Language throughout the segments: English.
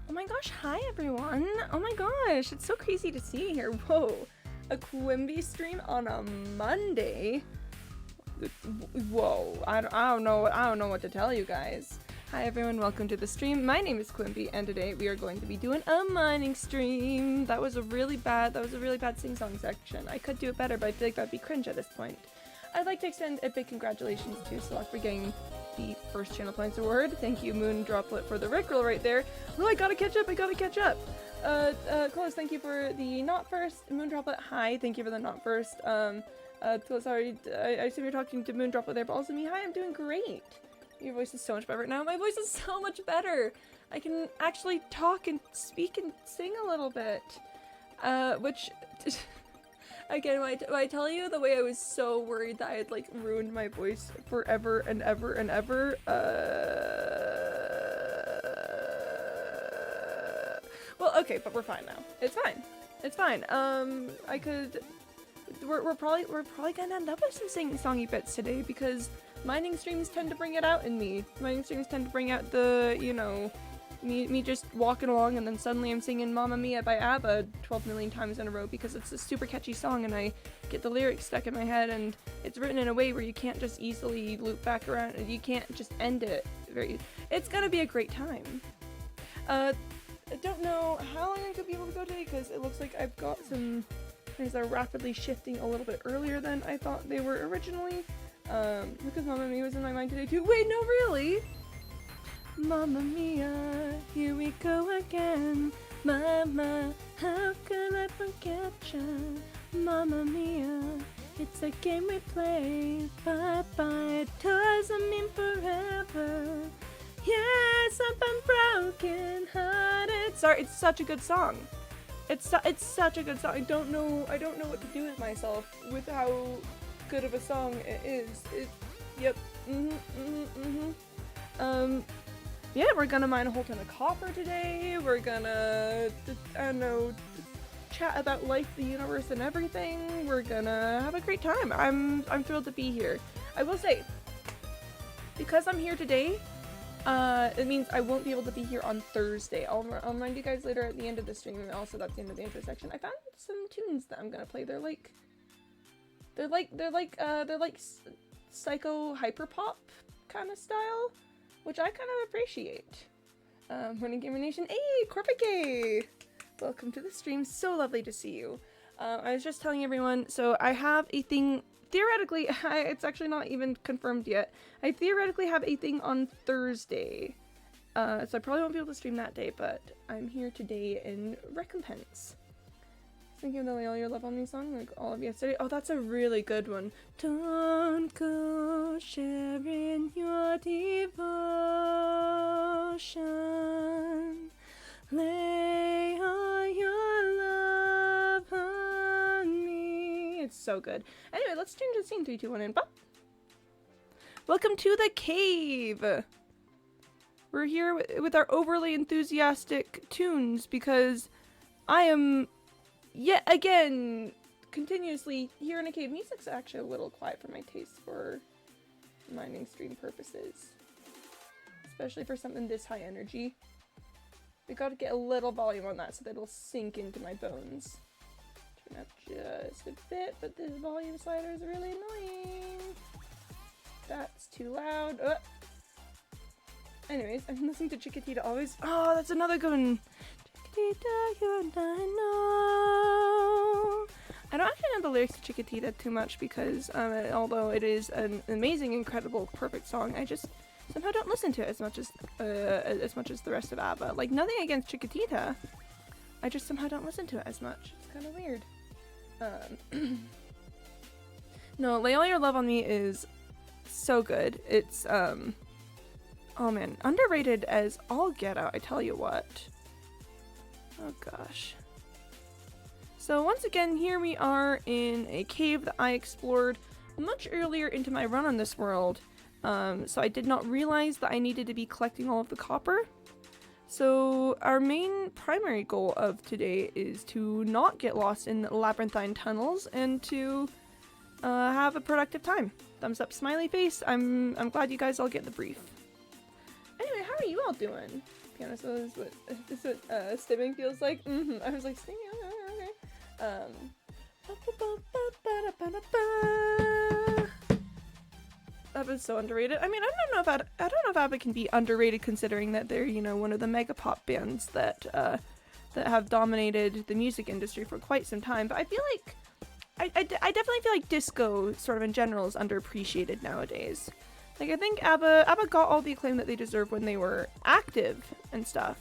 Oh my gosh, hi everyone. Oh my gosh, it's so crazy to see you here. Whoa, a Quimby stream on a Monday? Whoa, I don't know what to tell you guys. Hi everyone, welcome to the stream. My name is Quimby, and today we are going to be doing a mining stream. That was a really bad sing-song section. I could do it better, but I feel like that'd be cringe at this point. I'd like to extend a big congratulations to Select for getting the first Channel Points award. Thank you, Moon Droplet, for the Rickroll right there. Oh, I gotta catch up. Close, thank you for the not first. Moon Droplet, hi, thank you for the not first. Sorry, I assume you're talking to Moon Droplet there, but also me, hi, I'm doing great. Your voice is so much better now. My voice is so much better. I can actually talk and speak and sing a little bit. Which... Again, when I tell you the way I was so worried that I had, like, ruined my voice forever and ever and ever, well, okay, but we're fine now. It's fine. It's fine. We're probably gonna end up with some sing-songy bits today because mining streams tend to bring it out in me. Mining streams tend to bring out the, you know, me just walking along and then suddenly I'm singing Mamma Mia by ABBA 12 million times in a row because it's a super catchy song and I get the lyrics stuck in my head and it's written in a way where you can't just easily loop back around and you can't just end it it's gonna be a great time. I don't know how long I'm gonna be able to go today because it looks like I've got some things that are rapidly shifting a little bit earlier than I thought they were originally. Because Mamma Mia was in my mind today too. Wait, no, really? Mamma Mia, here we go again. Mama, how can I forget ya? Mamma Mia, it's a game we play. Bye-bye, it doesn't mean forever. Yes, I've been broken hearted. Sorry, it's such a good song. It's such a good song. I don't know what to do with myself with how good of a song it is. Yep. Yeah, we're gonna mine a whole ton of copper today. We're gonna, I don't know, chat about life, the universe, and everything. We're gonna have a great time. I'm thrilled to be here. I will say, because I'm here today, it means I won't be able to be here on Thursday. I'll remind you guys later at the end of the stream, and also that's the end of the intro section. I found some tunes that I'm gonna play. They're like psycho hyperpop kind of style, which I kind of appreciate. Morning Gamer Nation. Hey, Corpicay! Welcome to the stream. So lovely to see you. I was just telling everyone, so I have a thing, theoretically, it's actually not even confirmed yet. I theoretically have a thing on Thursday. So I probably won't be able to stream that day, but I'm here today in recompense. Thinking of the Lay All Your Love on Me song, like all of yesterday. Oh, that's a really good one. Don't go sharing your devotion. Lay all your love on me. It's so good. Anyway, let's change the scene. 3, 2, 1, and pop. Welcome to the cave. We're here with our overly enthusiastic tunes because I am yet again continuously here in a cave. Music's actually a little quiet for my taste for mining stream purposes, especially for something this high energy. We gotta get a little volume on that so that it'll sink into my bones. Turn up just a bit, but this volume slider is really annoying. That's too loud. Anyways, I'm listening to Chiquitita always. Oh, that's another good one. Chiquitita, you and I know. I don't actually know the lyrics to Chiquitita too much because, although it is an amazing, incredible, perfect song, I just somehow don't listen to it as much as the rest of ABBA. Like, nothing against Chiquitita. I just somehow don't listen to it as much. It's kind of weird. No, Lay All Your Love on Me is so good. It's, oh man, underrated as all get out, I tell you what. Oh gosh. So once again, here we are in a cave that I explored much earlier into my run on this world. So I did not realize that I needed to be collecting all of the copper. So our main primary goal of today is to not get lost in labyrinthine tunnels and to have a productive time. Thumbs up, smiley face. I'm glad you guys all get the brief. Anyway, how are you all doing? piano solo is what stimming feels like. I was like, stimming, okay. ABBA's so underrated. I mean, I don't know if ABBA can be underrated considering that they're, you know, one of the mega pop bands that have dominated the music industry for quite some time. But I feel like I definitely feel like disco sort of in general is underappreciated nowadays. Like, I think ABBA got all the acclaim that they deserve when they were active and stuff.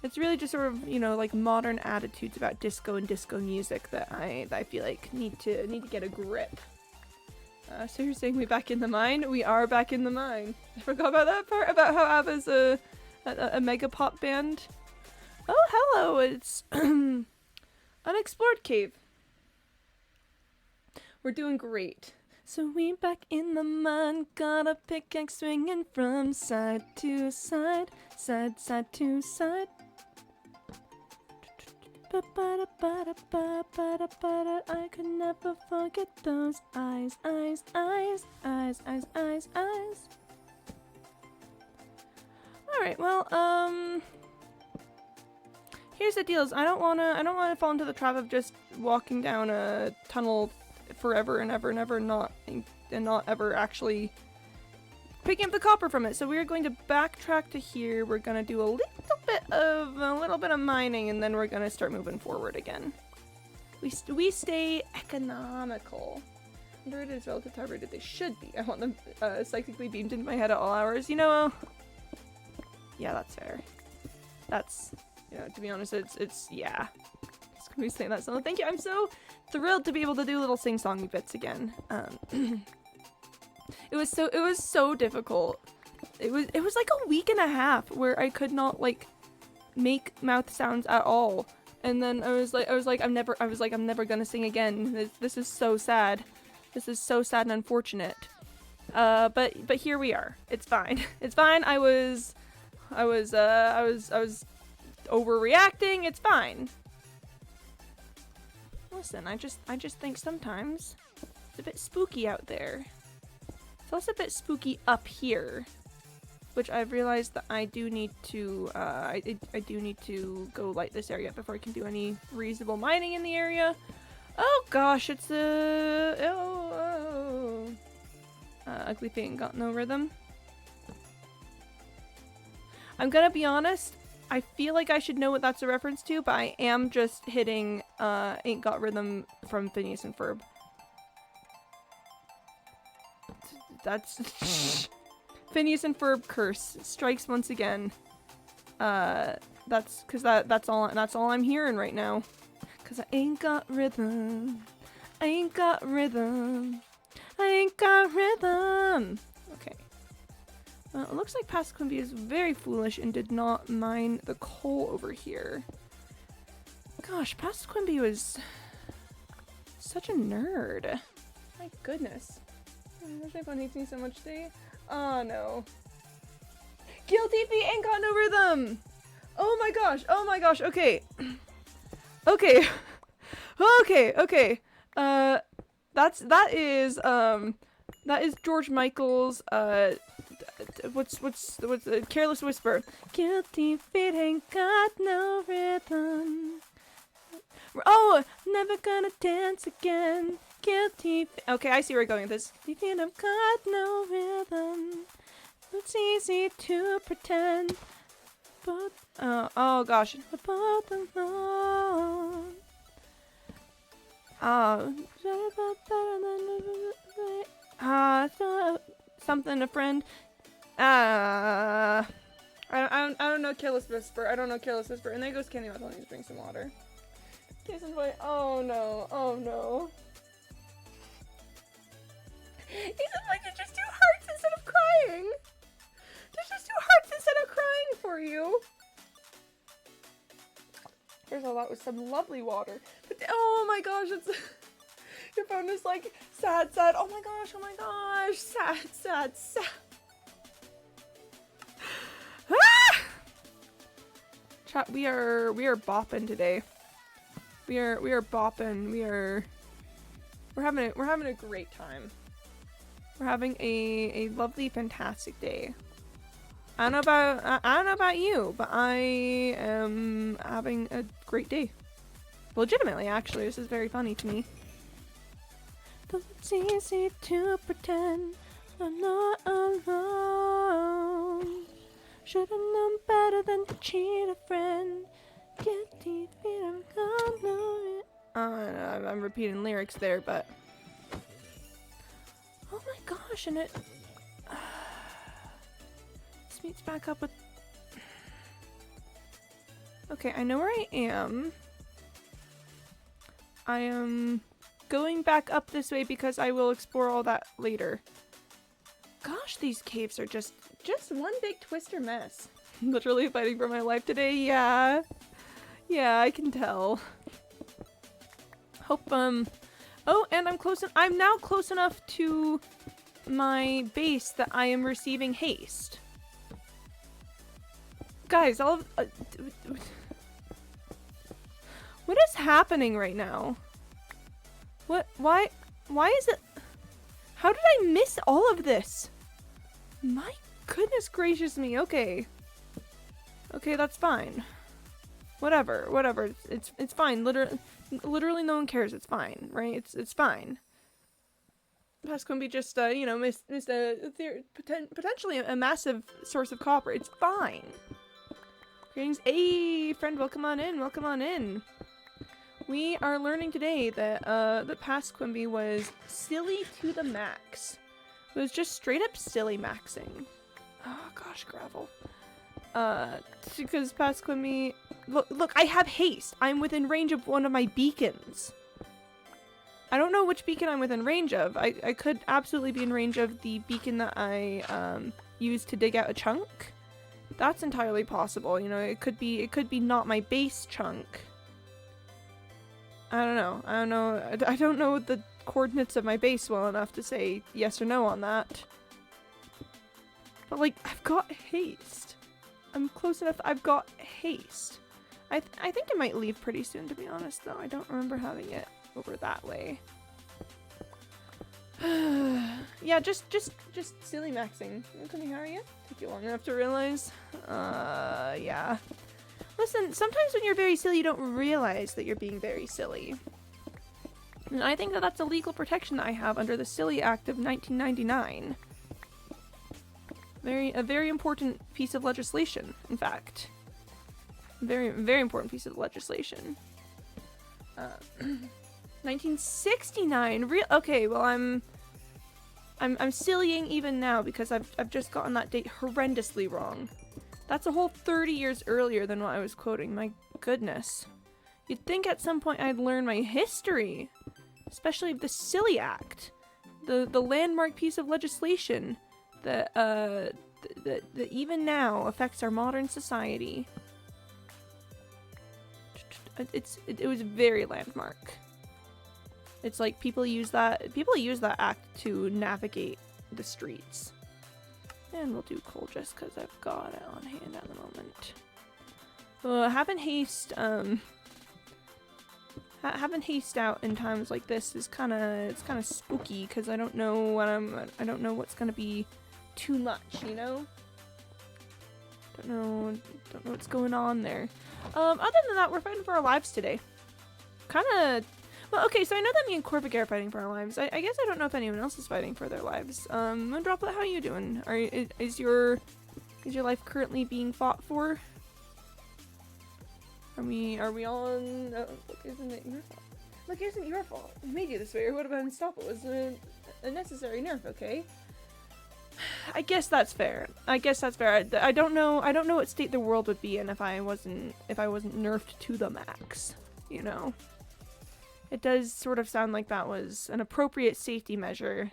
It's really just sort of, you know, like modern attitudes about disco and disco music that I feel like need to get a grip. So you're saying we back in the mine? We are back in the mine. I forgot about that part, about how ABBA's a mega pop band. Oh, hello, it's Unexplored Cave. We're doing great. So we back in the mine, got a pickaxe swinging from side to side, side to side. I could never forget those eyes. Alright, well, here's the deal, is I don't wanna fall into the trap of just walking down a tunnel forever and ever and ever not ever actually picking up the copper from it. So we're going to backtrack to here. We're gonna do a little bit of mining, and then we're gonna start moving forward again. We stay economical. Underrated is relative to how rated they should be. I want them psychically beamed into my head at all hours. You know, yeah, that's fair. That's, you know, to be honest, it's yeah. Just gonna be saying that. So thank you. I'm so thrilled to be able to do little sing-songy bits again. It was so difficult. It was like a week and a half where I could not like make mouth sounds at all. And then I was like I'm never gonna sing again. This is so sad. This is so sad and unfortunate. But here we are. It's fine. It's fine. I was overreacting. It's fine. Listen, I just think sometimes it's a bit spooky out there. It's also a bit spooky up here, which I've realized that I do need to I do need to go light this area before I can do any reasonable mining in the area. Oh gosh, it's Ugly Feet Ain't Got No Rhythm. I'm gonna be honest, I feel like I should know what that's a reference to, but I am just hitting Ain't Got Rhythm from Phineas and Ferb. That's Phineas and Ferb curse strikes once again. That's all I'm hearing right now. Cause I ain't got rhythm. I ain't got rhythm. I ain't got rhythm. Okay. Well, it looks like Pastor Quimby is very foolish and did not mine the coal over here. Gosh, Pastor Quimby was such a nerd. My goodness. My phone hates me so much today. Oh no. Guilty Feet Ain't Got No Rhythm! Oh my gosh, okay. Okay. Okay. That is George Michael's, what's Careless Whisper. Guilty feet ain't got no rhythm. Oh, never gonna dance again. Guilty. Okay, I see where we're going with this. Guilty feet have got no rhythm. It's easy to pretend. But oh gosh. Both alone. Something a friend. I don't know Careless Whisper. I don't know Careless Whisper. And there goes Candy Mouth. I need to drink some water. Kiss and boy. Oh no. Oh no. He said like to just do hearts instead of crying. Just do hearts instead of crying for you. There's a lot with some lovely water. But oh my gosh, it's your phone is like sad. Oh my gosh, sad. Ah! Chat, we are bopping today. We are bopping. We're having a great time. We're having a lovely, fantastic day. I don't know about I don't know about you, but I am having a great day. Legitimately, actually, this is very funny to me. Though it's easy to pretend I'm not alone. Should've known better than to cheat a friend. Get deep feet, I'm gonna. I'm repeating lyrics there, but. Oh my gosh, and it. This meets back up with. Okay, I know where I am. I am going back up this way because I will explore all that later. Gosh, these caves are just one big twister mess. Literally fighting for my life today, yeah. Yeah, I can tell. Hope, oh, and I'm now close enough to my base that I am receiving haste. Guys, what is happening right now? Why is it? How did I miss all of this? My goodness gracious me, okay. Okay, that's fine. Whatever, it's fine, literally no one cares, it's fine, right? It's fine. Pasquimby just, you know, missed potentially a massive source of copper, it's fine. Greetings, hey, friend, welcome on in. We are learning today that, that Pasquimby was silly to the max. It was just straight up silly maxing. Oh gosh, gravel. Because Pasquimby... Look, I have haste. I'm within range of one of my beacons. I don't know which beacon I'm within range of. I could absolutely be in range of the beacon that I, used to dig out a chunk. That's entirely possible, you know, it could be not my base chunk. I don't know. I don't know the coordinates of my base well enough to say yes or no on that. But, like, I've got haste. I'm close enough. I've got haste. I think I might leave pretty soon, to be honest, though. I don't remember having it over that way. Yeah, just silly maxing. How are you? Took you long enough to realize? Yeah. Listen, sometimes when you're very silly, you don't realize that you're being very silly. And I think that that's a legal protection that I have under the Silly Act of 1999. A very important piece of legislation, in fact. Very important piece of legislation. 1969. Okay, well I'm sillying even now because I've just gotten that date horrendously wrong. That's a whole 30 years earlier than what I was quoting. My goodness. You'd think at some point I'd learn my history, especially of the Silly Act, the landmark piece of legislation that even now affects our modern society. It was very landmark. It's like people use that act to navigate the streets. And we'll do coal just because I've got it on hand at the moment. Having haste out in times like this is kind of spooky because I don't know what's gonna be too much, you know. Don't know what's going on there. Other than that, we're fighting for our lives today. Well, okay, so I know that me and Corvic are fighting for our lives. I guess I don't know if anyone else is fighting for their lives. Droplet, how are you doing? Is your life currently being fought for? Are we all on... look, isn't it your fault? Look, it isn't your fault. We made you this way, or would have been stopped. It was a necessary nerf, okay? I guess that's fair. I don't know what state the world would be in if I wasn't nerfed to the max, you know. It does sort of sound like that was an appropriate safety measure,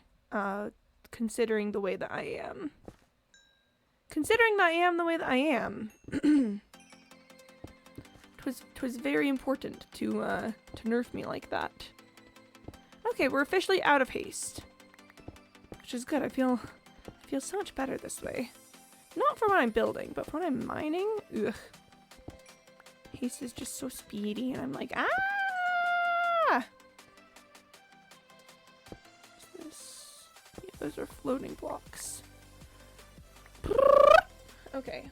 considering the way that I am. Considering that I am the way that I am. Twas very important to nerf me like that. Okay, we're officially out of haste. Which is good, I feel so much better this way. Not for when I'm building, but for when I'm mining, ugh. Haste is just so speedy, and I'm like, ah! What's this? Yeah, those are floating blocks. Okay.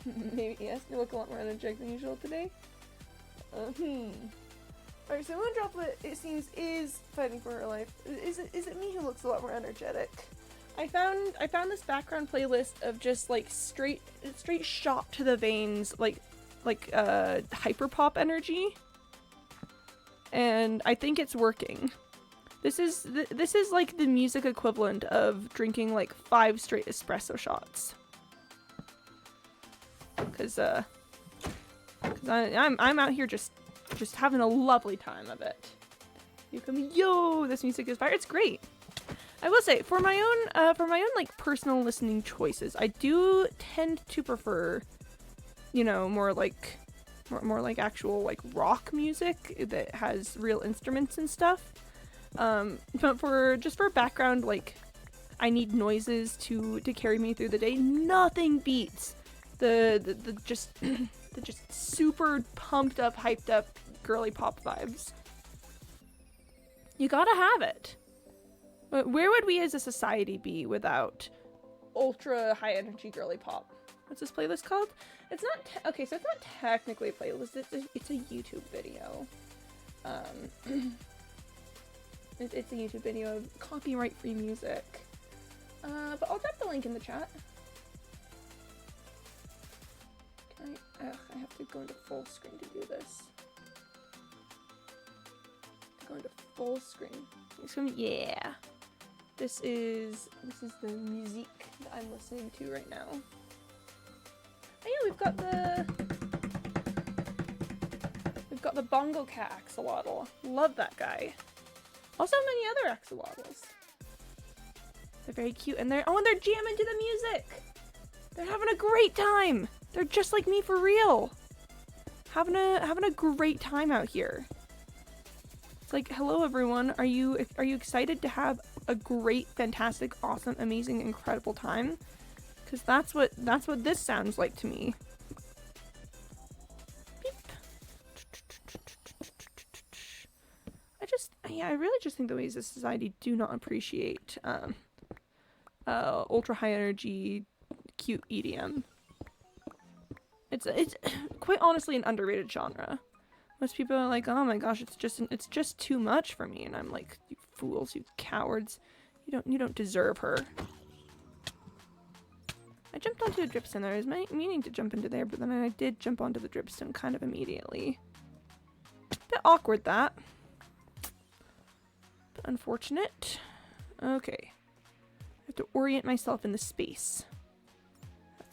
Maybe yes, you look a lot more energetic than usual today. Alright, so Moon Droplet, it seems, is fighting for her life. Is it me who looks a lot more energetic? I found this background playlist of just like straight shot to the veins, like hyperpop energy, and I think it's working. This is like the music equivalent of drinking like 5 straight espresso shots. Cause I'm out here just having a lovely time of it. You come, yo, this music is fire. It's great. I will say, for my own like personal listening choices, I do tend to prefer, you know, more like actual like rock music that has real instruments and stuff. But for background, like, I need noises to carry me through the day. Nothing beats the just super pumped up, hyped up girly pop vibes. You gotta have it. But where would we as a society be without ultra high energy girly pop? What's this playlist called? It's not okay, so it's not technically a playlist. It's a YouTube video. It's a YouTube video of copyright free music. But I'll drop the link in the chat. I have to go into full screen to do this. Go into full screen. Yeah. This is the music that I'm listening to right now. Oh yeah, we've got the Bongo Cat axolotl. Love that guy. Also many other axolotls. They're very cute and they're jamming to the music. They're having a great time. They're just like me for real. Having a great time out here. It's like, hello everyone. Are you excited to have a great, fantastic, awesome, amazing, incredible time? Because that's what this sounds like to me. Beep. I really just think the ways that society do not appreciate ultra high energy, cute EDM. It's quite honestly an underrated genre. Most people are like, oh my gosh, it's just too much for me, and I'm like, you fools, you cowards, you don't deserve her. I jumped onto a dripstone. I was meaning to jump into there, but then I did jump onto the dripstone kind of immediately. Bit awkward, that. But unfortunate. Okay. I have to orient myself in the space.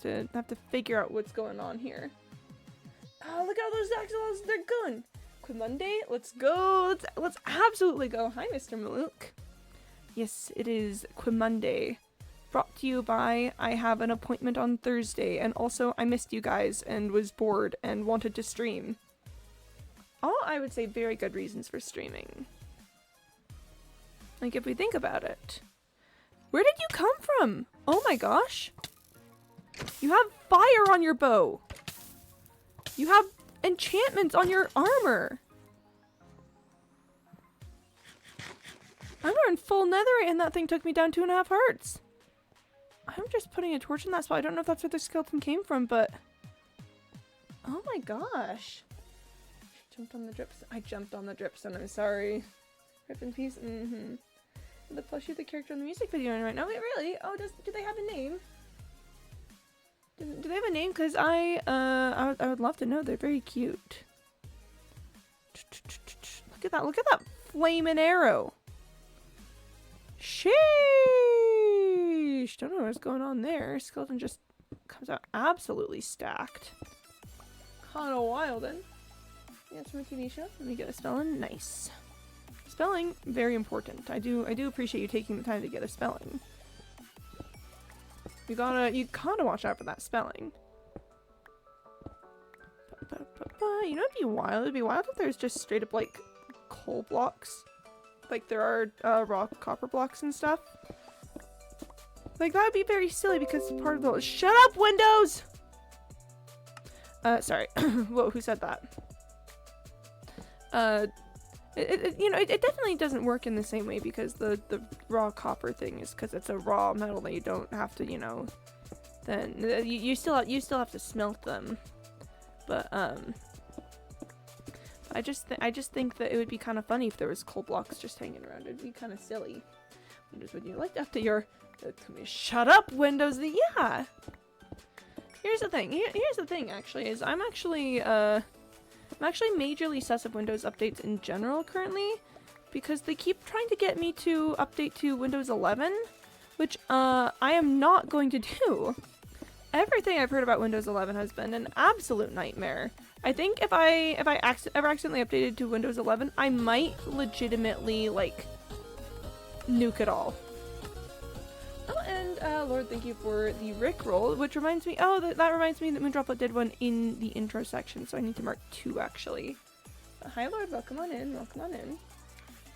Have to figure out what's going on here. Oh, look at all those axolotls, they're going. Quimonde, let's go. Let's absolutely go. Hi, Mr. Malouk. Yes, it is Quimonde. Brought to you by, I have an appointment on Thursday, and also I missed you guys and was bored and wanted to stream. All, I would say, very good reasons for streaming. Like, if we think about it. Where did you come from? Oh my gosh. You have fire on your bow. You have enchantments on your armor. I'm wearing full netherite and that thing took me down 2.5 hearts. I'm just putting a torch in that spot. I don't know if that's where the skeleton came from, but... Oh my gosh. She jumped on the dripstone. I jumped on the dripstone, I'm sorry. Rip in peace. The plushie of the character in the music video right now. Wait, really? Oh, do they have a name? Do they have a name? Because I would love to know. They're very cute. Look at that. Look at that flaming arrow. Sheesh. Don't know what's going on there. Skeleton just comes out absolutely stacked. Kind of wild, then. Yeah, it's from Kinesha. Let me get a spelling. Nice. Spelling, very important. I do appreciate you taking the time to get a spelling. You gotta watch out for that spelling. You know, it'd be wild. It'd be wild if there's just straight up like coal blocks, like there are raw copper blocks and stuff. Like that would be very silly because part of the— Shut up, Windows. Sorry. Whoa, who said that? It definitely doesn't work in the same way because the raw copper thing is because it's a raw metal that you don't have to, you know, then you still have to smelt them. But I just think that it would be kind of funny if there was coal blocks just hanging around. It'd be kind of silly. Windows, would you like to update your? Shut up, Windows. Yeah. Here's the thing. Here's the thing. Actually, is I'm actually majorly sus of Windows updates in general currently, because they keep trying to get me to update to Windows 11, which I am not going to do. Everything I've heard about Windows 11 has been an absolute nightmare. I think if I ever accidentally updated to Windows 11, I might legitimately like nuke it all. Oh, and Lord, thank you for the Rickroll, which reminds me. Oh, that reminds me that Moondroplet did one in the intro section, so I need to mark 2 actually. Hi, Lord. Welcome on in. Welcome on in.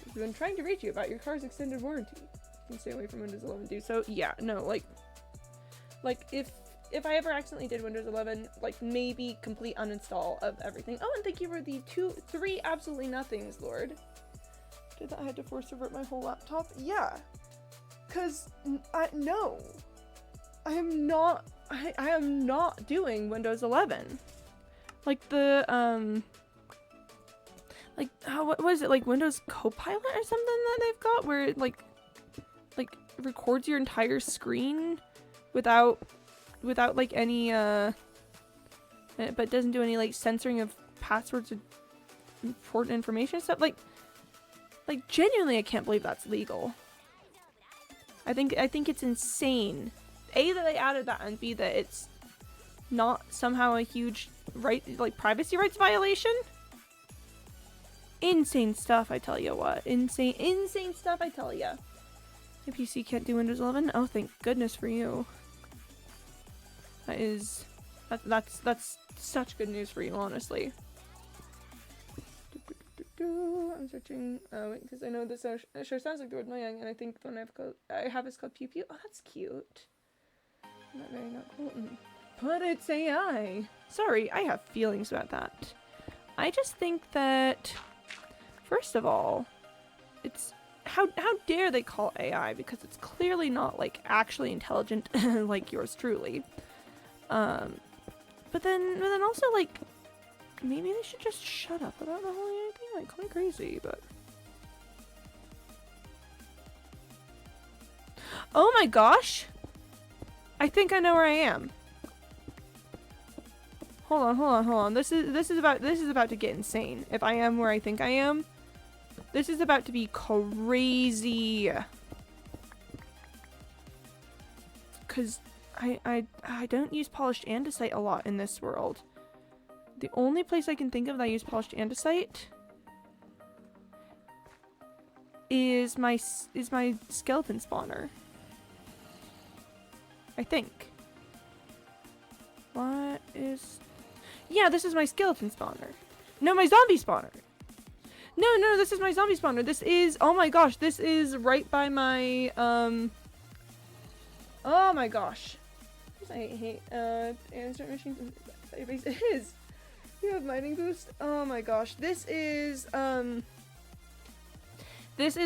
I've been trying to reach you about your car's extended warranty. You can stay away from Windows 11, dude. So yeah, no, like if I ever accidentally did Windows 11, like maybe complete uninstall of everything. Oh, and thank you for the 3 absolutely nothings, Lord. Did that I had to force revert my whole laptop? Yeah. Cause no. I am not doing Windows 11. Like the like what was it, like Windows Copilot or something that they've got where it like records your entire screen without like any but doesn't do any like censoring of passwords or important information stuff. Like genuinely I can't believe that's legal. I think it's insane. A, that they added that, and B, that it's not somehow a huge privacy rights violation. Insane stuff, I tell you what. Insane stuff, I tell ya. Your PC can't do Windows 11? Oh, thank goodness for you. That's such good news for you, honestly. I'm searching, because I know this sure sounds like the word Mojang, and I think the one I have is called Pew Pew. Oh, that's cute. Not cool. But it's AI. Sorry, I have feelings about that. I just think that, first of all, it's how dare they call AI, because it's clearly not like actually intelligent like yours truly. But then also like maybe they should just shut up about the whole AI thing. Like, call me crazy, but oh my gosh, I think I know where I am. Hold on. This is about to get insane. If I am where I think I am, this is about to be crazy. Cause I don't use polished andesite a lot in this world. The only place I can think of that I use polished andesite is my skeleton spawner. I think. What is? Yeah, this is my skeleton spawner. No, my zombie spawner. No, this is my zombie spawner. This is, oh my gosh, this is right by my, oh my gosh. I hate, answer machines. It is. You have mining boost. Oh my gosh. This is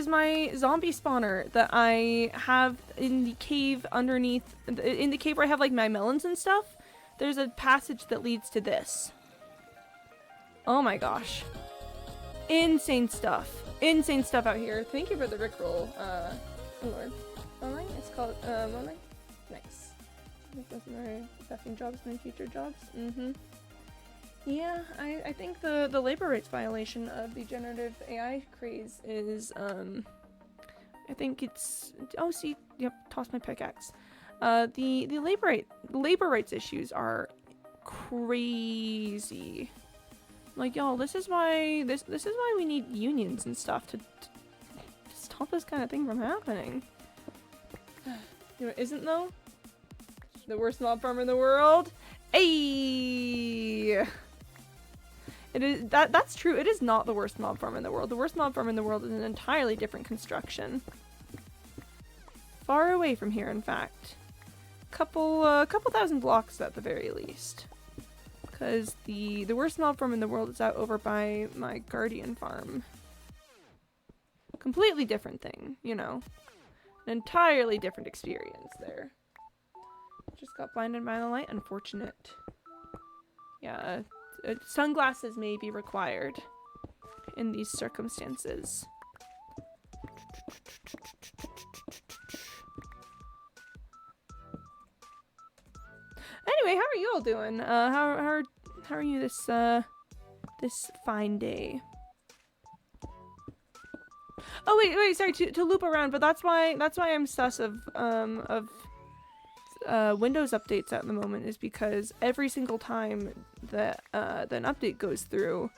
my zombie spawner that I have in the cave underneath, in the cave where I have like my melons and stuff. There's a passage that leads to this. Oh my gosh. Insane stuff. Insane stuff out here. Thank you for the Rickroll, Lord. Online? It's called, online? Nice. Staffing jobs and future jobs. Yeah, I think the labor rights violation of the generative AI craze is, I think it's, oh see, yep, toss my pickaxe. The labor rights issues are crazy. Like, y'all, this is why we need unions and stuff to stop this kind of thing from happening. You know, isn't though? The worst mob farm in the world? Ayy! It is, that's true. It is not the worst mob farm in the world. The worst mob farm in the world is an entirely different construction. Far away from here, in fact. Couple thousand blocks at the very least. Because the worst mob farm in the world is out over by my guardian farm. Completely different thing, you know. An entirely different experience there. Just got blinded by the light. Unfortunate. Yeah, sunglasses may be required in these circumstances. Anyway, how are you all doing? How are you this fine day? Oh wait, sorry to loop around, but that's why I'm sus of Windows updates at the moment, is because every single time that an update goes through,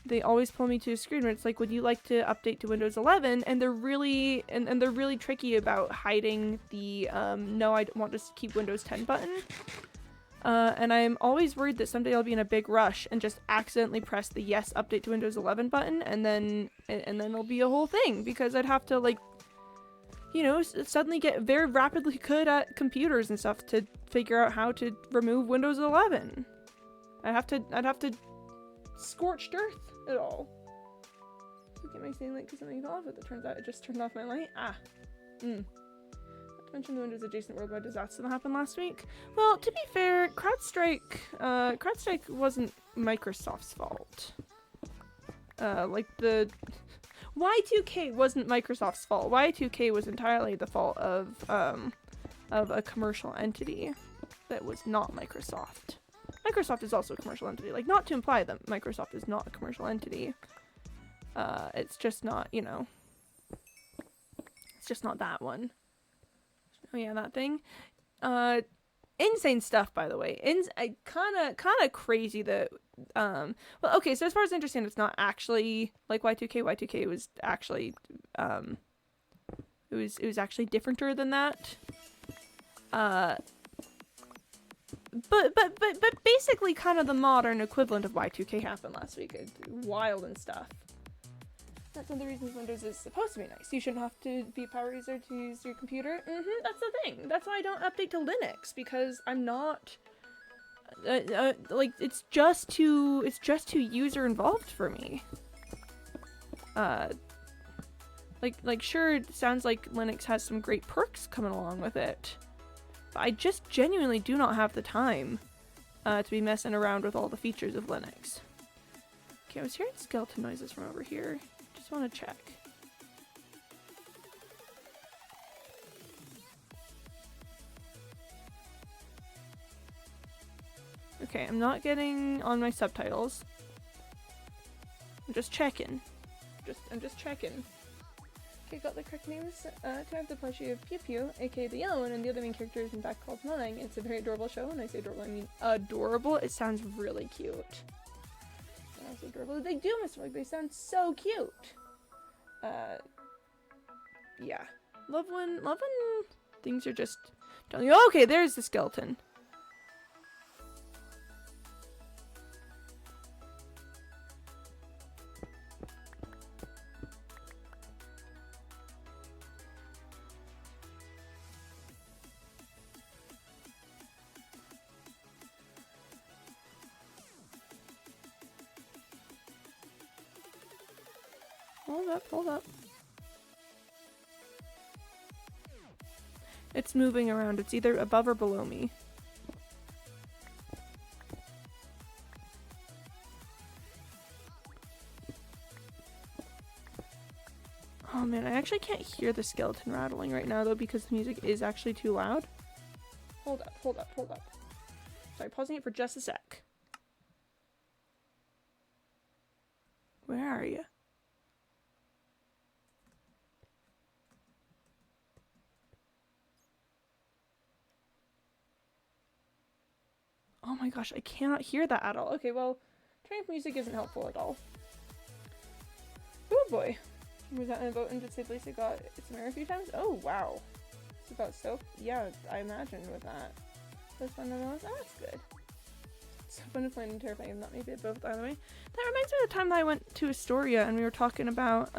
they always pull me to a screen where it's like, would you like to update to Windows 11? And they're really and they're really tricky about hiding the no, I want to keep Windows 10 button. And I'm always worried that someday I'll be in a big rush and just accidentally press the yes update to Windows 11 button, and then it'll be a whole thing, because I'd have to, like, you know, suddenly get very rapidly good at computers and stuff to figure out how to remove Windows 11. I'd have to scorched earth it all. Look at my saying like, because something fell off, but it turns out it just turned off my light. Mentioned the Windows adjacent worldwide disaster that happened last week. Well, to be fair, CrowdStrike wasn't Microsoft's fault. Like the Y2K wasn't Microsoft's fault. Y2K was entirely the fault of a commercial entity that was not Microsoft. Microsoft is also a commercial entity. Like, not to imply that Microsoft is not a commercial entity. It's just not, you know. It's just not that one. Oh yeah, that thing. Insane stuff, by the way. Kind of crazy that, well, okay, so as far as I understand, it's not actually like Y2K. Y2K was actually, it was actually differenter than that. But basically kind of the modern equivalent of Y2K happened last week. It's wild and stuff. That's one of the reasons Windows is supposed to be nice. You shouldn't have to be a power user to use your computer. That's the thing. That's why I don't update to Linux, because I'm not like, it's just too user involved for me. Like sure, it sounds like Linux has some great perks coming along with it, but I just genuinely do not have the time to be messing around with all the features of Linux. Okay, I was hearing skeleton noises from over here. Just want to check. Okay, I'm not getting on my subtitles. I'm just checking. I'm just checking. Okay, got the correct names. To have the plushie of Pew Pew, aka the yellow one, and the other main character is in fact called Nonang. It's a very adorable show. When I say adorable, I mean adorable. It sounds really cute. That's adorable. They do, Mr. Like, they sound so cute. Yeah. Love when things are just telling you, okay, there's the skeleton. Hold up. It's moving around. It's either above or below me. Oh man, I actually can't hear the skeleton rattling right now though, because the music is actually too loud. Hold up. Sorry, pausing it for just a sec. Where are you? Oh my gosh, I cannot hear that at all. Okay, well, turning up music isn't helpful at all. Oh boy. Was that in a boat and just say Lisa got its mirror a few times? Oh wow. It's about soap? Yeah, I imagine with that. That's fun nonetheless. Oh, that's good. So fun to find and terrifying, not maybe both either way. That reminds me of the time that I went to Astoria and we were talking about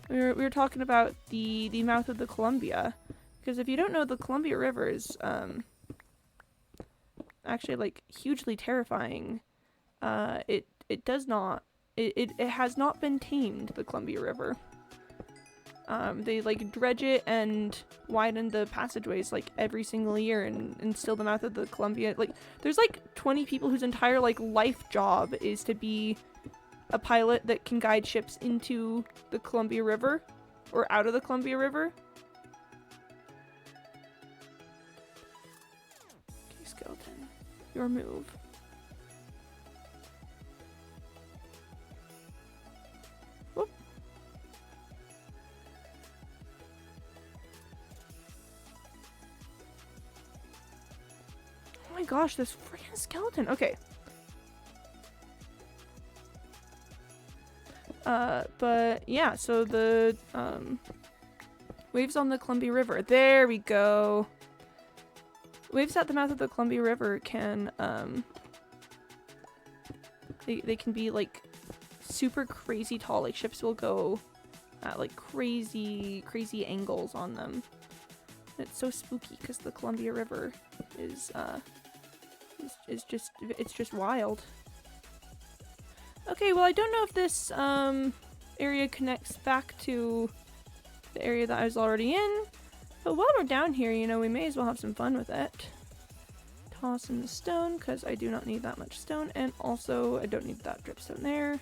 we were talking about the mouth of the Columbia. Because if you don't know, the Columbia River is actually like hugely terrifying. It has not been tamed, the Columbia River. They like dredge it and widen the passageways like every single year and still the mouth of the Columbia. Like there's like 20 people whose entire like life job is to be a pilot that can guide ships into the Columbia River or out of the Columbia River. Okay, skeleton. Your move. Whoop. Oh my gosh, this freaking skeleton. Okay. But yeah, so the waves on the Columbia River. There we go. Waves at the mouth of the Columbia River can they can be like super crazy tall. Like ships will go at like crazy angles on them. And it's so spooky because the Columbia River is just wild. Okay, well I don't know if this area connects back to the area that I was already in, but while we're down here, you know, we may as well have some fun with it. Toss in the stone, because I do not need that much stone, and also I don't need that dripstone there.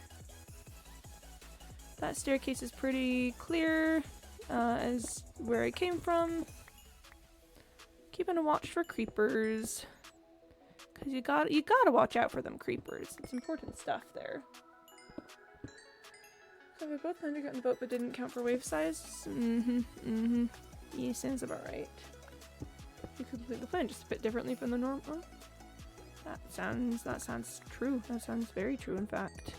That staircase is pretty clear as where I came from. Keeping a watch for creepers. Because you gotta watch out for them creepers. It's important stuff there. So we both landed on the boat but didn't count for wave size? Yeah, sounds about right. You complete the plan just a bit differently from the norm. Oh, that sounds true. That sounds very true, in fact.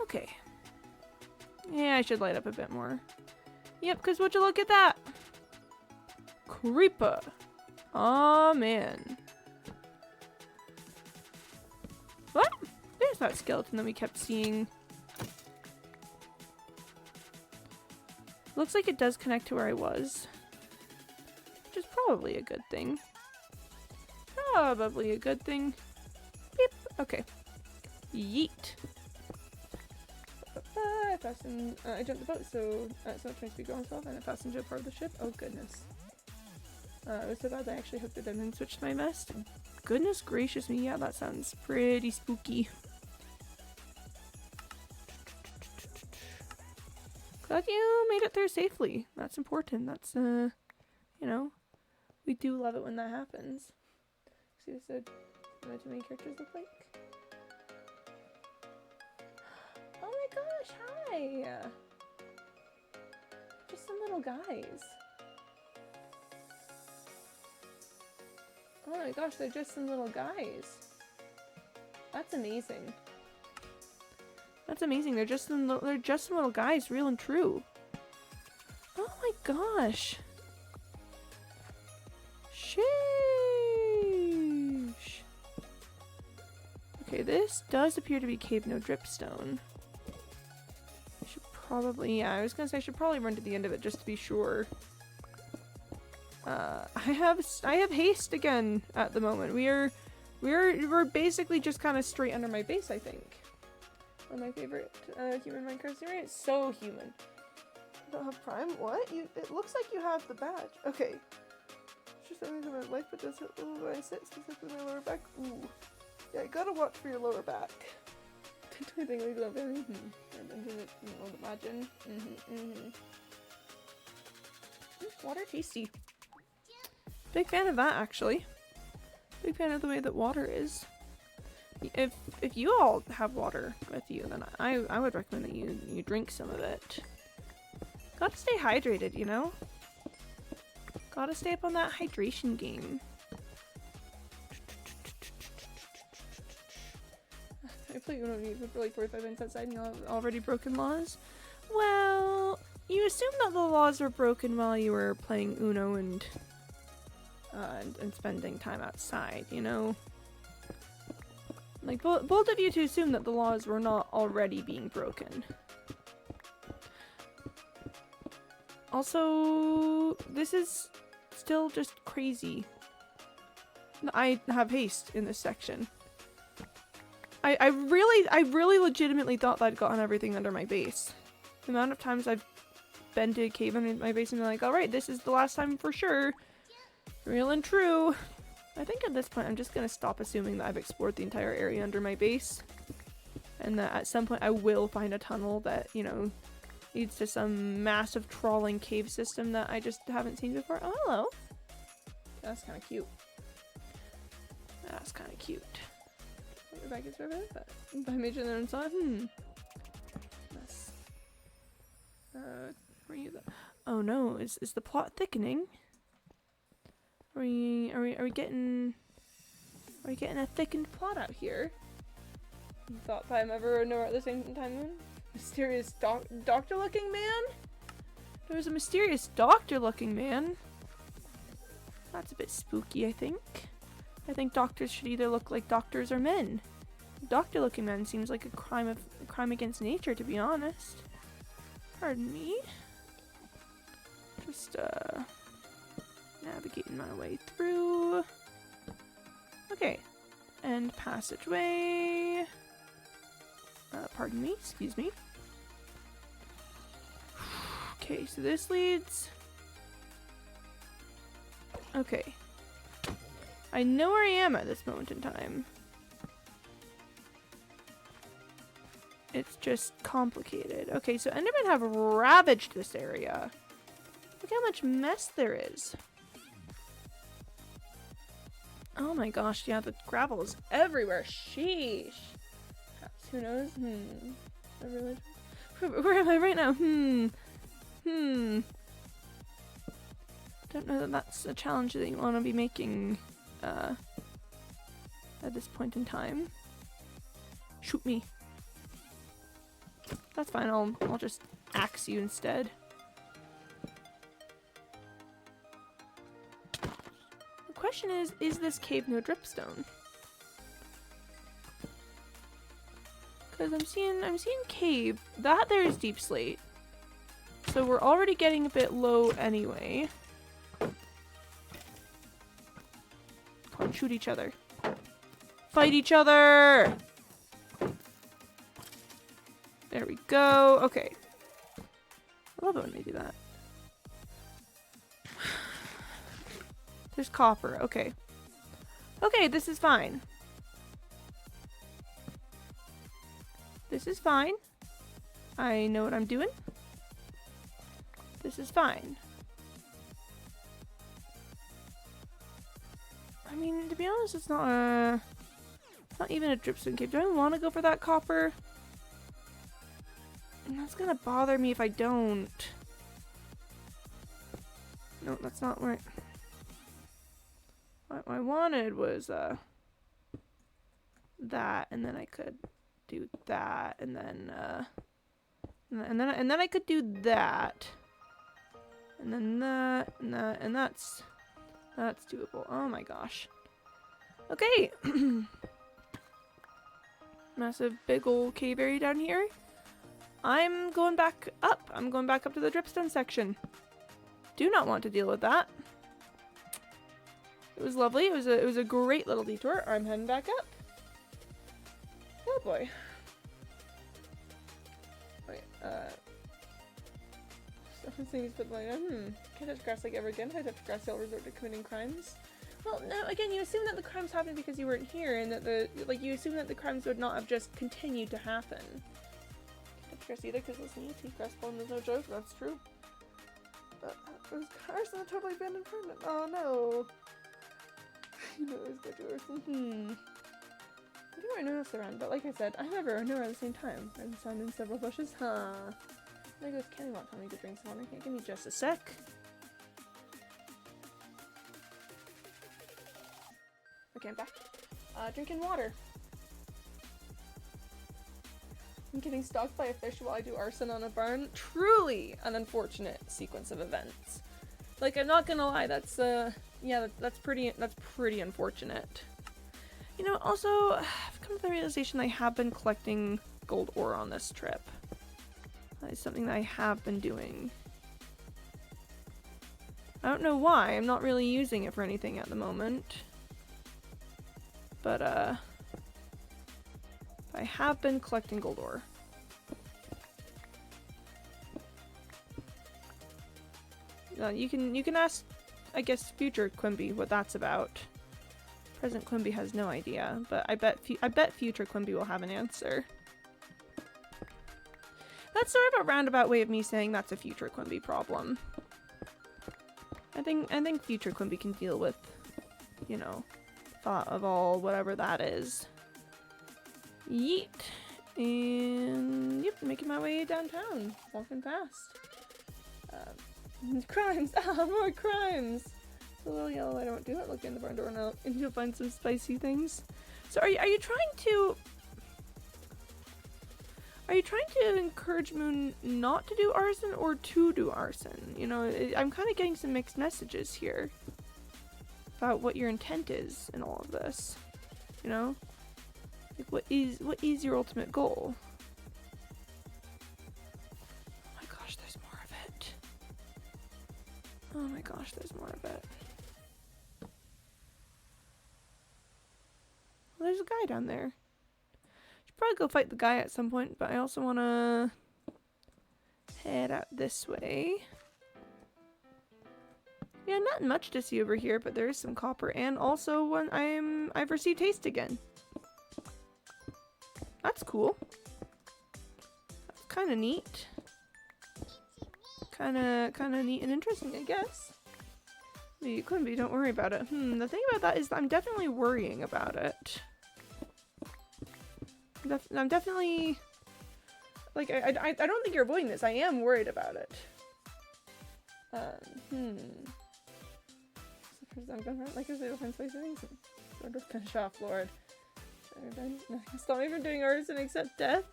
Okay. Yeah, I should light up a bit more. Yep, because would you look at that? Creeper. Aw, man. What? There's that skeleton that we kept seeing. Looks like it does connect to where I was. Which is probably a good thing. Probably a good thing. Beep. Okay. Yeet. I jumped the boat, so it's not trying to speak myself and a passenger part of the ship. Oh goodness. It was so bad I actually hooked it in and switched my vest. Goodness gracious me, yeah, that sounds pretty spooky. Glad you made it there safely. That's important. That's, you know, we do love it when that happens. See what the main characters look like? Oh my gosh, hi! Just some little guys. Oh my gosh, they're just some little guys. That's amazing. That's amazing. They're just some little guys, real and true. Oh my gosh. Sheesh. Okay, this does appear to be cave no dripstone. I should probably, yeah, I was gonna say I should probably run to the end of it just to be sure. I have haste again at the moment. We're basically just kind of straight under my base, I think. One of my favorite human Minecraft series. It's so human. You don't have Prime? What? It looks like you have the badge. Okay. It's just something to my life, but does it when I sit specifically my lower back? Ooh. Yeah, you gotta watch for your lower back. I think we love it. Imagine. Water tasty. Big fan of that, actually. Big fan of the way that water is. If you all have water with you, then I would recommend that you drink some of it. Gotta stay hydrated, you know? Gotta stay up on that hydration game. I played Uno for like 45 minutes outside and you have already broken laws? Well, you assume that the laws were broken while you were playing Uno and spending time outside, you know? Like, bold of you to assume that the laws were not already being broken. Also, this is still just crazy. I have haste in this section. I really legitimately thought that I'd gotten everything under my base. The amount of times I've been to a cave in my basement and like, alright, this is the last time for sure. Real and true. I think at this point I'm just gonna stop assuming that I've explored the entire area under my base. And that at some point I will find a tunnel that, you know, leads to some massive trawling cave system that I just haven't seen before. Oh, hello. That's kind of cute. That's kind of cute. Your bag is over there, but if I made sure they're inside, That's... where are you though? Oh no, is the plot thickening? Are we getting a thickened plot out here? Thought time ever nowhere at the same time. Mysterious doctor looking man? There was a mysterious doctor looking man. That's a bit spooky, I think. I think doctors should either look like doctors or men. Doctor looking man seems like a crime against nature, to be honest. Pardon me. Just navigating my way through. Okay. And passageway. Pardon me, excuse me. Okay, so this leads... Okay. I know where I am at this moment in time. It's just complicated. Okay, so Endermen have ravaged this area. Look how much mess there is. Oh my gosh, yeah, the gravel is everywhere. Sheesh. Who knows? Where am I right now? Don't know that that's a challenge that you want to be making at this point in time. Shoot me. That's fine. I'll just axe you instead. The question is this cave no dripstone? Because I'm seeing cave. That there is deep slate. So we're already getting a bit low anyway. Come on, shoot each other. Fight each other! There we go. Okay. I love it when they do that. There's copper. Okay. Okay, this is fine. This is fine. I know what I'm doing. This is fine. I mean, to be honest, it's not even a dripstone cave. Do I want to go for that copper? That's gonna bother me if I don't. No, that's not right. What I wanted was that, and then I could do that, and then and then I could do that, and then that, and that's doable. Oh my gosh. Okay. Massive big old cave area down here. I'm going back up. I'm going back up to the dripstone section. Do not want to deal with that. It was lovely. It was a great little detour. I'm heading back up. Oh boy. Wait, things but like, can't touch grass like ever again. If I touch grass, I'll resort to committing crimes. Well, no, again, you assume that the crimes happened because you weren't here, and that you assume that the crimes would not have just continued to happen. Grass either, because listening to grass form is no joke. That's true. Those cars are totally abandoned permanent. Oh no. You know it's good to worse. I do I notice around, but like I said, I'm never nowhere at the same time. I'm found in several bushes. Huh. There goes Kenny won't tell me to drink some water. Give me just a sec. Okay, I'm back. Drinking water. I'm getting stalked by a fish while I do arson on a barn. Truly an unfortunate sequence of events. Like, I'm not gonna lie, that's yeah, that's pretty unfortunate. You know, also, I've come to the realization that I have been collecting gold ore on this trip. That is something that I have been doing. I don't know why, I'm not really using it for anything at the moment. But, I have been collecting gold ore. You can ask, I guess, future Quimby what that's about. Present Quimby has no idea, but I bet future Quimby will have an answer. That's sort of a roundabout way of me saying that's a future Quimby problem. I think future Quimby can deal with, you know, thought of all whatever that is. Yeet. And yep, making my way downtown, walking fast. Crimes! Ah, more crimes! The little yellow light, I don't do that. Look in the barn door now, and you'll find some spicy things. So are you trying to encourage Moon not to do arson or to do arson? You know, I'm kind of getting some mixed messages here about what your intent is in all of this. You know, like what is your ultimate goal? Oh my gosh, there's more of it. Oh my gosh, there's more of it. Well, there's a guy down there. Should probably go fight the guy at some point, but I also want to head out this way. Yeah, not much to see over here, but there is some copper, and also when I've received haste again. That's cool. That's kind of neat. Kind of neat and interesting, I guess. You couldn't be. Don't worry about it. The thing about that is I'm definitely worrying about it. I'm definitely like I don't think you're avoiding this. I am worried about it. I'm going like I said, find space things. Sort of finish off, Lord. Stop me from doing arson except death.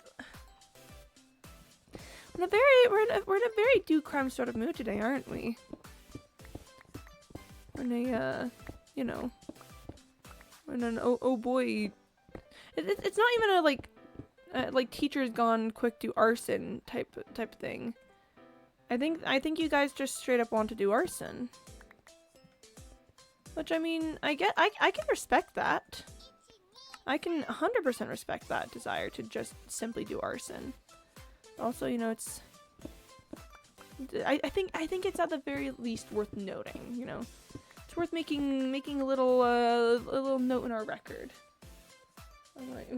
We're in a very do crime sort of mood today, aren't we? We're in a you know, we're in an oh boy. It's not even a like teachers gone quick do arson type thing. I think you guys just straight up want to do arson. Which I mean, I can respect that. I can 100% respect that desire to just simply do arson. Also, you know, it's I think it's at the very least worth noting, you know. It's worth making a little note in our record. Alright, you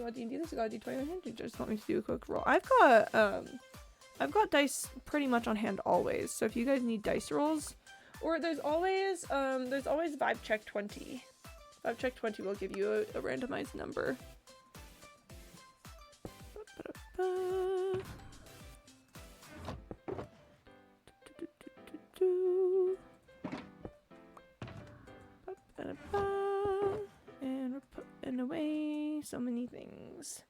want D&D this? I got a D20 on hand. You just want me to do a quick roll. I've got dice pretty much on hand always. So if you guys need dice rolls, or there's always vibe check 20. Vibe check 20 will give you a randomized number. And we're putting away so many things.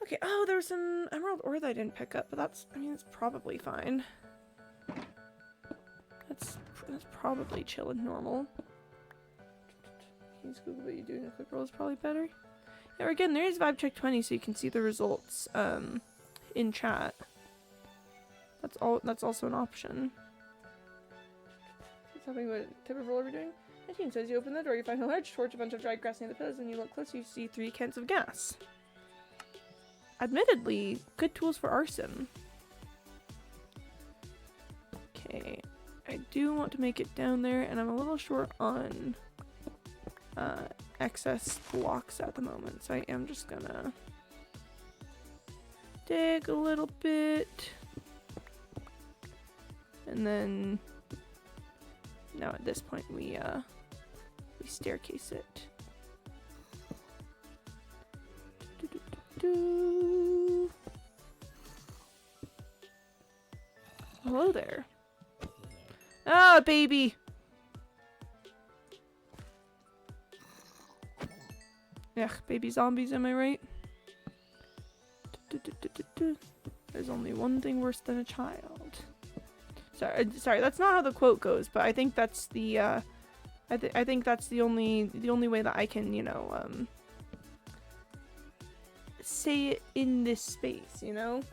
Okay, oh, there was some emerald ore that I didn't pick up, but that's probably fine. That's probably chill and normal. Can you Google what you're doing? A quick roll is probably better. Yeah, again, there is vibe check 20, so you can see the results in chat. That's also an option. Tell me what type of roll we're doing. 19 says you open the door, you find a large torch, a bunch of dried grass near the pillows, and you look closer, you see 3 cans of gas. Admittedly, good tools for arson. Okay, I do want to make it down there, and I'm a little short on excess blocks at the moment, so I am just gonna dig a little bit, and then now at this point we staircase it. Hello there. Ah, baby. Ugh, baby zombies, am I right? There's only one thing worse than a child. Sorry, that's not how the quote goes, but I think that's the I think that's the only way that I can, you know, say it in this space, you know?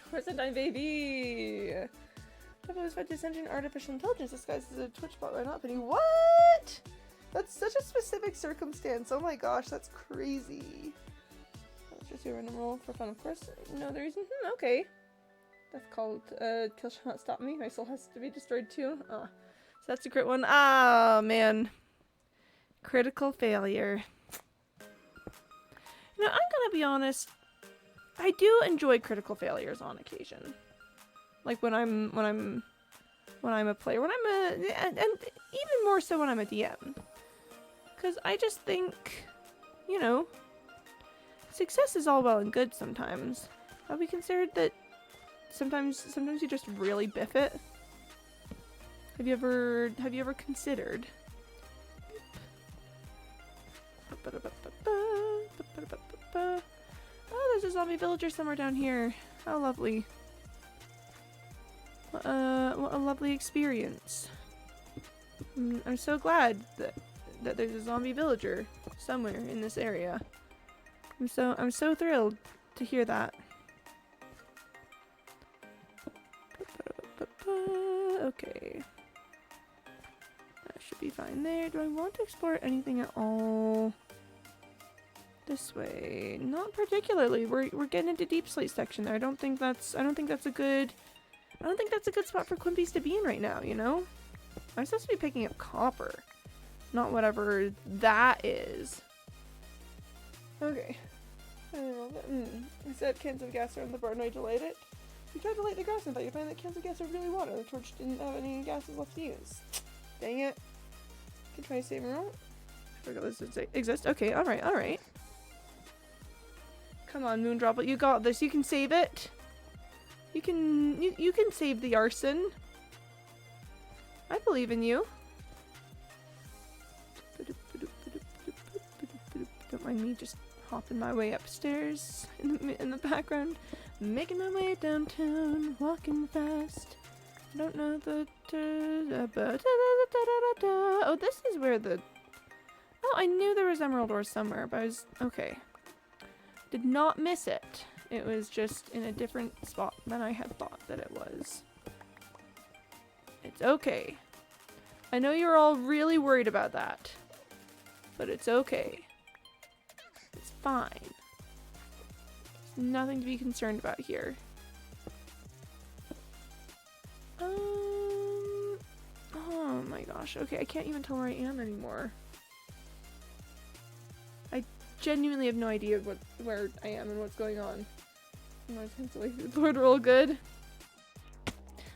Where's the time, baby? Peppa was fed to sentient artificial intelligence disguised as a Twitch bot by not penny. What? That's such a specific circumstance. Oh my gosh, that's crazy. Let's just do a random roll for fun, of course. No, there isn't. Okay. That's called Kill Shall Not Stop Me. My soul has to be destroyed too. So that's a crit one. Ah, man. Critical failure. You know, I'm gonna be honest. I do enjoy critical failures on occasion. Like when I'm a player, and even more so when I'm a DM. Because I just think, you know, success is all well and good sometimes. Have we considered that sometimes you just really biff it? Have you ever considered? Oh, there's a zombie villager somewhere down here. How lovely. What a lovely experience. I'm so glad that there's a zombie villager somewhere in this area. I'm so thrilled to hear that. Okay. That should be fine there. Do I want to explore anything at all? This way. Not particularly. We're getting into Deep Slate section there. I don't think that's a good spot for Quimpies to be in right now, you know? I'm supposed to be picking up copper. Not whatever that is. Okay. I don't know, I said cans of gas are in the barn, I delayed it. You tried to light the grass and thought you'd find that cans of gas are really water. The torch didn't have any gases left to use. Dang it. Can try to save her out. I forgot this exists. Okay, alright. Come on, Moondroplet, you got this. You can save it. You can save the arson. I believe in you. Don't mind me just hopping my way upstairs in the background, making my way downtown, walking fast. I don't know the. Oh, this is where the. Oh, I knew there was emerald ore somewhere, but I was okay. Did not miss it. It was just in a different spot than I had thought that it was. It's okay. I know you're all really worried about that, but it's okay. It's fine. There's nothing to be concerned about here. Oh my gosh. Okay, I can't even tell where I am anymore. I genuinely have no idea where I am and what's going on. Lord, we're all good.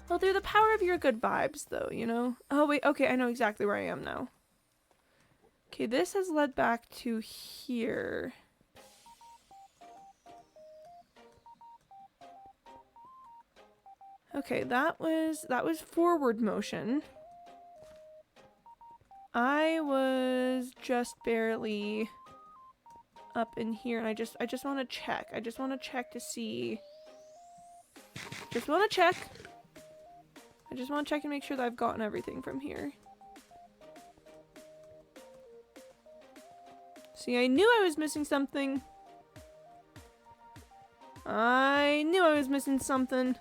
Well, they're the power of your good vibes, though, you know? Oh, wait, okay, I know exactly where I am now. Okay, this has led back to here. Okay, that was forward motion. I was just barely up in here, and I just want to check. I just want to check to see. I just want to check and make sure that I've gotten everything from here. See, I knew I was missing something. I knew I was missing something.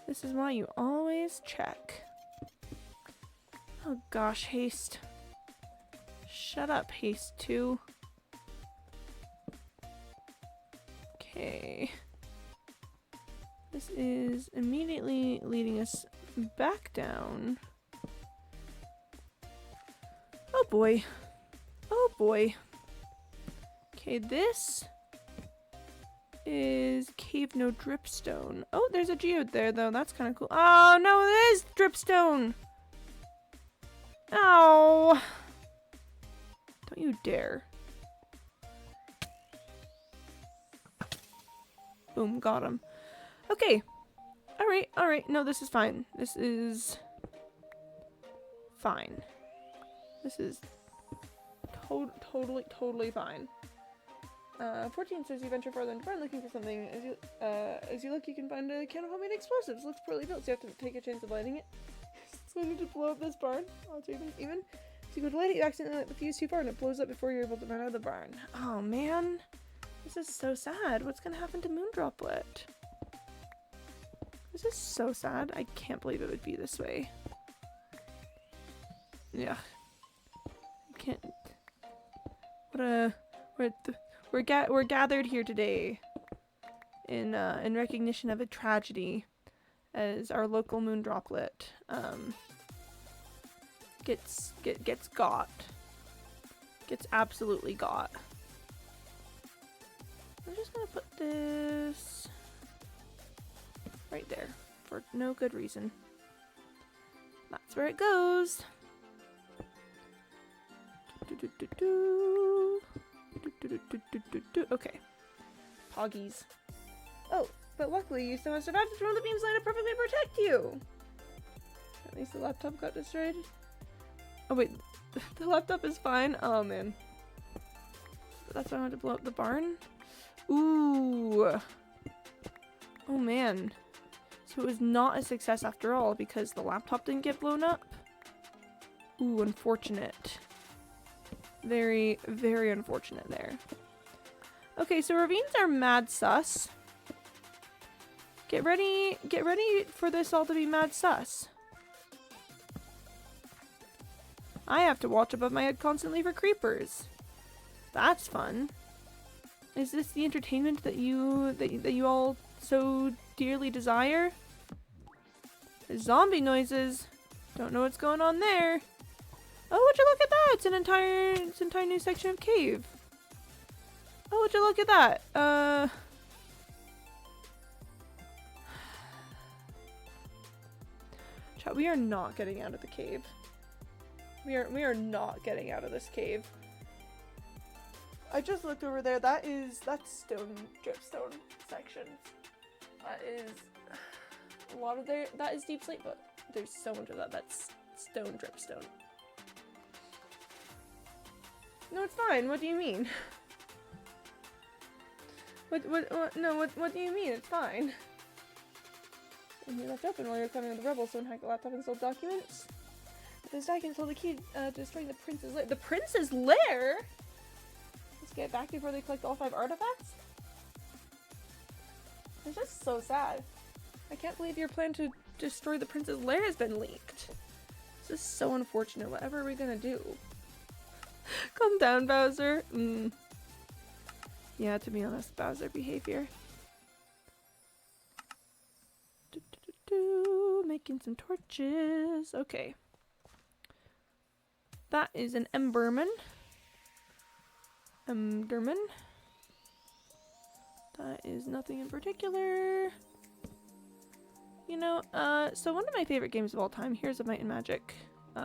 This is why you always check. Oh gosh, Haste. Shut up, Haste 2. Okay. This is immediately leading us back down. Oh boy. Oh boy. Okay, this is Cave No Dripstone. Oh, there's a geode there though. That's kind of cool. Oh no, it is Dripstone! Ow! Don't you dare. Boom, got him. Okay. Alright. No, this is fine. This is fine. This is totally fine. 14 says you venture farther into barn looking for something. As you look, you can find a can of homemade explosives. Looks poorly built, so you have to take a chance of lighting it. So I need to blow up this barn. Odds are even. So you go to light it, you accidentally light the fuse too far, and it blows up before you're able to run out of the barn. Oh man, this is so sad. What's gonna happen to Moondroplet? This is so sad. I can't believe it would be this way. Yeah. I can't. What a. We're gathered here today in recognition of a tragedy, as our local moon droplet gets absolutely got. I'm just gonna put this right there for no good reason. That's where it goes. Okay. Poggies. Oh, but luckily you still survived to throw the beams line to perfectly protect you. At least the laptop got destroyed. Oh wait, the laptop is fine. Oh man. That's why I wanted to blow up the barn? Ooh. Oh man. So it was not a success after all because the laptop didn't get blown up? Ooh, unfortunate. Very, very unfortunate there. Okay, so ravines are mad sus. Get ready for this all to be mad sus. I have to watch above my head constantly for creepers. That's fun. Is this the entertainment that you all so dearly desire? Zombie noises. Don't know what's going on there. Oh, would you look at that? It's an entire new section of cave. Oh, would you look at that? Chat, we are not getting out of the cave. We are not getting out of this cave. I just looked over there. That's stone, dripstone section. That is a lot of that is deep slate, but there's so much of that that's stone, dripstone. No, it's fine. What do you mean? What do you mean? It's fine. And you left open while you were coming with the rebels, so hack the laptop and stole documents. But this guy can hold the key to destroying the prince's lair. The prince's lair? Let's get back before they collect all 5 artifacts? It's just so sad. I can't believe your plan to destroy the prince's lair has been leaked. This is so unfortunate. Whatever are we gonna do? Calm down, Bowser. Yeah, to be honest, Bowser behavior. Making some torches. Okay. That is an Emberman. Enderman. That is nothing in particular. You know, so one of my favorite games of all time, Heroes of Might and Magic. 2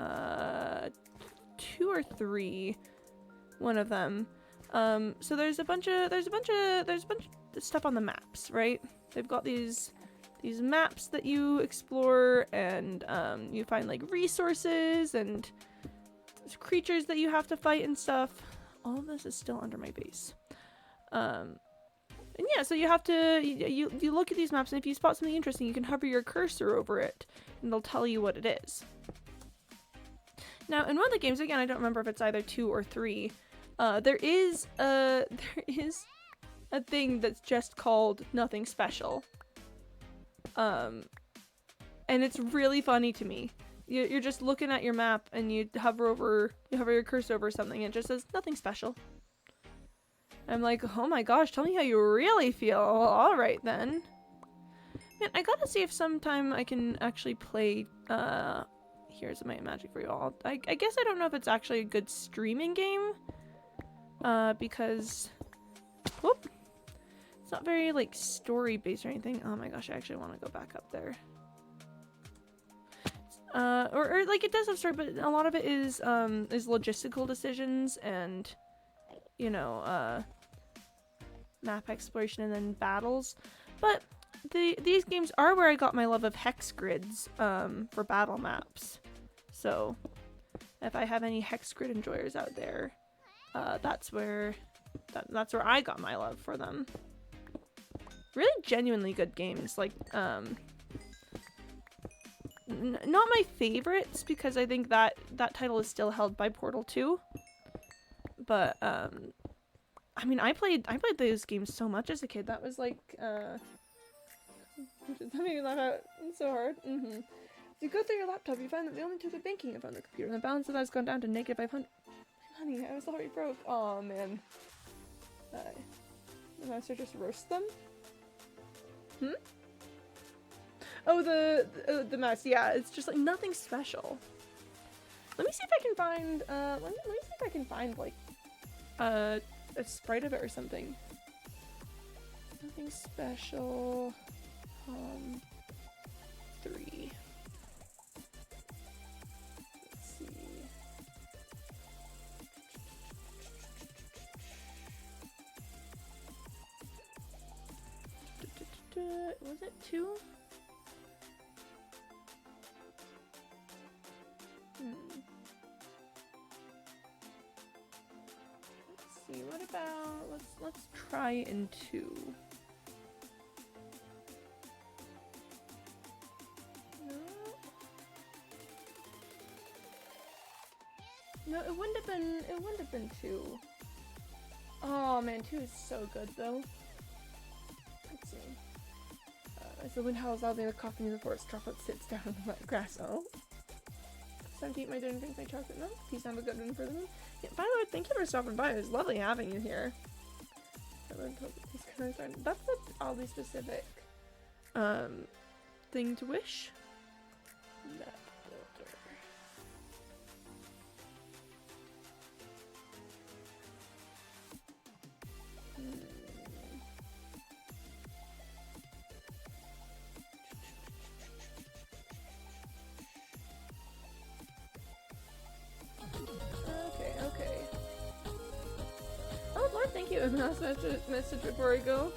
or 3. One of them. So there's a bunch of stuff on the maps, right? They've got these maps that you explore, and you find like resources and creatures that you have to fight and stuff. All of this is still under my base. And yeah, so you have to you look at these maps, and if you spot something interesting, you can hover your cursor over it, and they'll tell you what it is. Now, in one of the games, again, I don't remember if it's either 2 or 3. There is a thing that's just called Nothing Special. And it's really funny to me. You're just looking at your map and you hover your cursor over something and it just says Nothing Special. I'm like, oh my gosh, tell me how you really feel. Well, alright then. Man, I gotta see if sometime I can actually play Heroes of Might and Magic for you all. I guess I don't know if it's actually a good streaming game. Because whoop, it's not very like story based or anything. Oh my gosh, I actually want to go back up there. Or like it does have story, but a lot of it is logistical decisions and, you know, map exploration and then battles. But these games are where I got my love of hex grids for battle maps. So if I have any hex grid enjoyers out there, that's where I got my love for them. Really genuinely good games. Like not my favorites, because I think that title is still held by Portal 2. But I mean, I played those games so much as a kid. That was like that made me laugh out so hard. You go through your laptop, you find that the only two good banking are on the computer, and the balance of that has gone down to negative 500. Honey, I was already broke. Oh man. The master just roast them? Hmm? Oh, the mess. Yeah, it's just like nothing special. Let me see if I can find. Let me see if I can find like a sprite of it or something. Nothing special. 3. Let's see. Was it 2? Let's see. What about let's try in 2. No, it wouldn't have been 2. Oh man, 2 is so good though. Let's see. As the wind howls loudly in the coffin in the forest, Droplet sits down on the wet grass. Oh. It's time to eat my dinner and drink my chocolate milk. Please have a good one for them. Yeah, by the way, thank you for stopping by. It was lovely having you here. That's an oddly specific thing to wish. Map builder. Okay. Oh Lord, thank you. Last message before I go.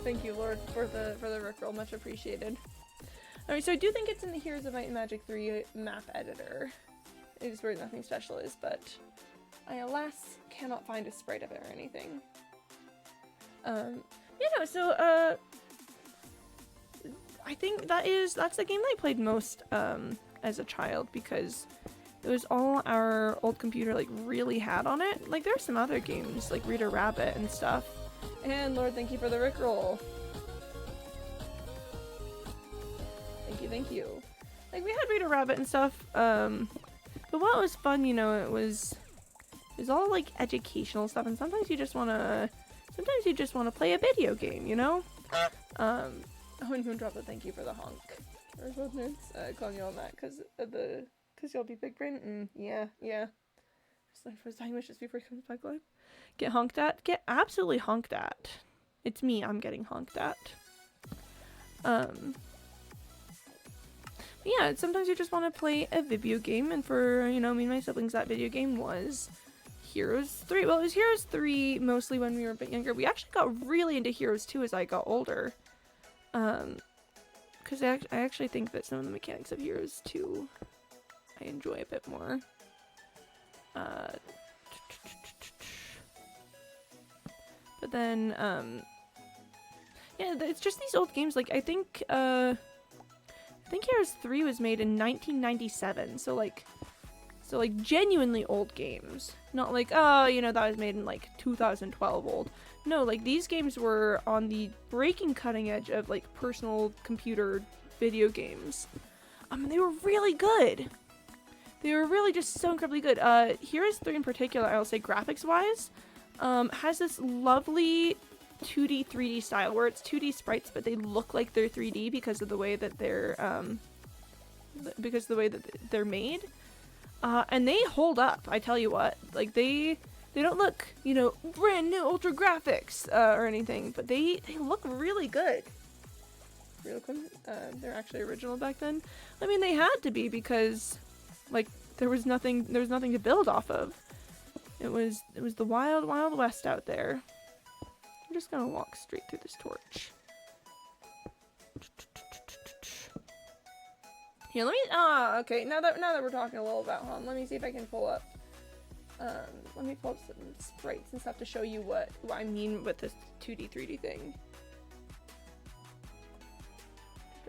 Thank you, Lord, for the rickroll. Much appreciated. Alright, so I do think it's in the Heroes of Might and Magic 3 map editor. It is where nothing special is, but I alas cannot find a sprite of it or anything. So I think that's the game that I played most as a child, because it was all our old computer like really had on it. Like there's some other games like Reader Rabbit and stuff. And Lord, thank you for the rickroll. Thank you. Like we had Reader Rabbit and stuff. But what was fun, you know, it was all like educational stuff, and sometimes you just wanna play a video game, you know? Oh, and Moondropper, thank you for the honk. Or both nerds calling you on that because you'll be big brain. Yeah. Just like for his time wishes before he comes back live. Get honked at? Get absolutely honked at. It's me, I'm getting honked at. Yeah, sometimes you just want to play a video game, and for, you know, me and my siblings, that video game was Heroes 3. Well, it was Heroes 3 mostly when we were a bit younger. We actually got really into Heroes 2 as I got older. Because I actually think that some of the mechanics of Heroes 2 I enjoy a bit more. But then, yeah, it's just these old games. Like, I think Heroes 3 was made in 1997, so like genuinely old games. Not like, oh, you know, that was made in like 2012 old. No, like these games were on the breaking cutting edge of like personal computer video games. They were really good. They were really just so incredibly good. Heroes 3 in particular, I'll say graphics wise, has this lovely 2D, 3D style where it's 2D sprites, but they look like they're 3D because of the way that they're made. And they hold up, I tell you what. Like they don't look, you know, brand new ultra graphics or anything, but they look really good. They're actually original back then. I mean, they had to be because like there was nothing to build off of. It was the wild, wild west out there. I'm just gonna walk straight through this torch. Here, let me. Okay. Now that we're talking a little about Han, let me see if I can pull up. Let me pull up some sprites and stuff to show you what I mean with this 2D, 3D thing.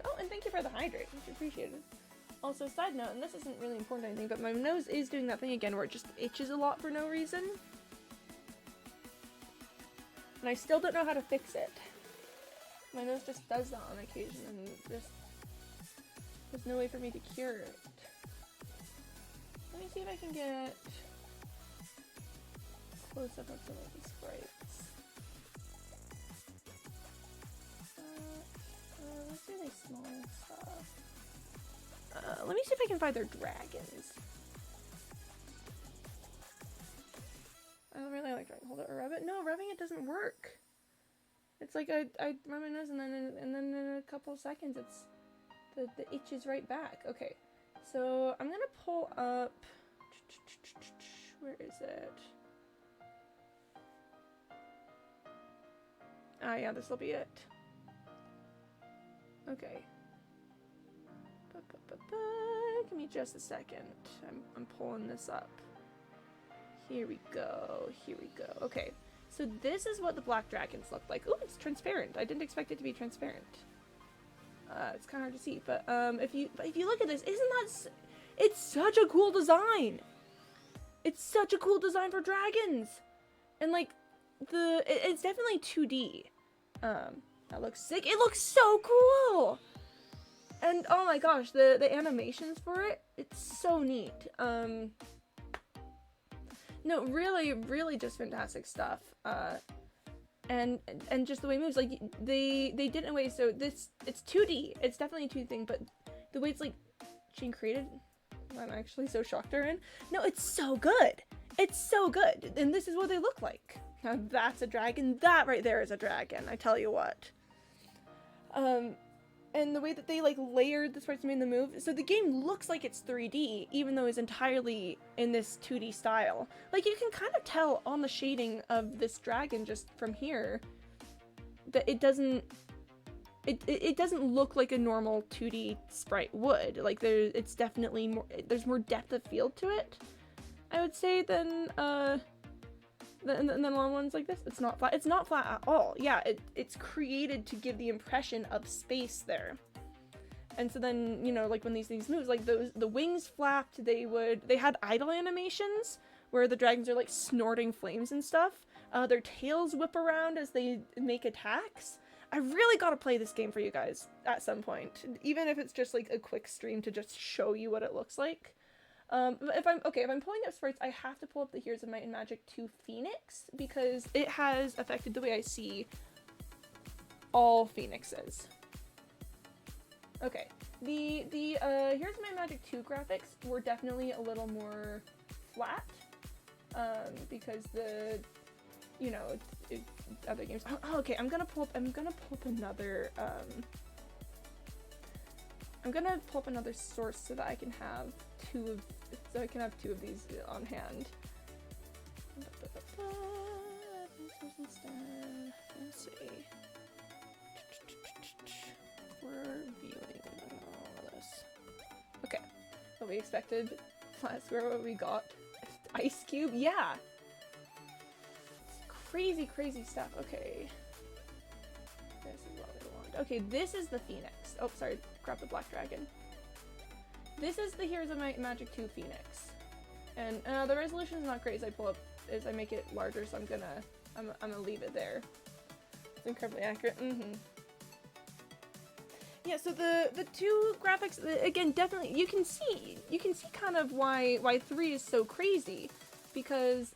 Oh, and thank you for the hydrate, much appreciated. Also, side note, and this isn't really important or anything, but my nose is doing that thing again where it just itches a lot for no reason. And I still don't know how to fix it. My nose just does that on occasion, and just there's no way for me to cure it. Let me see if I can get close up of some of these sprites. if I can find their dragons. I don't really like hold it or rub it. No, rubbing it doesn't work. It's like I rub my nose and then in a couple of seconds it's the itch is right back. Okay, so I'm gonna pull up. Where is it? Ah, yeah, this will be it. Okay. Give me just a second. I'm pulling this up. Here we go. Here we go. Okay. So this is what the black dragons look like. Oh, it's transparent. I didn't expect it to be transparent. It's kind of hard to see, but if you look at this, isn't that it's such a cool design. It's such a cool design for dragons. And like it's definitely 2D. That looks sick. It looks so cool. And oh my gosh, the animations for it, it's so neat. No, really just fantastic stuff. And just the way it moves, like they did it in a way so it's 2D. It's definitely a 2D thing, but the way it's like Shane created, I'm actually so shocked they're in. No, it's so good. It's so good. And this is what they look like. Now that's a dragon. That right there is a dragon, I tell you what. And the way that they like layered the sprites to make the move, so the game looks like it's 3D, even though it's entirely in this 2D style. Like you can kind of tell on the shading of this dragon just from here that it doesn't look like a normal 2D sprite would. Like it's definitely more, there's more depth of field to it, I would say, than long ones like this. It's not flat. It's not flat at all. Yeah, it's created to give the impression of space there. And so then, you know, like when these things move, like the wings flapped, they had idle animations where the dragons are like snorting flames and stuff. Their tails whip around as they make attacks. I really gotta play this game for you guys at some point, even if it's just like a quick stream to just show you what it looks like. If I'm pulling up sprites, I have to pull up the Heroes of Might and Magic 2 Phoenix because it has affected the way I see all Phoenixes. Okay, the Heroes of Might and Magic 2 graphics were definitely a little more flat, because other games. Oh, okay, I'm gonna pull up another source so that I can have two of these on hand. Let's see. We're viewing all of this. Okay. What we expected. Flat square, what we got. Ice cube? Yeah! It's crazy stuff. Okay. This is what we want. Okay, this is the Phoenix. Oh, sorry. Grab the black dragon. This is the Heroes of Might and Magic 2 Phoenix. And the resolution is not great as I make it larger, so I'm gonna leave it there. It's incredibly accurate. Yeah, so the two graphics, again, definitely you can see kind of why 3 is so crazy, because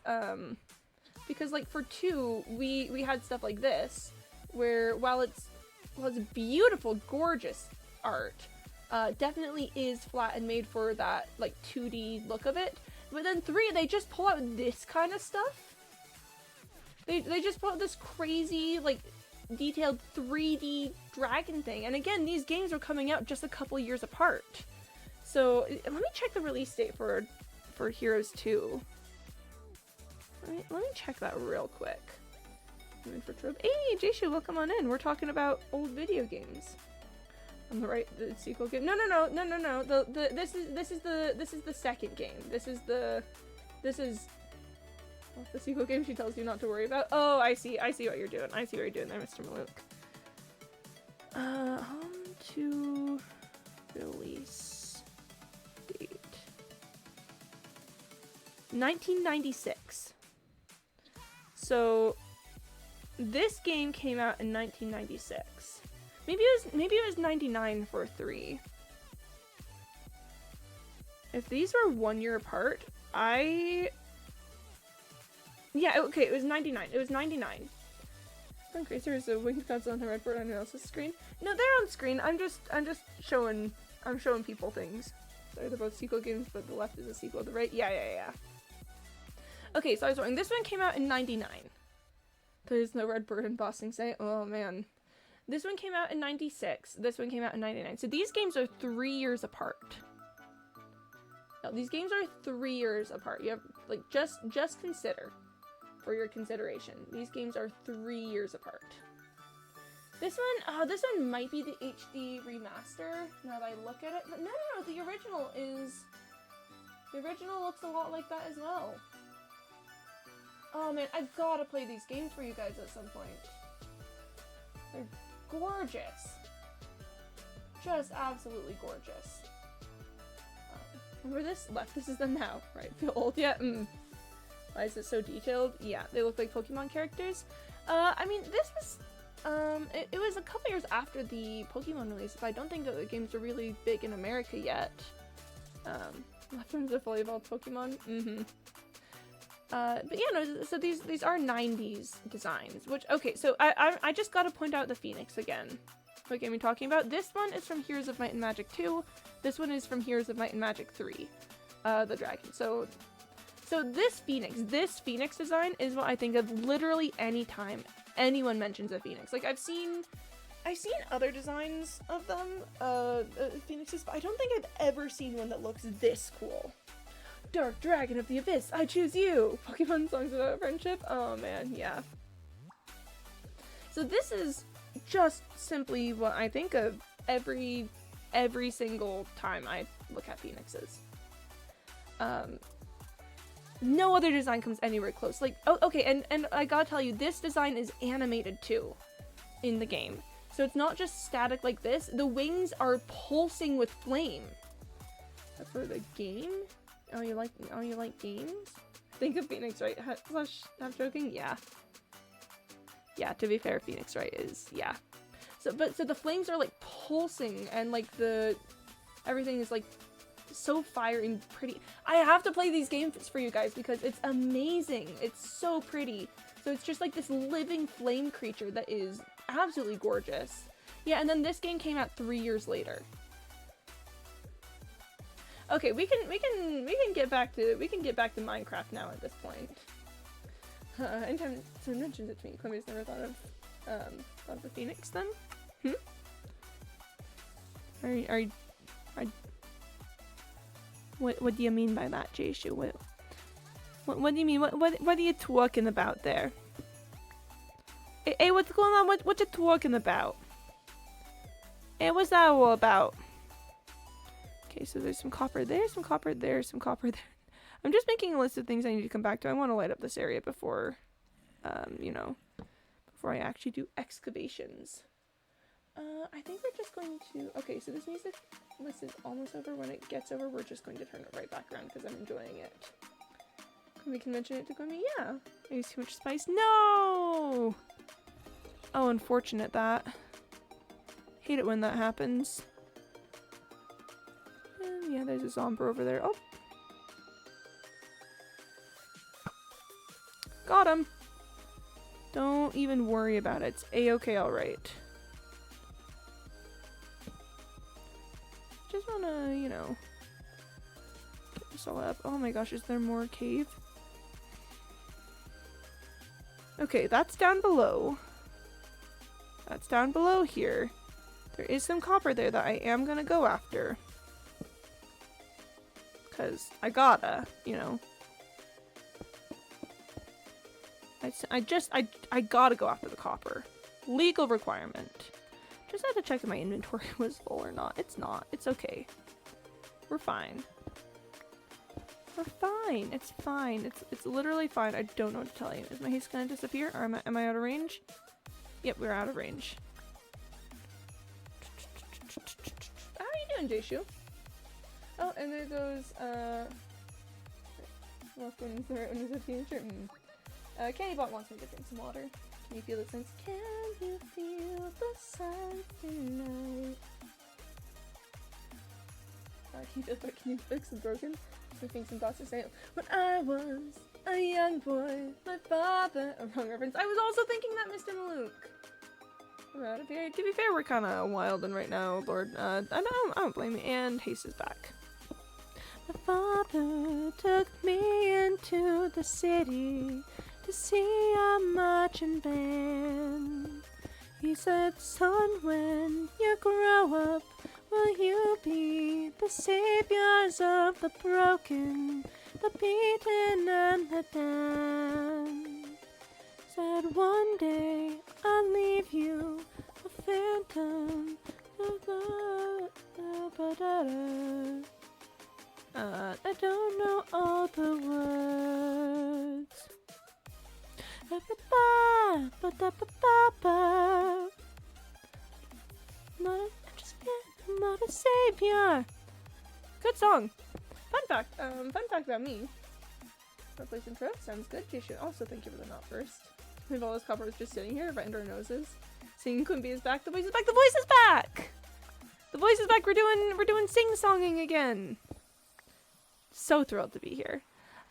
like for 2 we had stuff like this where while it's beautiful, gorgeous art, definitely is flat and made for that like 2D look of it. But then 3, they just pull out this kind of stuff. They just pull out this crazy like detailed 3D dragon thing. And again, these games are coming out just a couple years apart. So let me check the release date for Heroes 2. Let me check that real quick. I'm in for Trobe. Hey, Jayshu, welcome on in. We're talking about old video games. On the right, the sequel game. No. This is the second game. This is the sequel game she tells you not to worry about. Oh, I see what you're doing. I see what you're doing there, Mr. Malouk. Home to release date. 1996. So this game came out in 1996. Maybe it was 99 for 3. If these were 1 year apart, yeah, okay, it was 99. It was 99. Okay, so there's a winged gods on the red board on anyone else's screen. No, they're on screen. I'm just showing people things. Sorry, they're both sequel games, but the left is a sequel. The right, yeah. Okay, so I was wrong. This one came out in 99. There's no Red Bird and Bossing Say. Oh man. This one came out in 96. This one came out in 99. So these games are 3 years apart. No, these games are 3 years apart. You have, like, just consider, for your consideration, these games are 3 years apart. This one might be the HD remaster, now that I look at it, but no, the original looks a lot like that as well. Oh man, I've gotta play these games for you guys at some point. They're gorgeous. Just absolutely gorgeous. Remember this? Left, this is them now. Right, feel old yet? Why is it so detailed? Yeah, they look like Pokemon characters. I mean, this was, it was a couple years after the Pokemon release, but I don't think that the games were really big in America yet. Left one's a fully evolved Pokemon. But yeah, no, so these are 90s designs, which, okay, so I just gotta point out the Phoenix again. What game are we talking about? This one is from Heroes of Might and Magic 2. This one is from Heroes of Might and Magic 3. The dragon. So this Phoenix design is what I think of literally any time anyone mentions a Phoenix. Like, I've seen other designs of them, Phoenixes, but I don't think I've ever seen one that looks this cool. Dark Dragon of the Abyss, I choose you! Pokemon songs about friendship? Oh man, yeah. So this is just simply what I think of every single time I look at Phoenixes. No other design comes anywhere close. Like, oh, okay, and I gotta tell you, this design is animated too in the game. So it's not just static like this, the wings are pulsing with flame. That's for the game? Oh, you like games? Think of Phoenix Wright. I'm joking? Yeah. Yeah, to be fair, Phoenix Wright is, yeah. So the flames are like pulsing and like everything is like so fiery and pretty. I have to play these games for you guys because it's amazing. It's so pretty. So it's just like this living flame creature that is absolutely gorgeous. Yeah, and then this game came out 3 years later. Okay, we can get back to Minecraft now at this point. Anytime someone mentions it to me, Chloe's never thought of the Phoenix then? What do you mean by that, Jayshu? What do you mean? What are you talking about there? Hey, what's going on? What you talking about? Hey, what's that all about? Okay, so there's some copper there, some copper there, some copper there. I'm just making a list of things I need to come back to. I want to light up this area before, you know, before I actually do excavations. I think we're just going to... Okay, so this music list is almost over. When it gets over, we're just going to turn it right back around because I'm enjoying it. We can mention it to Gummy. Yeah. I use too much spice. No! Oh, unfortunate that. Hate it when that happens. And yeah, there's a Zomber over there. Oh! Got him! Don't even worry about it. It's a-okay, alright. Just wanna, you know, get this all up. Oh my gosh, is there more cave? Okay, that's down below. That's down below here. There is some copper there that I am gonna go after. Cause I gotta, you know. I gotta go after the copper. Legal requirement. Just had to check if my inventory was full or not. It's not. It's okay. We're fine. We're fine. It's fine. It's literally fine. I don't know what to tell you. Is my haste gonna disappear? Or am I out of range? Yep, we're out of range. How are you doing, Jayshu? Oh, and there goes, welcome to the future. Cannibot wants me to drink some water. Can you feel the sense? Can you feel the sun tonight? Can you fix the broken? I think some thoughts are saying, when I was a young boy, my father... Oh, wrong reference. I was also thinking that, Mr. Malouk. To be fair, we're kind of wildin' right now, Lord. I don't blame you. And haste is back. My father took me into the city to see a marching band. He said, son, when you grow up, will you be the saviors of the broken, the beaten, and the damned? Said, one day I'll leave you a phantom. I don't know all the words. I'm not a savior. Good song. Fun fact about me. Replace intro. Sounds good. Jason, also thank you for the not first. We've all this copper was just sitting here right under our noses. Singing Quimby is back. The voice is back. The voice is back. The voice is back. We're doing sing-songing again. So thrilled to be here.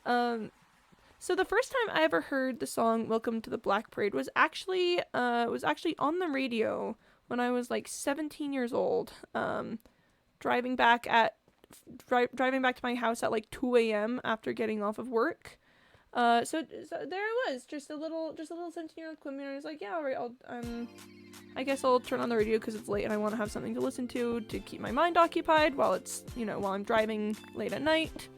So the first time I ever heard the song "Welcome to the Black Parade" was actually on the radio when I was like 17 years old. Driving back to my house at like 2 a.m. after getting off of work. So there I was, just a little 17-year-old Quimby, and I was like, yeah, all right, I guess I'll turn on the radio because it's late and I want to have something to listen to keep my mind occupied while I'm driving late at night.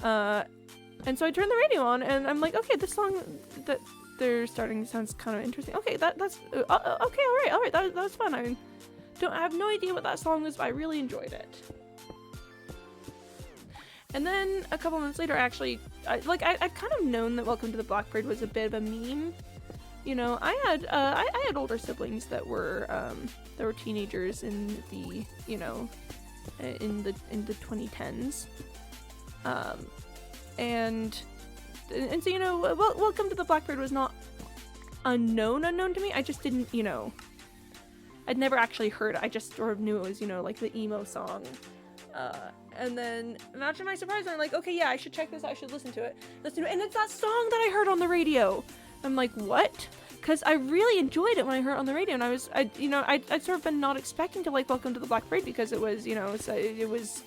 And so I turned the radio on and I'm like, okay, this song that they're starting sounds kind of interesting. Okay, that's okay, all right, that was fun. I have no idea what that song was, but I really enjoyed it. And then a couple months later, I'd kind of known that Welcome to the Black Parade was a bit of a meme. You know, I had older siblings that were teenagers in the in the 2010s, and so Welcome to the Black Parade was not unknown to me. I just didn't, I'd never actually heard it. I just sort of knew it was like the emo song. And then imagine my surprise when I'm like, okay, yeah, I should check this out, I should listen to it, and it's that song that I heard on the radio. I'm like, what? Because I really enjoyed it when I heard it on the radio, and I'd sort of been not expecting to like Welcome to the Black Parade because it was, it was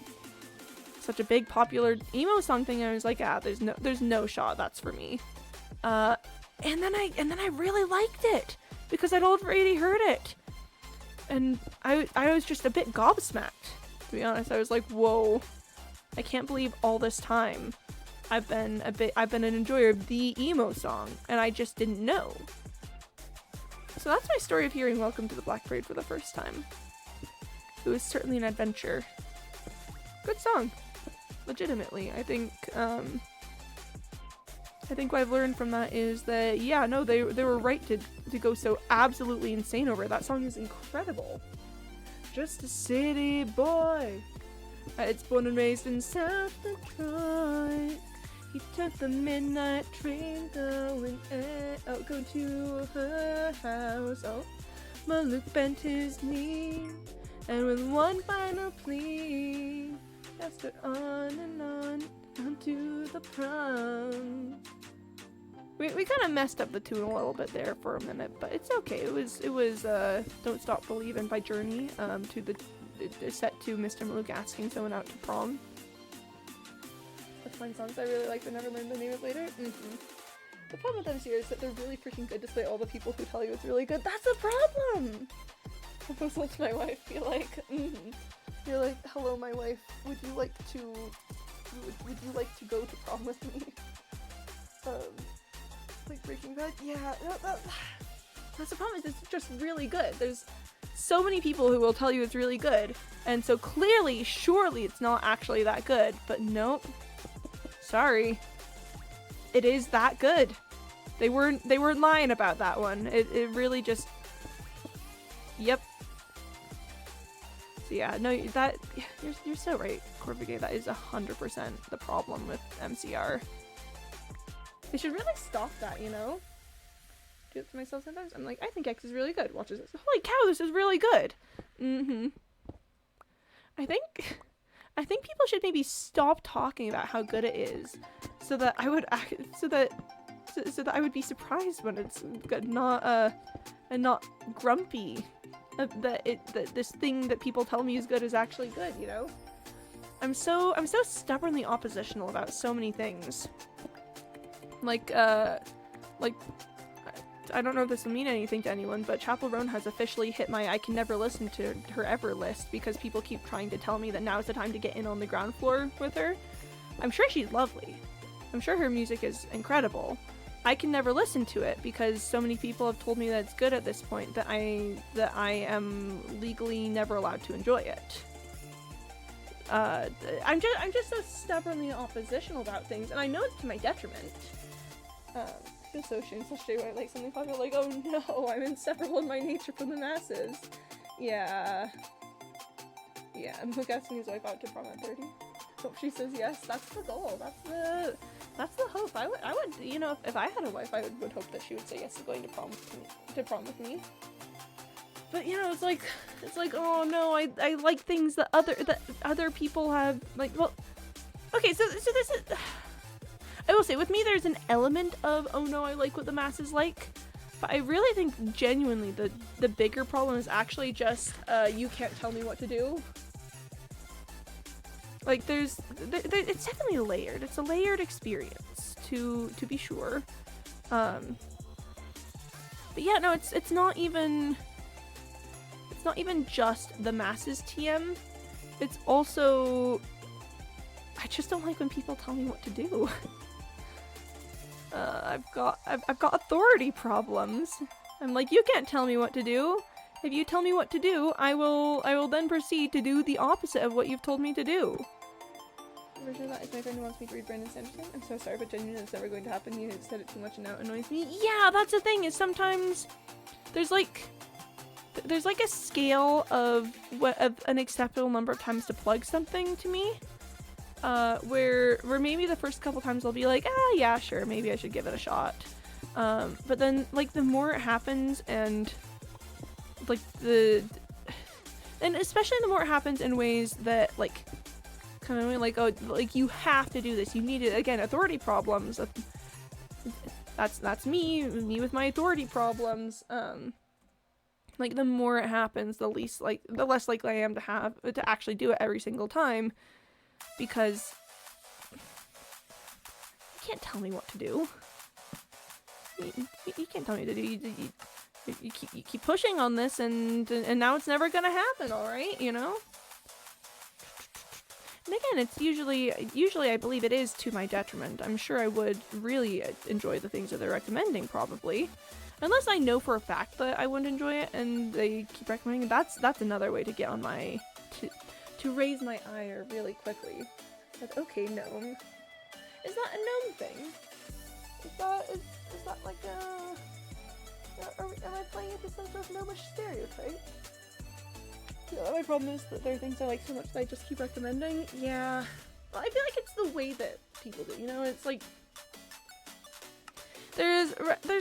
such a big popular emo song thing, and I was like, there's no shot that's for me. And then I really liked it because I'd already heard it, and I was just a bit gobsmacked. To be honest, I was like, whoa, I can't believe all this time I've been an enjoyer of the emo song, and I just didn't know. So that's my story of hearing Welcome to the Black Parade for the first time. It was certainly an adventure. Good song. Legitimately. I think what I've learned from that is that, yeah, no, they were right to go so absolutely insane over it. That song is incredible. Just a city boy. It's born and raised in South Detroit. He took the midnight train going to her house. Oh, Maluk bent his knee, and with one final plea, asked her on and on to the prom. We kind of messed up the tune a little bit there for a minute, but it's okay. It was Don't Stop Believin' by Journey, to the set to Mr. Maluk asking someone out to prom. That's fine songs I really like but never learned the name of later. Mm-hmm. The problem with them here is that they're really freaking good despite all the people who tell you it's really good. That's a problem! I almost looked at my wife, be like, You're like, hello my wife, would you like to go to prom with me? Like Breaking Bad? Yeah, that's the problem, is it's just really good. There's so many people who will tell you it's really good, and so clearly, surely it's not actually that good, but nope. Sorry. It is that good. They weren't lying about that one. It really just... Yep. So yeah, no, you're so right, Corvigay. That is 100% the problem with MCR. They should really stop that, Do it to myself sometimes. I'm like, I think X is really good. Watches this. Holy cow, this is really good. I think people should maybe stop talking about how good it is, so that I would I would be surprised when it's good, and not grumpy that this thing that people tell me is good is actually good, I'm so stubbornly oppositional about so many things. Like, I don't know if this will mean anything to anyone, but Chapel Roan has officially hit my I can never listen to her ever list because people keep trying to tell me that now is the time to get in on the ground floor with her. I'm sure she's lovely. I'm sure her music is incredible. I can never listen to it because so many people have told me that it's good at this point that I am legally never allowed to enjoy it. I'm just so stubbornly oppositional about things, and I know it's to my detriment. Feels so shameful straight away, like something popular, like, oh no, I'm inseparable in my nature from the masses. Yeah. Yeah, I'm asking his wife out to prom at 30. Hope she says yes. That's the goal. That's the hope. I would, you know, if I had a wife, I would hope that she would say yes to going to prom with me. But you know, it's like, oh no, I like things that other people have, like, well, okay, so this is, I will say, with me there's an element of, oh no, I like what the masses like, but I really think genuinely the bigger problem is actually just, you can't tell me what to do. Like, it's definitely layered. It's a layered experience, to be sure. But yeah, no, it's not even just the masses TM. It's also, I just don't like when people tell me what to do. I've got authority problems. I'm like, you can't tell me what to do. If you tell me what to do, I will then proceed to do the opposite of what you've told me to do. Version of that is my friend who wants me to read Brandon Sanderson. I'm so sorry, but genuinely it's never going to happen. You said it too much and now it annoys me. Yeah, that's the thing, is sometimes there's like a scale of an acceptable number of times to plug something to me. Where maybe the first couple times I'll be like, ah, yeah, sure, maybe I should give it a shot. But then, like, the more it happens, and like and especially the more it happens in ways that, like, kind of like, oh, like, you have to do this, you need it, again, authority problems. That's me with my authority problems. Like, the more it happens, the less likely I am to actually do it every single time. Because you can't tell me what to do. You can't tell me what to do. You keep pushing on this, and now it's never gonna happen. All right, you know. And again, it's usually I believe it is to my detriment. I'm sure I would really enjoy the things that they're recommending, probably, unless I know for a fact that I wouldn't enjoy it, and they keep recommending it. That's another way to get on my to raise my ire really quickly. Like, okay, gnome. Is that a gnome thing? Is that like am I playing into some sort of gnomish stereotype? Yeah, my problem is that there are things I like so much that I just keep recommending. Yeah. Well, I feel like it's the way that people do, you know? It's like, there's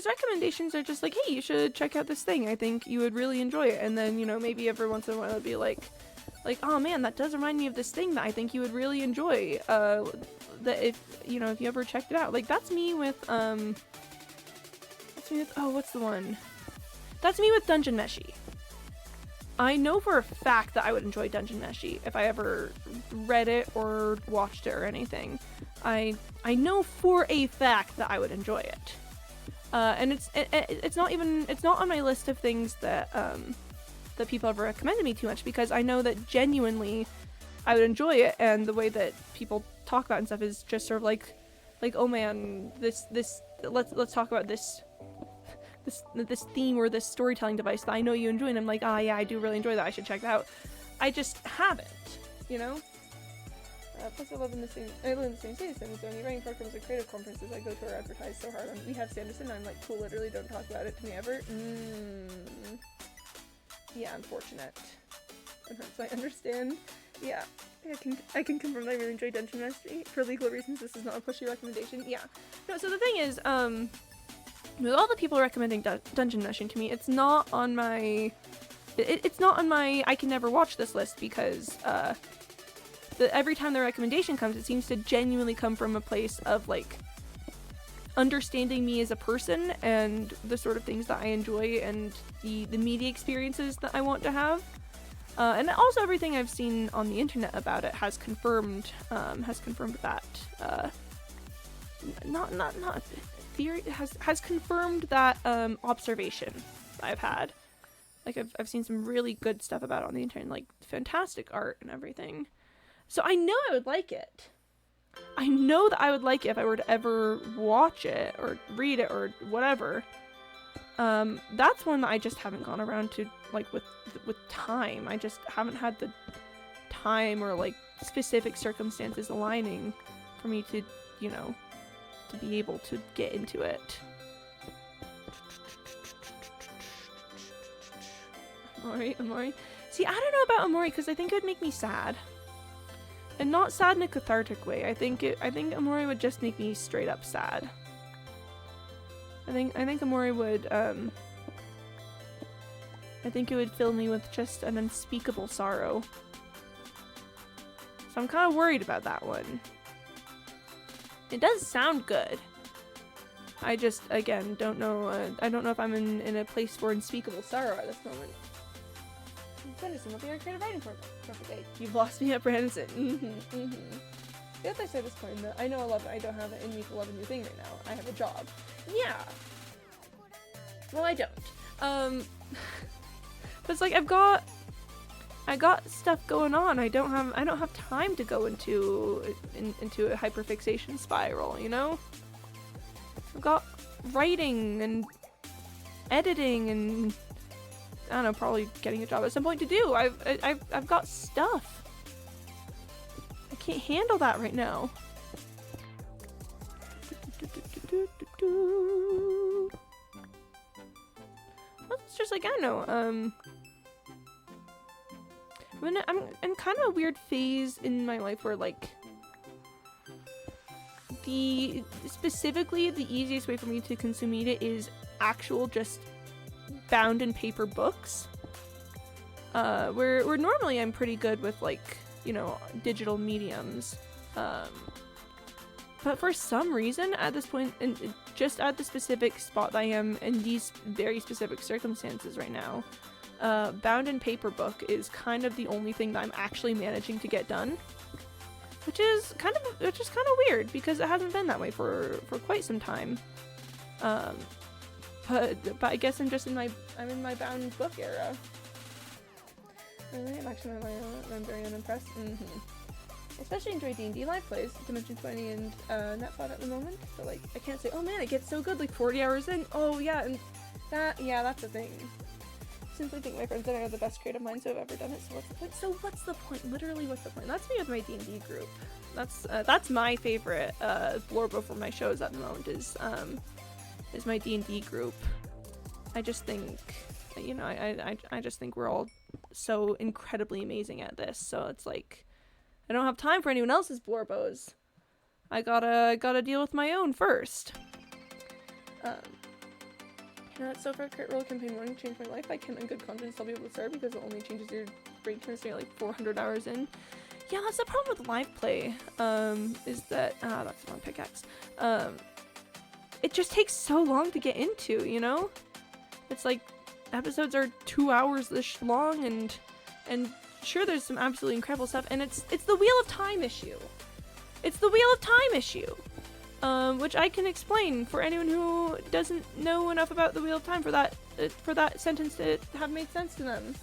recommendations that are just like, hey, you should check out this thing. I think you would really enjoy it. And then, you know, maybe every once in a while it'll be like, oh man, that does remind me of this thing that I think you would really enjoy. That if you ever checked it out. Like, that's me with what's the one? That's me with Dungeon Meshi. I know for a fact that I would enjoy Dungeon Meshi if I ever read it or watched it or anything. I know for a fact that I would enjoy it. And it's not on my list of things that that people have recommended me too much, because I know that genuinely I would enjoy it, and the way that people talk about it and stuff is just sort of like oh man, let's talk about this theme or this storytelling device that I know you enjoy, and I'm like, ah, yeah, I do really enjoy that, I should check that out. I just haven't, you know? Plus I live in the same city as Sanderson, so any writing programs or creative conferences I go to are advertised so hard. We have Sanderson, and I'm like, cool, literally don't talk about it to me ever. Yeah, unfortunate. It hurts, I understand. Yeah, I can confirm that I really enjoy Dungeon Meshi. For legal reasons, this is not a pushy recommendation. Yeah. No, so the thing is, with all the people recommending Dungeon Meshi to me, it's not on my I can never watch this list, because every time the recommendation comes, it seems to genuinely come from a place of, like, understanding me as a person and the sort of things that I enjoy and the media experiences that I want to have. And also everything I've seen on the internet about it has confirmed that, not theory, has confirmed that, observation I've had. Like, I've seen some really good stuff about it on the internet, like, fantastic art and everything. So I know I would like it. I know that I would like it if I were to ever watch it, or read it, or whatever. That's one that I just haven't gone around to, like, with time. I just haven't had the time or, like, specific circumstances aligning for me to, you know, to be able to get into it. Amori. See, I don't know about Amori because I think it would make me sad. And not sad in a cathartic way. I think Amori would just make me straight up sad. I think Amori would, I think it would fill me with just an unspeakable sorrow. So I'm kind of worried about that one. It does sound good. I just, again, don't know, I don't know if I'm in a place for unspeakable sorrow at this moment. Brandon, what the creative writing for perfect. You've lost me at Brandon. Yes, I say this point that I know I don't have it in me to love a new thing right now. I have a job. Yeah. Well, I don't. But it's like I got stuff going on. I don't have time to go into a hyperfixation spiral, you know? I've got writing and editing and I don't know, probably getting a job at some point to do. I've got stuff. I can't handle that right now. Well, it's just like, I don't know, I'm in kind of a weird phase in my life where, like, specifically the easiest way for me to consume media is actual just bound in paper books. Where normally I'm pretty good with, like, you know, digital mediums. But for some reason at this point, and just at the specific spot that I am in these very specific circumstances right now, bound in paper book is kind of the only thing that I'm actually managing to get done. Which is kind of weird because it hasn't been that way for quite some time. But I guess I'm in my bound book era. I'm actually I'm very unimpressed. Especially enjoy D&D live plays, Dimension 20 and Netpod at the moment. So, like, I can't say, oh man, it gets so good, like 40 hours in. Oh yeah, and that's the thing. Simply think my friends and I are the best creative minds who have ever done it. So what's the point? Literally, what's the point? That's me with my D&D group. That's my favorite blorbo for my shows at the moment is my D&D group. I just think, you know, I just think we're all so incredibly amazing at this. So it's like, I don't have time for anyone else's blorbos. I gotta deal with my own first. You know, so far, Crit Roll Campaign 1 changed my life. I can in good confidence still be able to start because it only changes your break turns to like 400 hours in. Yeah, that's the problem with live play, is that, that's the wrong pickaxe. It just takes so long to get into, you know? It's like, episodes are 2 hours this long, and sure, there's some absolutely incredible stuff, and it's the Wheel of Time issue. It's the Wheel of Time issue, which I can explain for anyone who doesn't know enough about the Wheel of Time for that sentence to have made sense to them.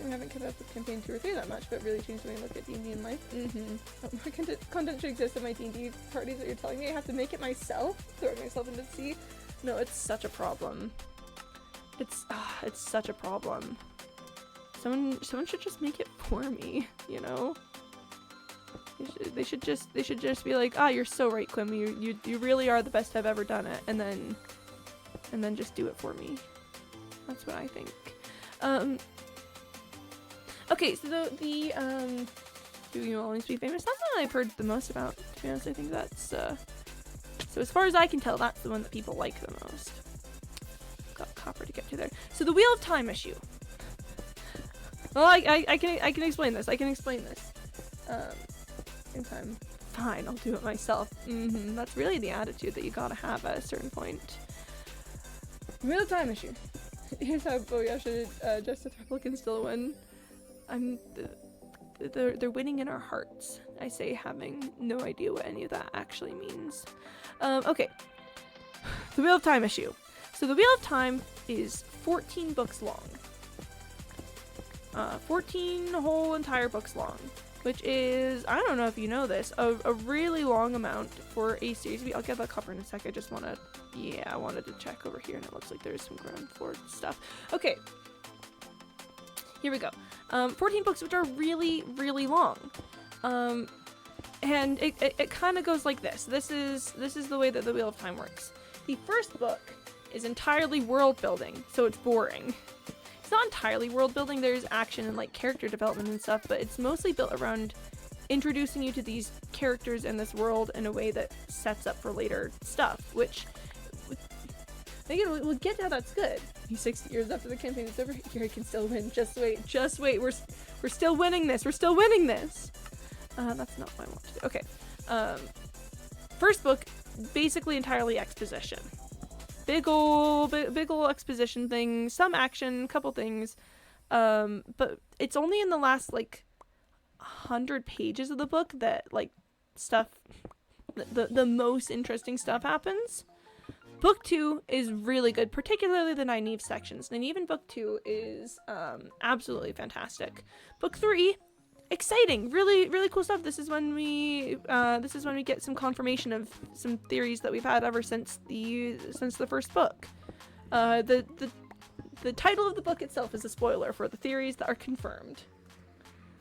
I haven't kept up with campaign 2 or 3 that much, but really changed the way I look at D&D in life. More content should exist at my D&D parties that you're telling me I have to make it myself, throwing myself into the sea. No, it's such a problem. It's such a problem. Someone should just make it for me, you know? They should just be like, you're so right, Clem. You really are the best I've ever done it, and then just do it for me. That's what I think. Okay, so the do you always be famous? That's the one I've heard the most about, to be honest. I think that's so as far as I can tell, that's the one that people like the most. Got copper to get to there. So the Wheel of Time issue. Well, I can explain this. Same time. Fine, I'll do it myself. That's really the attitude that you gotta have at a certain point. Wheel of Time issue. Here's how Boyasha Justice Rebel can still win. they're winning in our hearts. I say, having no idea what any of that actually means. Okay. The Wheel of Time issue. So the Wheel of Time is 14 books long. 14 whole entire books long, which is, I don't know if you know this, a really long amount for a series. I'll get that cover in a sec. I just wanted to check over here, and it looks like there's some ground floor stuff. Okay. Here we go. 14 books, which are really, really long. And it kind of goes like this. This is the way that the Wheel of Time works. The first book is entirely world building, so it's boring. It's not entirely world building. There's action and like character development and stuff, but it's mostly built around introducing you to these characters in this world in a way that sets up for later stuff, which again, we'll get to how that's good. He's 60 years after the campaign is over. Yuri can still win. Just wait. We're still winning this. That's not what I want to do. Okay. First book, basically entirely exposition. Big ol' exposition thing, some action, couple things. But it's only in the last, 100 pages of the book that, stuff, the most interesting stuff happens. Book 2 is really good, particularly the Nynaeve sections. Nynaeve in Book 2 is absolutely fantastic. Book 3, exciting, really, really cool stuff. This is when we get some confirmation of some theories that we've had ever since the first book. The title of the book itself is a spoiler for the theories that are confirmed.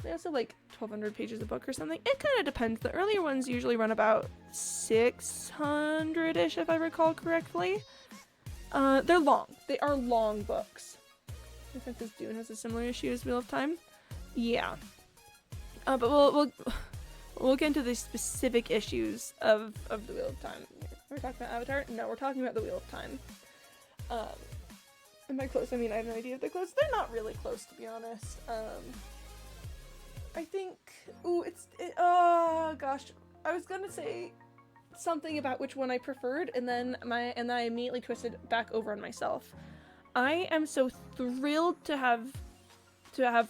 They also 1,200 pages a book or something. It kind of depends. The earlier ones usually run about 600-ish, if I recall correctly. They're long. They are long books. I think this Dune has a similar issue as Wheel of Time. Yeah. But we'll get into the specific issues of the Wheel of Time. We're talking about Avatar? No, we're talking about the Wheel of Time. Am I close? I mean, I have no idea if they're close. They're not really close, to be honest. I think... gosh. I was gonna say something about which one I preferred, and then I immediately twisted back over on myself. I am so thrilled to have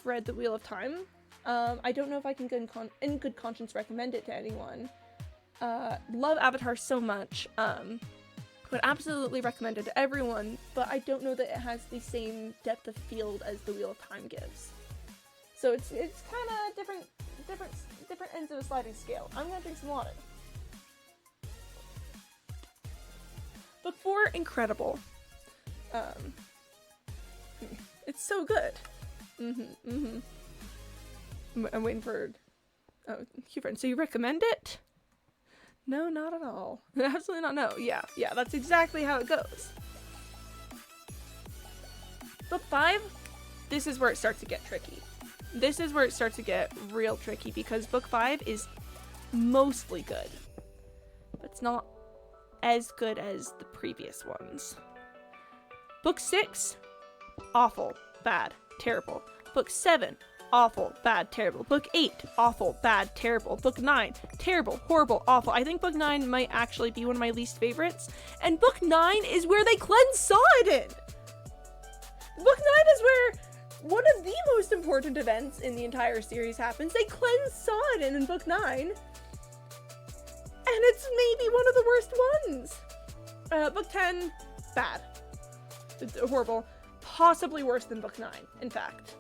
read The Wheel of Time. I don't know if I can in good conscience recommend it to anyone. Love Avatar so much. Would absolutely recommend it to everyone, but I don't know that it has the same depth of field as The Wheel of Time gives. So it's kind of different ends of a sliding scale. I'm gonna drink some water. Book 4, incredible. It's so good. I'm waiting for... Oh, you friend. So you recommend it? No, not at all. Absolutely not. No. Yeah, that's exactly how it goes. Book 5, this is where it starts to get tricky. This is where it starts to get real tricky because Book 5 is mostly good. But it's not as good as the previous ones. Book 6, awful, bad, terrible. Book 7, awful, bad, terrible. Book 8, awful, bad, terrible. Book 9, terrible, horrible, awful. I think Book 9 might actually be one of my least favorites. And Book 9 is where they cleanse Sodden! Book 9 is where one of the most important events in the entire series happens. They cleanse Sodden in Book 9. And it's maybe one of the worst ones. Book 10, bad. It's horrible. Possibly worse than Book 9, in fact.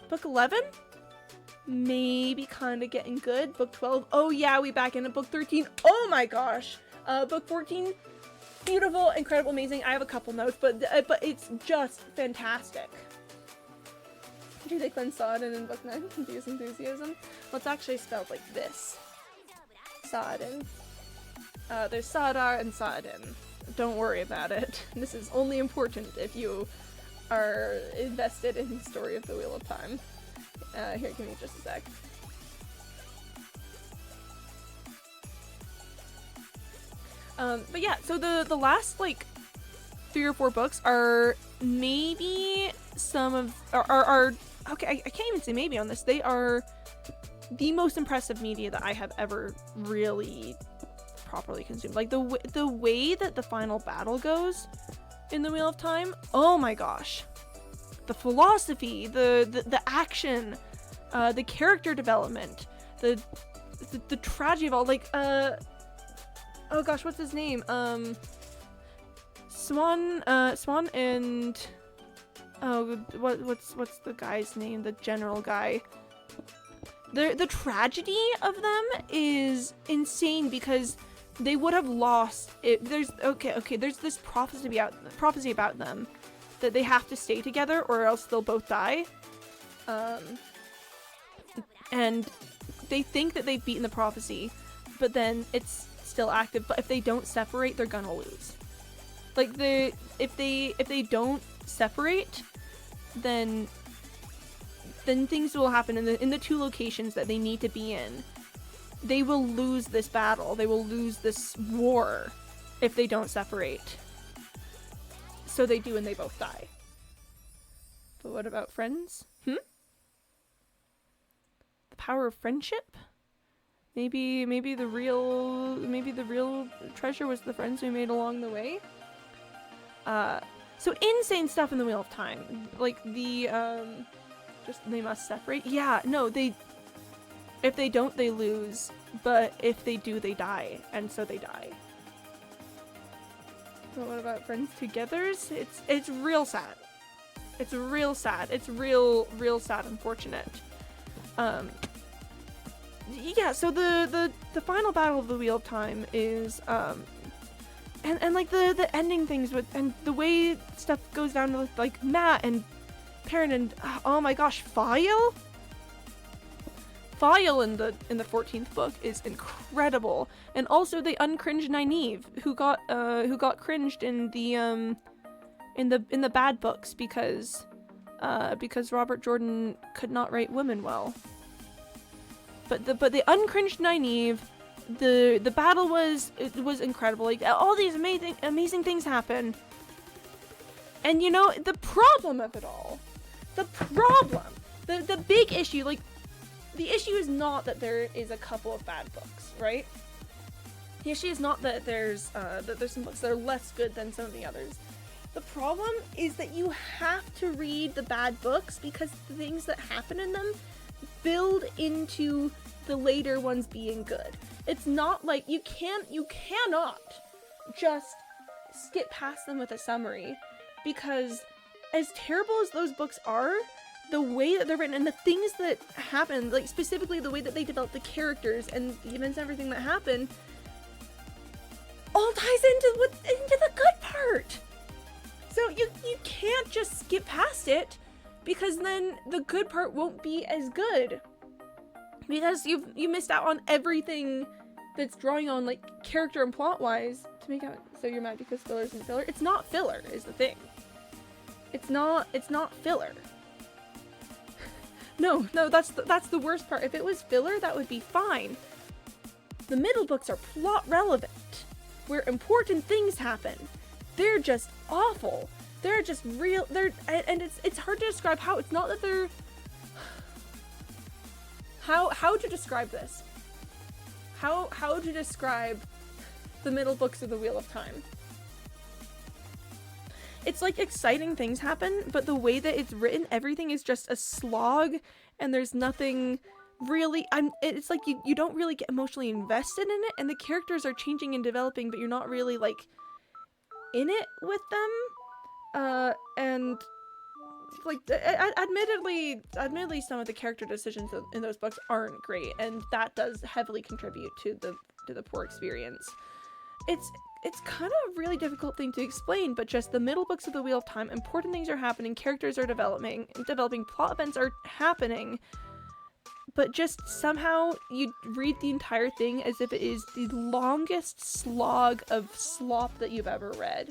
Book 11, maybe kind of getting good. Book 12, oh yeah, we back in at Book 13. Oh my gosh. Book 14, beautiful, incredible, amazing. I have a couple notes, but it's just fantastic. Do they cleanse Sodden in Book 9? Confuse enthusiasm. Well, it's actually spelled like this. Sodden. There's Sadar and Sodden. Don't worry about it. This is only important if you are invested in the story of the Wheel of Time. Here, give me just a sec. But yeah, so the last, 3 or 4 books are maybe some of... are okay, I can't even say maybe on this. They are the most impressive media that I have ever really properly consumed. The way that the final battle goes in the Wheel of Time, oh my gosh. The philosophy, the action, the character development, the tragedy of all, like, oh gosh, what's his name? Swan and, oh, what's the guy's name? The general guy. The tragedy of them is insane because they would have lost it. There's this prophecy about them that they have to stay together or else they'll both die. And they think that they've beaten the prophecy, but then it's still active. But if they don't separate, they're gonna lose. Like, if they don't separate, then things will happen in the two locations that they need to be in. They will lose this battle. They will lose this war if they don't separate. So they do, and they both die. But what about friends? The power of friendship? Maybe the real treasure was the friends we made along the way. So insane stuff in the Wheel of Time. Like just they must separate. Yeah, no, if they don't, they lose, but if they do, they die, and so they die. But what about friends togethers? It's real sad. It's real sad. It's real sad, unfortunate. Yeah, so the final battle of the Wheel of Time is and like the ending things with, and the way stuff goes down with like Matt and Perrin and oh my gosh, File in the 14th book is incredible, and also they uncringed Nynaeve, who got cringed in the bad books because Robert Jordan could not write women well. But they uncringed Nynaeve. The battle was incredible. Like, all these amazing things happen. And you know, the problem of it all, the big issue, like, the issue is not that there is a couple of bad books, right? The issue is not that there's some books that are less good than some of the others. The problem is that you have to read the bad books because the things that happen in them build into the later ones being good. It's not like you cannot just skip past them with a summary, because as terrible as those books are, the way that they're written and the things that happen, like specifically the way that they develop the characters and the events and everything that happen, all ties into the good part. So you can't just skip past it, because then the good part won't be as good. Because you missed out on everything that's drawing on, like, character and plot wise to make out. So you're mad because filler isn't filler? It's not filler is the thing. It's not filler. No, that's the worst part. If it was filler, that would be fine. The middle books are plot relevant, where important things happen. They're just awful. They're just real. And it's hard to describe how. It's not that they're. How to describe this? How to describe the middle books of the Wheel of Time? It's like exciting things happen, but the way that it's written, everything is just a slog, and there's nothing really. It's like you don't really get emotionally invested in it, and the characters are changing and developing, but you're not really like in it with them. And like, admittedly, some of the character decisions in those books aren't great, and that does heavily contribute to the poor experience. It's kind of a really difficult thing to explain, but just the middle books of the Wheel of Time, important things are happening, characters are developing, plot events are happening, but just somehow you read the entire thing as if it is the longest slog of slop that you've ever read.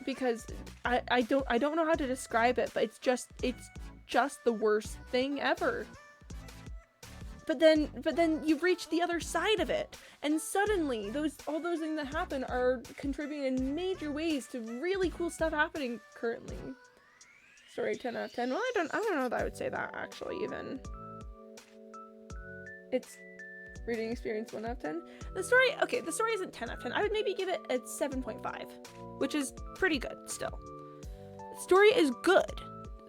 Because I don't know how to describe it, but it's just the worst thing ever. But then you reach the other side of it, and suddenly all those things that happen are contributing in major ways to really cool stuff happening currently. Story 10 out of 10. Well, I don't know that I would say that actually even. It's reading experience 1 out of 10. The story isn't 10 out of 10. I would maybe give it a 7.5, which is pretty good still. The story is good.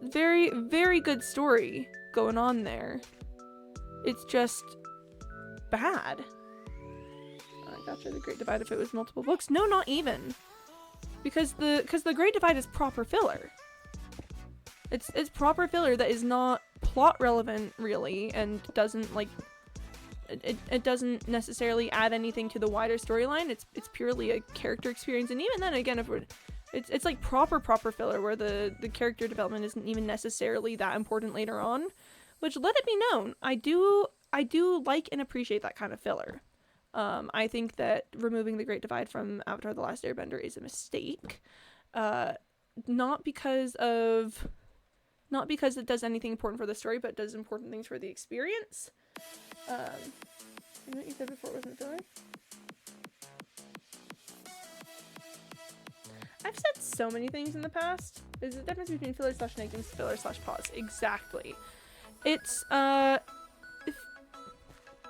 Very, very good story. going on there. It's just bad. I gotcha, the Great Divide if it was multiple books. No, not even. Because the Great Divide is proper filler. It's proper filler that is not plot relevant really, and doesn't like it doesn't necessarily add anything to the wider storyline. It's purely a character experience, and even then again, if it's like proper filler where the character development isn't even necessarily that important later on, which, let it be known, I do like and appreciate that kind of filler. I think that removing the Great Divide from Avatar: The Last Airbender is a mistake. Not because it does anything important for the story, but it does important things for the experience. You know what you said before it wasn't filler? I've said so many things in the past. There's a difference between filler / negative and filler / pause. Exactly. It's, I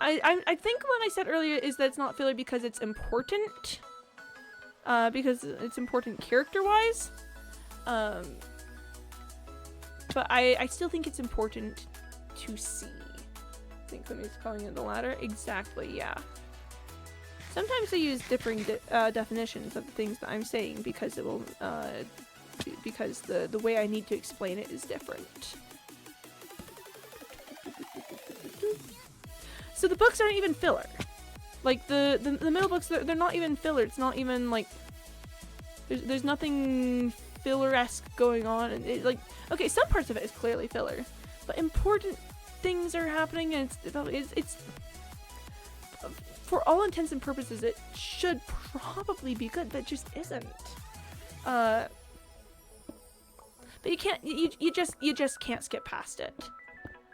think what I said earlier is that it's not filler because it's important. Because it's important character-wise. But I still think it's important to see. I think somebody's calling it the latter. Exactly, yeah. Sometimes I use differing definitions of the things that I'm saying because it will, because the way I need to explain it is different. So the books aren't even filler. Like the middle books, they're not even filler. It's not even like there's nothing filler-esque going on, and it, like, okay, some parts of it is clearly filler, but important things are happening, and it's for all intents and purposes it should probably be good, but just isn't. But you can't, you just can't skip past it.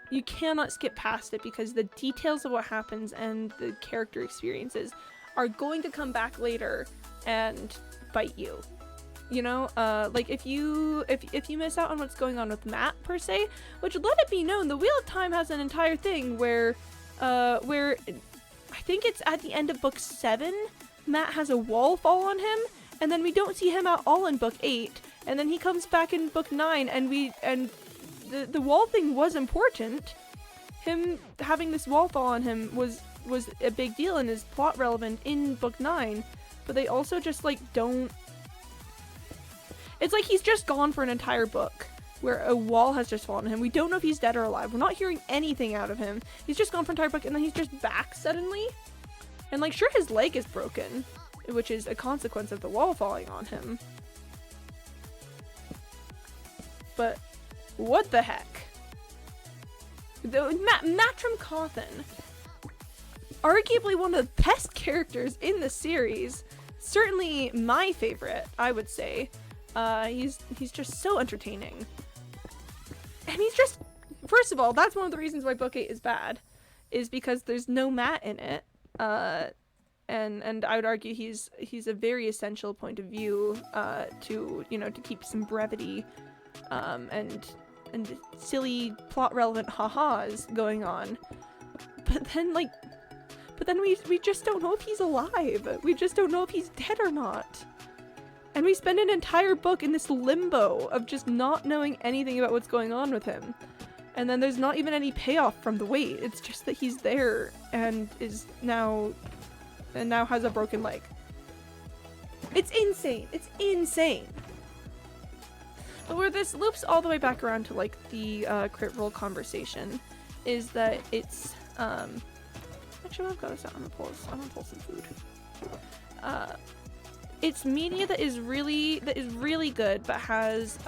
You cannot skip past it because the details of what happens and the character experiences are going to come back later and bite you. You know, like if you miss out on what's going on with Matt per se, which, let it be known, the Wheel of Time has an entire thing where I think it's at the end of book 7, Matt has a wall fall on him, and then we don't see him at all in book 8, and then he comes back in book 9, and the wall thing was important. Him having this wall fall on him was a big deal and is plot relevant in book 9, but they also just like don't. It's like he's just gone for an entire book where a wall has just fallen on him. We don't know if he's dead or alive. We're not hearing anything out of him. He's just gone for an entire book, and then he's just back suddenly. And like, sure, his leg is broken, which is a consequence of the wall falling on him. But what the heck? Matrim Cawthon, arguably one of the best characters in the series, certainly my favorite, I would say. He's just so entertaining. And he's just, first of all, that's one of the reasons why book 8 is bad, is because there's no Matt in it. And I would argue he's a very essential point of view, to keep some brevity, and silly plot relevant ha-has going on. But then we just don't know if he's alive. We just don't know if he's dead or not. And we spend an entire book in this limbo of just not knowing anything about what's going on with him. And then there's not even any payoff from the wait. It's just that he's there and now has a broken leg. It's insane. It's insane. But where this loops all the way back around to like the crit roll conversation is that it's actually I've got this out. I'm gonna pull some food. It's media that is really good, but has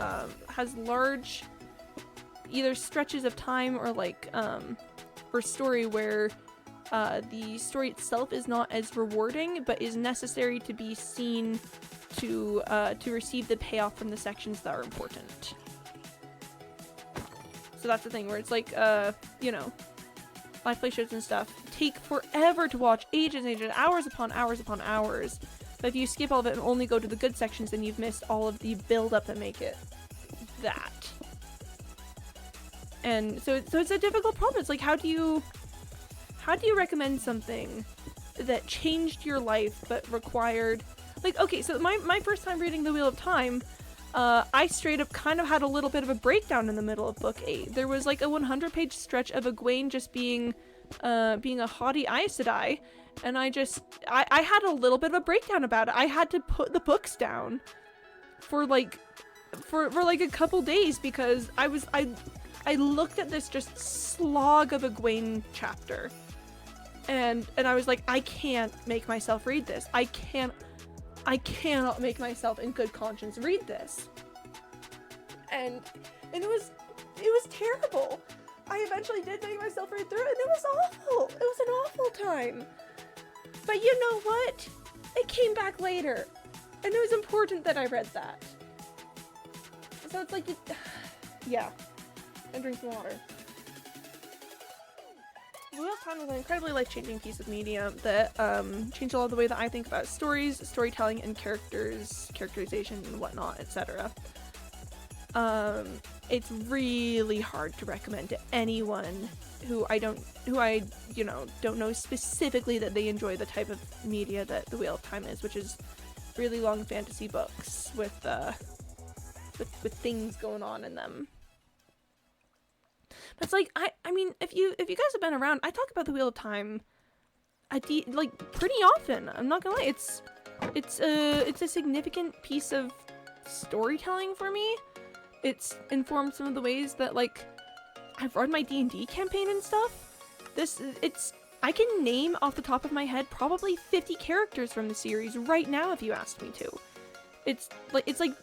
large either stretches of time or like or story where the story itself is not as rewarding, but is necessary to be seen to receive the payoff from the sections that are important. So that's the thing where it's like live play shows and stuff take forever to watch, ages and ages, hours upon hours upon hours. But if you skip all of it and only go to the good sections, then you've missed all of the build-up that make it that. And so it's a difficult problem. It's like, how do you recommend something that changed your life but required, like, okay, so my first time reading The Wheel of Time, I straight up kind of had a little bit of a breakdown in the middle of book 8. There was like a 100-page stretch of Egwene just being a haughty Aes Sedai, and I had a little bit of a breakdown about it. I had to put the books down for like a couple days because I looked at this just slog of Egwene chapter, and I was like, I can't make myself read this. I cannot make myself in good conscience read this. And it was terrible. I eventually did make myself read through it, and it was awful. It was an awful time. But you know what? It came back later, and it was important that I read that. So it's like, yeah. And drink some water. The Wheel of Time was an incredibly life-changing piece of media that changed a lot of the way that I think about stories, storytelling, and characterization, and whatnot, etc. It's really hard to recommend to anyone who I don't know specifically that they enjoy the type of media that The Wheel of Time is, which is really long fantasy books with things going on in them. But it's like, I mean, if you guys have been around, I talk about The Wheel of Time like pretty often. I'm not gonna lie, it's a significant piece of storytelling for me. It's informed some of the ways that like I've run my D&D campaign and stuff. I can name off the top of my head probably 50 characters from the series right now if you asked me to. It's like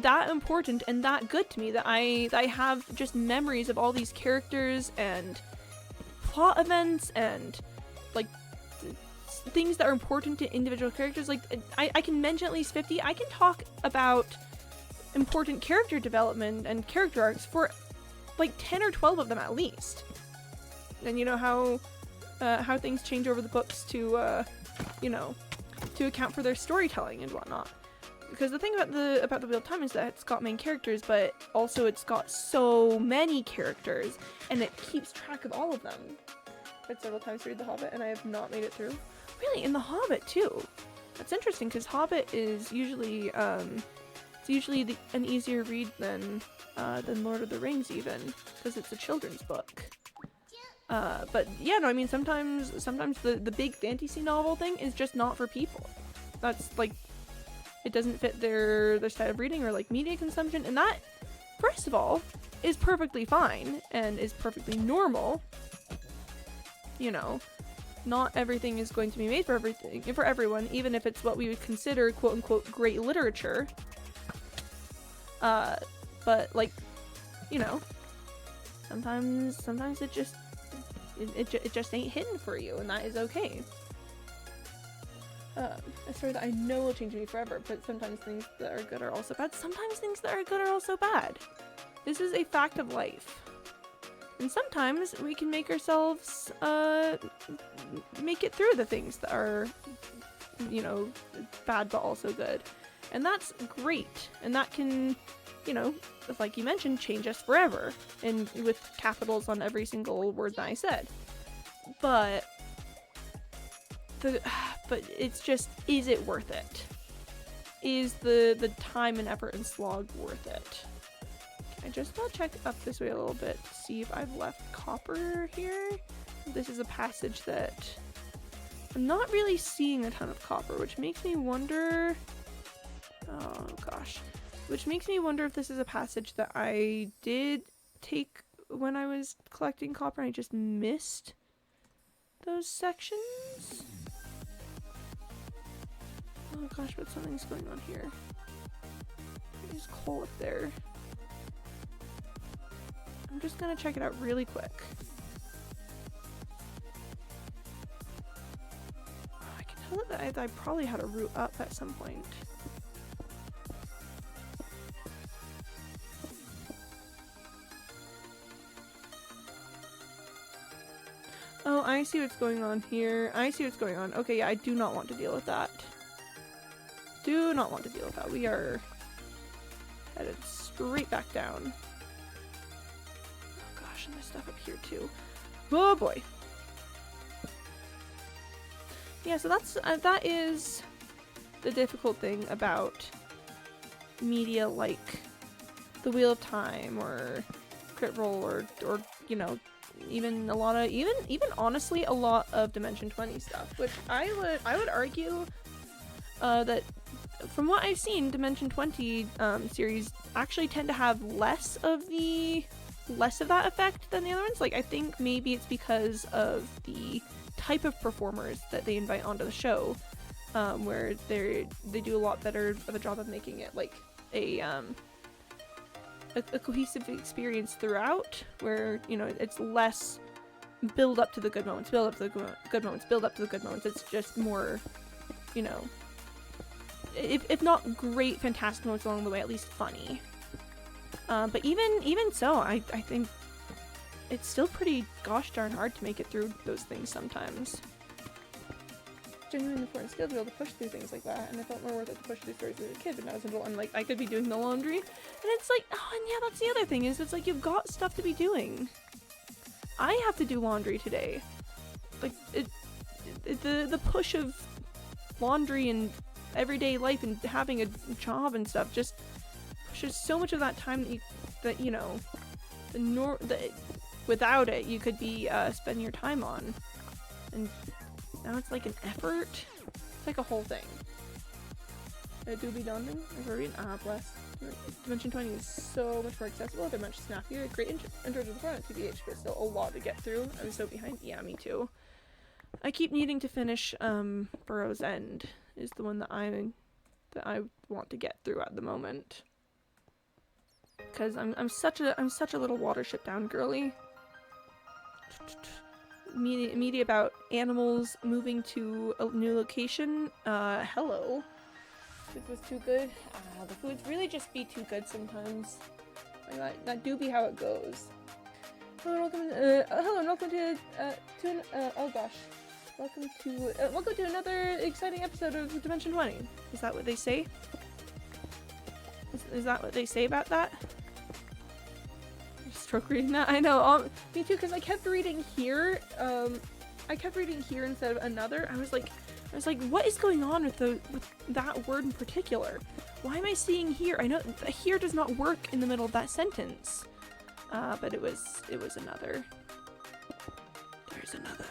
that important and that good to me that I have just memories of all these characters and plot events and like things that are important to individual characters. Like I can mention at least 50. I can talk about important character development and character arcs for like 10 or 12 of them at least. And you know how things change over the books to account for their storytelling and whatnot. Because the thing about the Wheel of Time is that it's got main characters, but also it's got so many characters, and it keeps track of all of them. I've read several times to read The Hobbit, and I have not made it through. Really, in The Hobbit too. That's interesting because Hobbit is usually an easier read than Lord of the Rings, even because it's a children's book. But yeah, no, I mean sometimes the big fantasy novel thing is just not for people. That's like, it doesn't fit their style of reading or like media consumption, and that, first of all, is perfectly fine and is perfectly normal. You know, not everything is going to be made for everyone, even if it's what we would consider quote unquote great literature. But like, you know, sometimes it just ain't hidden for you, and that is okay. A story that I know will change me forever, but sometimes things that are good are also bad. Sometimes things that are good are also bad. This is a fact of life. And sometimes we can make ourselves, make it through the things that are, you know, bad but also good. And that's great. And that can, you know, like you mentioned, change us forever. And with capitals on every single word that I said. But it's just, is it worth it? Is the time and effort and slog worth it? I just want to check up this way a little bit to see if I've left copper here. This is a passage that I'm not really seeing a ton of copper, which makes me wonder, oh gosh, which makes me wonder if this is a passage that I did take when I was collecting copper and I just missed those sections. Oh gosh, but something's going on here. There's coal up there. I'm just gonna check it out really quick. Oh, I can tell that I probably had a route up at some point. Oh, I see what's going on here. I see what's going on. Okay, yeah, I do not want to deal with that. Do not want to deal with that. We are headed straight back down. Oh gosh, and there's stuff up here too. Oh boy. Yeah, so that is the difficult thing about media like The Wheel of Time or Crit Roll or you know, even a lot of even honestly a lot of Dimension 20 stuff, which I would argue that from what I've seen, Dimension 20 series actually tend to have less of that effect than the other ones. Like, I think maybe it's because of the type of performers that they invite onto the show, where they do a lot better of a job of making it like a cohesive experience throughout, where, you know, it's less build up to the good moments, build up to the good moments, build up to the good moments. It's just more, you know, if not great, fantastic moments along the way, at least funny. But even so, I think it's still pretty gosh darn hard to make it through those things sometimes. Genuine important skill to be able to push through things like that, and I felt more worth it to push through stories as a kid, but now as an adult, I'm like, I could be doing the laundry, and it's like, oh, and yeah, that's the other thing, is it's like, you've got stuff to be doing. I have to do laundry today. Like, the push of laundry and everyday life and having a job and stuff just pushes so much of that time that you know, without it, you could be spending your time on. And now it's like an effort. It's like a whole thing. Doobie Dondon? Bless. Dimension 20 is so much more accessible. They're much snappier. Great intro to the front at TBH, but still a lot to get through. I'm so behind. Yeah, me too. I keep needing to finish Burrow's End is the one that I want to get through at the moment. Cause I'm such a little Watership Down girly. Media about animals moving to a new location. Hello. This was too good. The foods really just be too good sometimes. Like that do be how it goes. Hello and welcome to oh gosh. Welcome to another exciting episode of Dimension 20. Is that what they say? Is that what they say about that? Stroke reading that? I know, me too, because I kept reading here, instead of another. I was like, what is going on with that word in particular? Why am I seeing here? I know here does not work in the middle of that sentence. But it was another. There's another.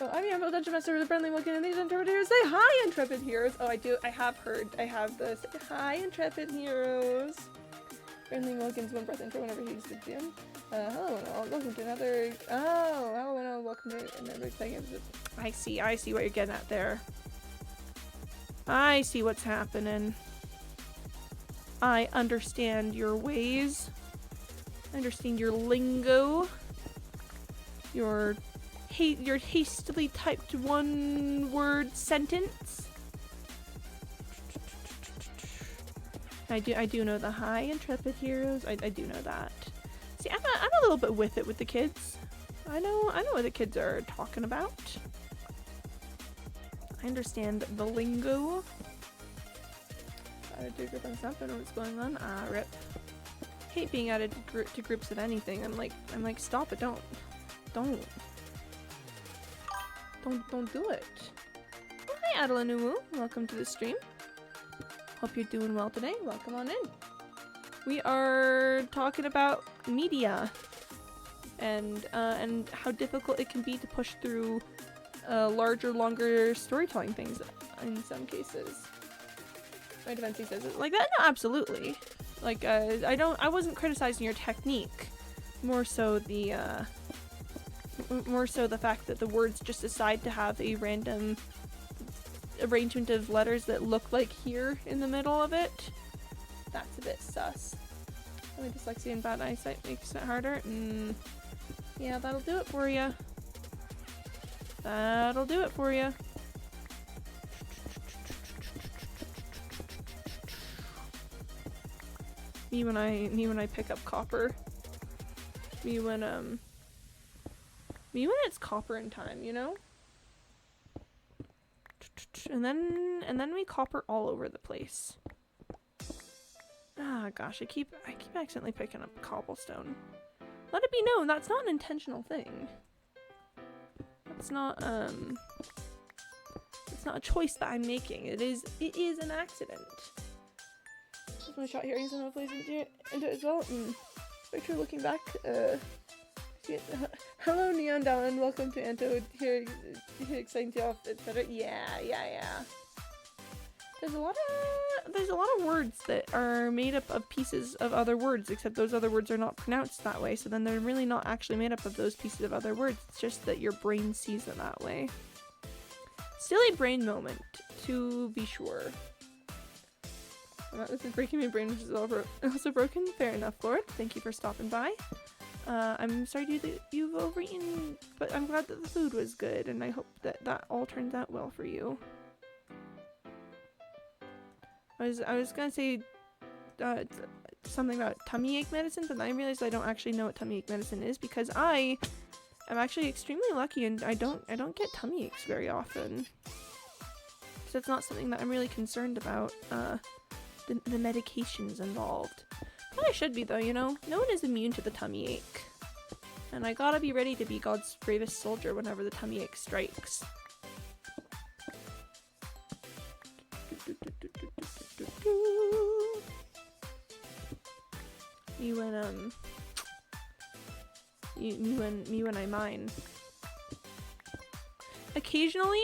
Oh, I'm your Dungeon Master with a friendly looking, and these intrepid heroes say hi, intrepid heroes. Oh, I have the say hi, intrepid heroes. Friendly Wilkins one breath intro whenever he used the gym. Hello and all, welcome to another. Oh, hello and all, welcome to another exciting episode. I see what you're getting at there. I see what's happening. I understand your ways. I understand your lingo. Your hastily typed one-word sentence. I do know the hi, intrepid heroes. I do know that. See, I'm a little bit with it with the kids. I know what the kids are talking about. I understand the lingo. Added to group on Snap, I know what's going on. Rip. Hate being added to groups of anything. I'm like, stop it, don't do it. Oh, hi Adelanumu, welcome to the stream. Hope you're doing well today. Welcome on in. We are talking about media and how difficult it can be to push through larger, longer storytelling things in some cases. My defense says it like that. No, absolutely. Like I wasn't criticizing your technique. More so the fact that the words just decide to have a random arrangement of letters that look like here in the middle of it. That's a bit sus. I mean, dyslexia and bad eyesight makes it harder. Yeah, that'll do it for you. That'll do it for you. Me when I pick up copper. Me when it's copper in time, you know? And then we copper all over the place. Ah, gosh, I keep accidentally picking up cobblestone. Let it be known, that's not an intentional thing. It's It's not a choice that I'm making. It is an accident. Just my shot hearing some plays into it as well. Very true looking back. Hello Neon Down, welcome to Anto. Here exciting to off, etc. Yeah. There's a lot of words that are made up of pieces of other words, except those other words are not pronounced that way, so then they're really not actually made up of those pieces of other words. It's just that your brain sees it that way. Silly brain moment, to be sure. This is breaking my brain, which is also broken. Fair enough, Lord. Thank you for stopping by. I'm sorry that you've overeaten, but I'm glad that the food was good, and I hope that all turns out well for you. I was gonna say something about tummy ache medicine, but then I realized I don't actually know what tummy ache medicine is, because I am actually extremely lucky and I don't get tummy aches very often. So it's not something that I'm really concerned about, the medications involved. But I should be though, you know? No one is immune to the tummy ache. And I gotta be ready to be God's bravest soldier whenever the tummy ache strikes. Me when I mine. Occasionally,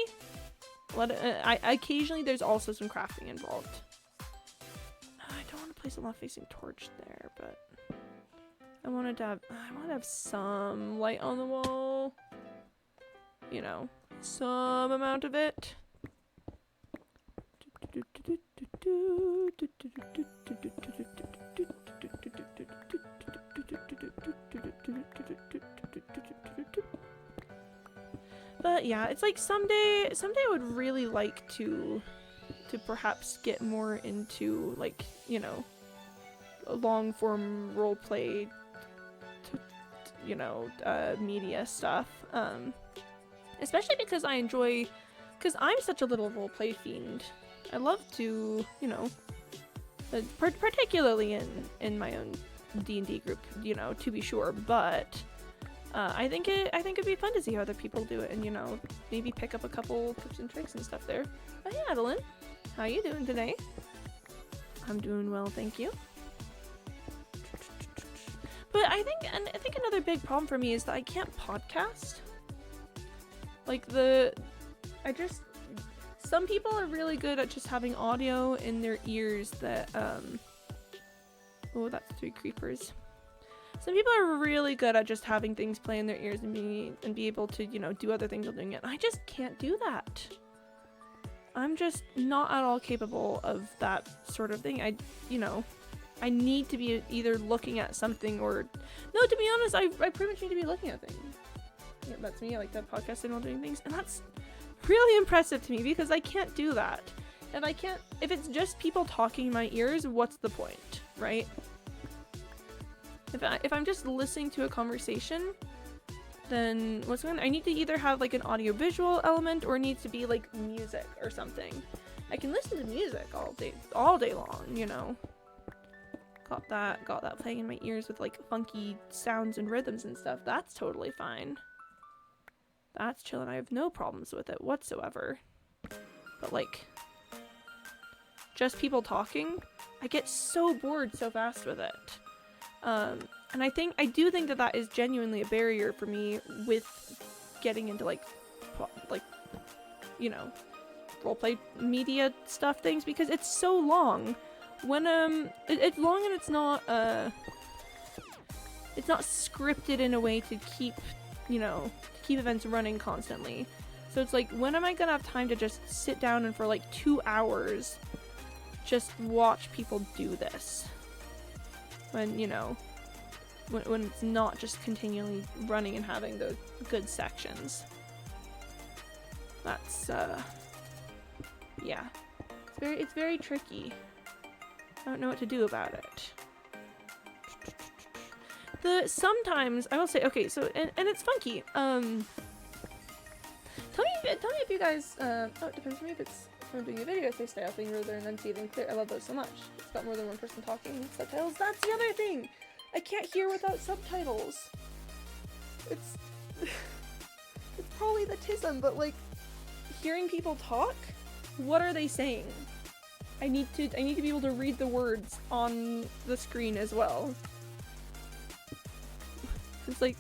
occasionally there's also some crafting involved. I don't want to place a lot facing torch there, but I want to have some light on the wall. You know, some amount of it. But yeah, it's like someday I would really like to perhaps get more into, like, you know, a long form roleplay, you know, media stuff. Especially because I'm such a little roleplay fiend. I love to, you know, particularly in my own D&D group, you know, to be sure, but I think it'd be fun to see how other people do it, and, you know, maybe pick up a couple tips and tricks and stuff there. But hey, Adeline, how you doing today? I'm doing well, thank you. But I think another big problem for me is that I can't podcast. Like some people are really good at just having audio in their ears that, oh, that's 3 creepers. Some people are really good at just having things play in their ears and be able to, you know, do other things while doing it. I just can't do that. I'm just not at all capable of that sort of thing. I need to be either looking at something or, no, to be honest, I pretty much need to be looking at things. Yeah, that's me. I like that podcasting while doing things, and that's really impressive to me because I can't do that. And I can't, if it's just people talking in my ears, what's the point, right? If I'm just listening to a conversation, then I need to either have like an audio visual element or it needs to be like music or something. I can listen to music all day long, you know. Got that playing in my ears with like funky sounds and rhythms and stuff. That's totally fine. That's chillin'. I have no problems with it whatsoever. But like, just people talking, I get so bored so fast with it. And I do think that is genuinely a barrier for me with getting into like, you know, roleplay media stuff things, because it's so long. When it's long and it's not scripted in a way to keep, you know, keep events running constantly. So it's like, when am I gonna have time to just sit down and for like 2 hours just watch people do this? When, you know, when it's not just continually running and having those good sections. That's yeah. It's very tricky. I don't know what to do about it. Sometimes I will say, okay, so and it's funky. Tell me if you guys oh, it depends on me if I'm doing a video essay style thing rather than enunciating clear. I love those so much. It's got more than one person talking with subtitles. That's the other thing. I can't hear without subtitles. It's probably the tism, but like, hearing people talk, what are they saying? I need to be able to read the words on the screen as well. It's like,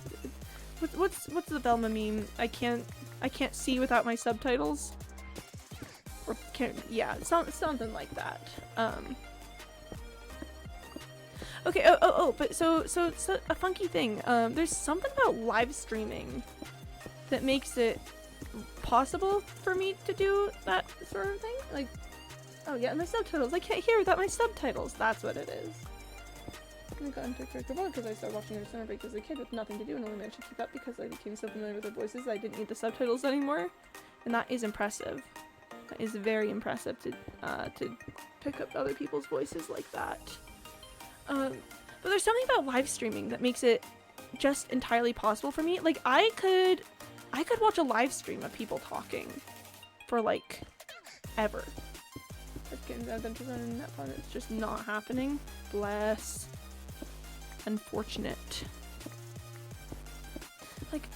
what's the Velma meme? I can't see without my subtitles. Or yeah, something like that. Okay. But so a funky thing. There's something about live streaming that makes it possible for me to do that sort of thing. Like, oh yeah, and the subtitles. I can't hear without my subtitles. That's what it is. I got into Character Ball because I started watching her summer break as a kid with nothing to do and only managed to keep up because I became so familiar with their voices I didn't need the subtitles anymore. And that is impressive. That is very impressive to pick up other people's voices like that. But there's something about live streaming that makes it just entirely possible for me. Like, I could watch a live stream of people talking for like ever. Adventures on that fun. It's just not happening. Bless. Unfortunate. Like,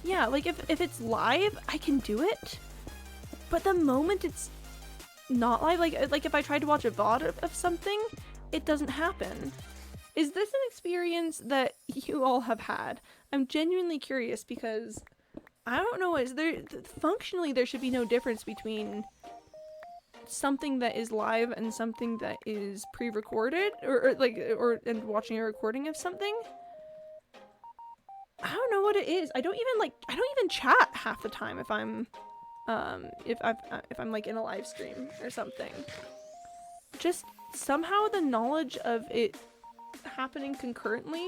yeah, like if it's live, I can do it. But the moment it's not live, like if I tried to watch a VOD of something, it doesn't happen. Is this an experience that you all have had? I'm genuinely curious because I don't know, functionally there should be no difference between something that is live and something that is pre-recorded and watching a recording of something. I don't know what it is. I don't even chat half the time if I'm like in a live stream or something. Just somehow the knowledge of it happening concurrently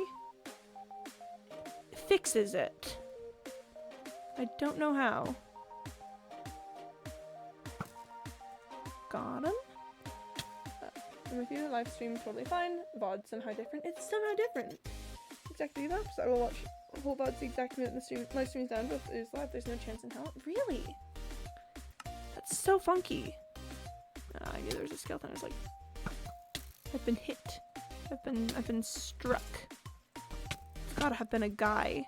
fixes it. I don't know how. Got him. With you, live stream totally fine. VOD somehow different. It's somehow different. Exactly the opposite. I will watch a whole VOD's the exact minute the stream live stream's down, but it is live. There's no chance in hell. Really? That's so funky. I knew there was a skeleton. I was like, I've been hit. I've been struck. It's gotta have been a guy.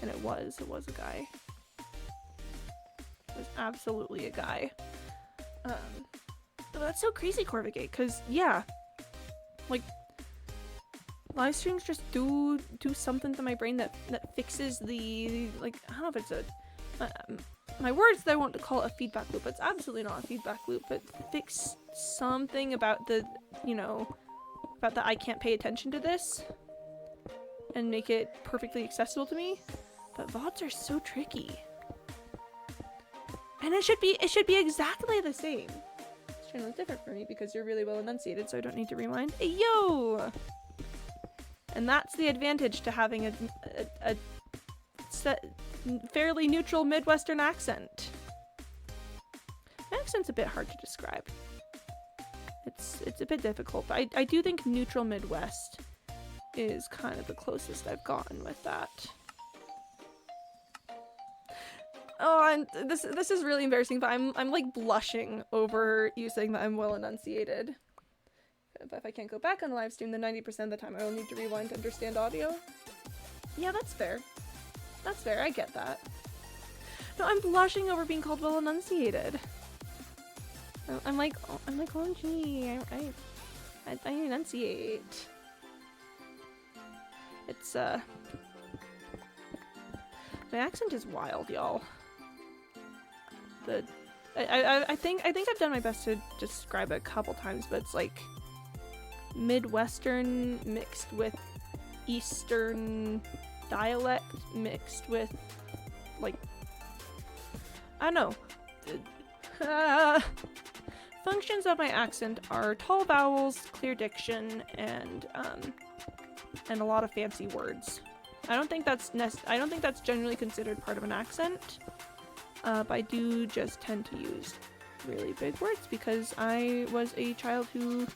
And it was a guy. It was absolutely a guy. But that's so crazy, Corvigate, because yeah, like live streams just do something to my brain that fixes the, like, I don't know if it's a my words that I want to call it a feedback loop. It's absolutely not a feedback loop, but fix something about the, you know, about the I can't pay attention to this and make it perfectly accessible to me. But VODs are so tricky. And it should be exactly the same. This channel is different for me because you're really well enunciated, so I don't need to rewind. Hey, yo! And that's the advantage to having a fairly neutral Midwestern accent. My accent's a bit hard to describe. It's a bit difficult, but I do think neutral Midwest is kind of the closest I've gotten with that. Oh, and this is really embarrassing, but I'm like blushing over you saying that I'm well enunciated. But if I can't go back on the live stream, then 90% of the time I will need to rewind to understand audio. Yeah, that's fair. That's fair, I get that. No, I'm blushing over being called well enunciated. I'm like, oh gee, I enunciate. It's, my accent is wild, y'all. I think I've done my best to describe it a couple times, but it's like Midwestern mixed with Eastern dialect mixed with, like, I don't know. Functions of my accent are tall vowels, clear diction, and a lot of fancy words. I don't think that's generally considered part of an accent, but I do just tend to use really big words because I was a child who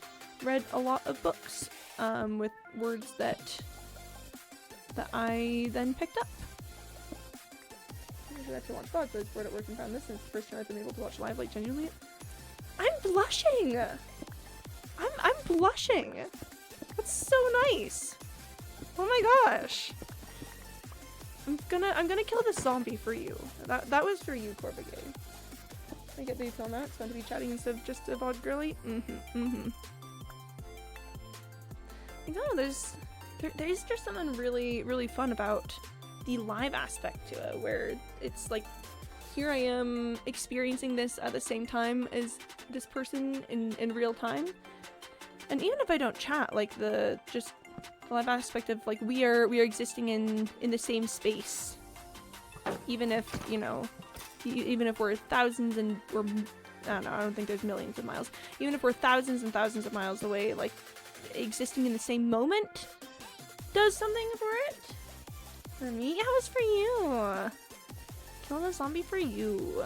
read a lot of books with words that I then picked up. I should actually watch VODs, so I bored at work and found this, and it's the first time I've been able to watch live, like, genuinely. I'm blushing! I'm blushing! That's so nice! Oh my gosh! I'm gonna kill this zombie for you. That was for you, Corbagay. I get the film out. It's fun to be chatting instead of just a VOD girly. Like, oh, there's just something really fun about the live aspect to it, where it's like, here I am experiencing this at the same time as this person in real time. And even if I don't chat, like the live aspect of like we are existing in the same space, even if, you know, even if we're thousands and we're, I don't know, I don't think there's millions of miles, even if we're thousands and thousands of miles away, like existing in the same moment does something for it. For me, yeah, it was for you. Kill the zombie for you.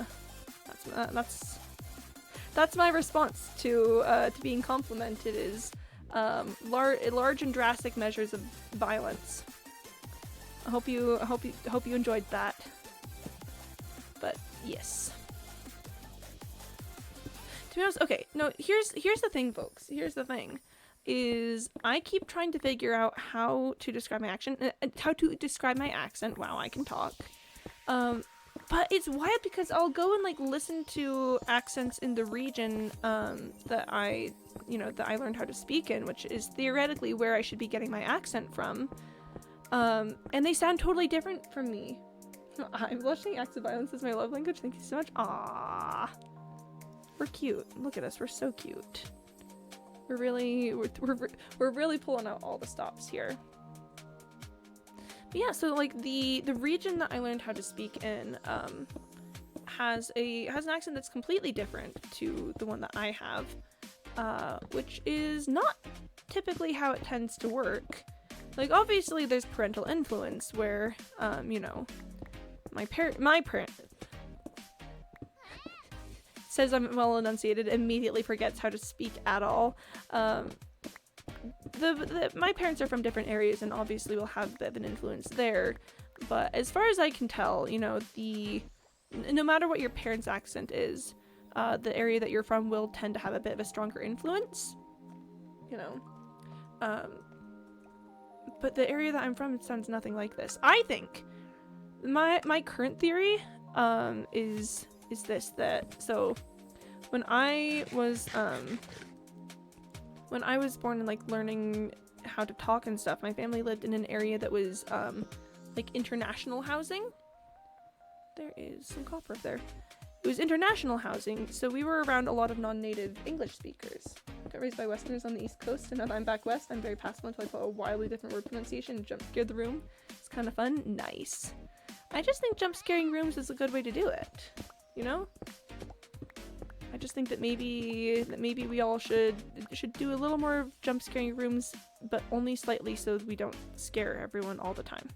That's my response to being complimented, is large and drastic measures of violence. I hope you enjoyed that. But yes. To be honest, okay, no, here's the thing, folks. Here's the thing. Is I keep trying to figure out how to describe my accent. Wow, I can talk. But it's wild because I'll go and like listen to accents in the region that I learned how to speak in, which is theoretically where I should be getting my accent from. And they sound totally different from me. I'm blushing. Acts of violence is my love language. Thank you so much. Aww. We're cute. Look at us. We're so cute. We're really pulling out all the stops here. But yeah, so like the region that I learned how to speak in has an accent that's completely different to the one that I have, which is not typically how it tends to work. Like, obviously there's parental influence where you know, my parent says I'm well enunciated, immediately forgets how to speak at all. My parents are from different areas and obviously will have a bit of an influence there. But as far as I can tell, you know, no matter what your parents' accent is, the area that you're from will tend to have a bit of a stronger influence. You know. But the area that I'm from sounds nothing like this. I think my current theory is this, that so when I was born and like learning how to talk and stuff, my family lived in an area that was like international housing. There is some copper up there. It was international housing, so we were around a lot of non-native English speakers. Got raised by Westerners on the East Coast, and now that I'm back west, I'm very passive until I put a wildly different word pronunciation and jump scare the room. It's kind of fun. Nice. I just think jump scaring rooms is a good way to do it. You know? I just think that maybe we all should do a little more jump scaring rooms, but only slightly so we don't scare everyone all the time.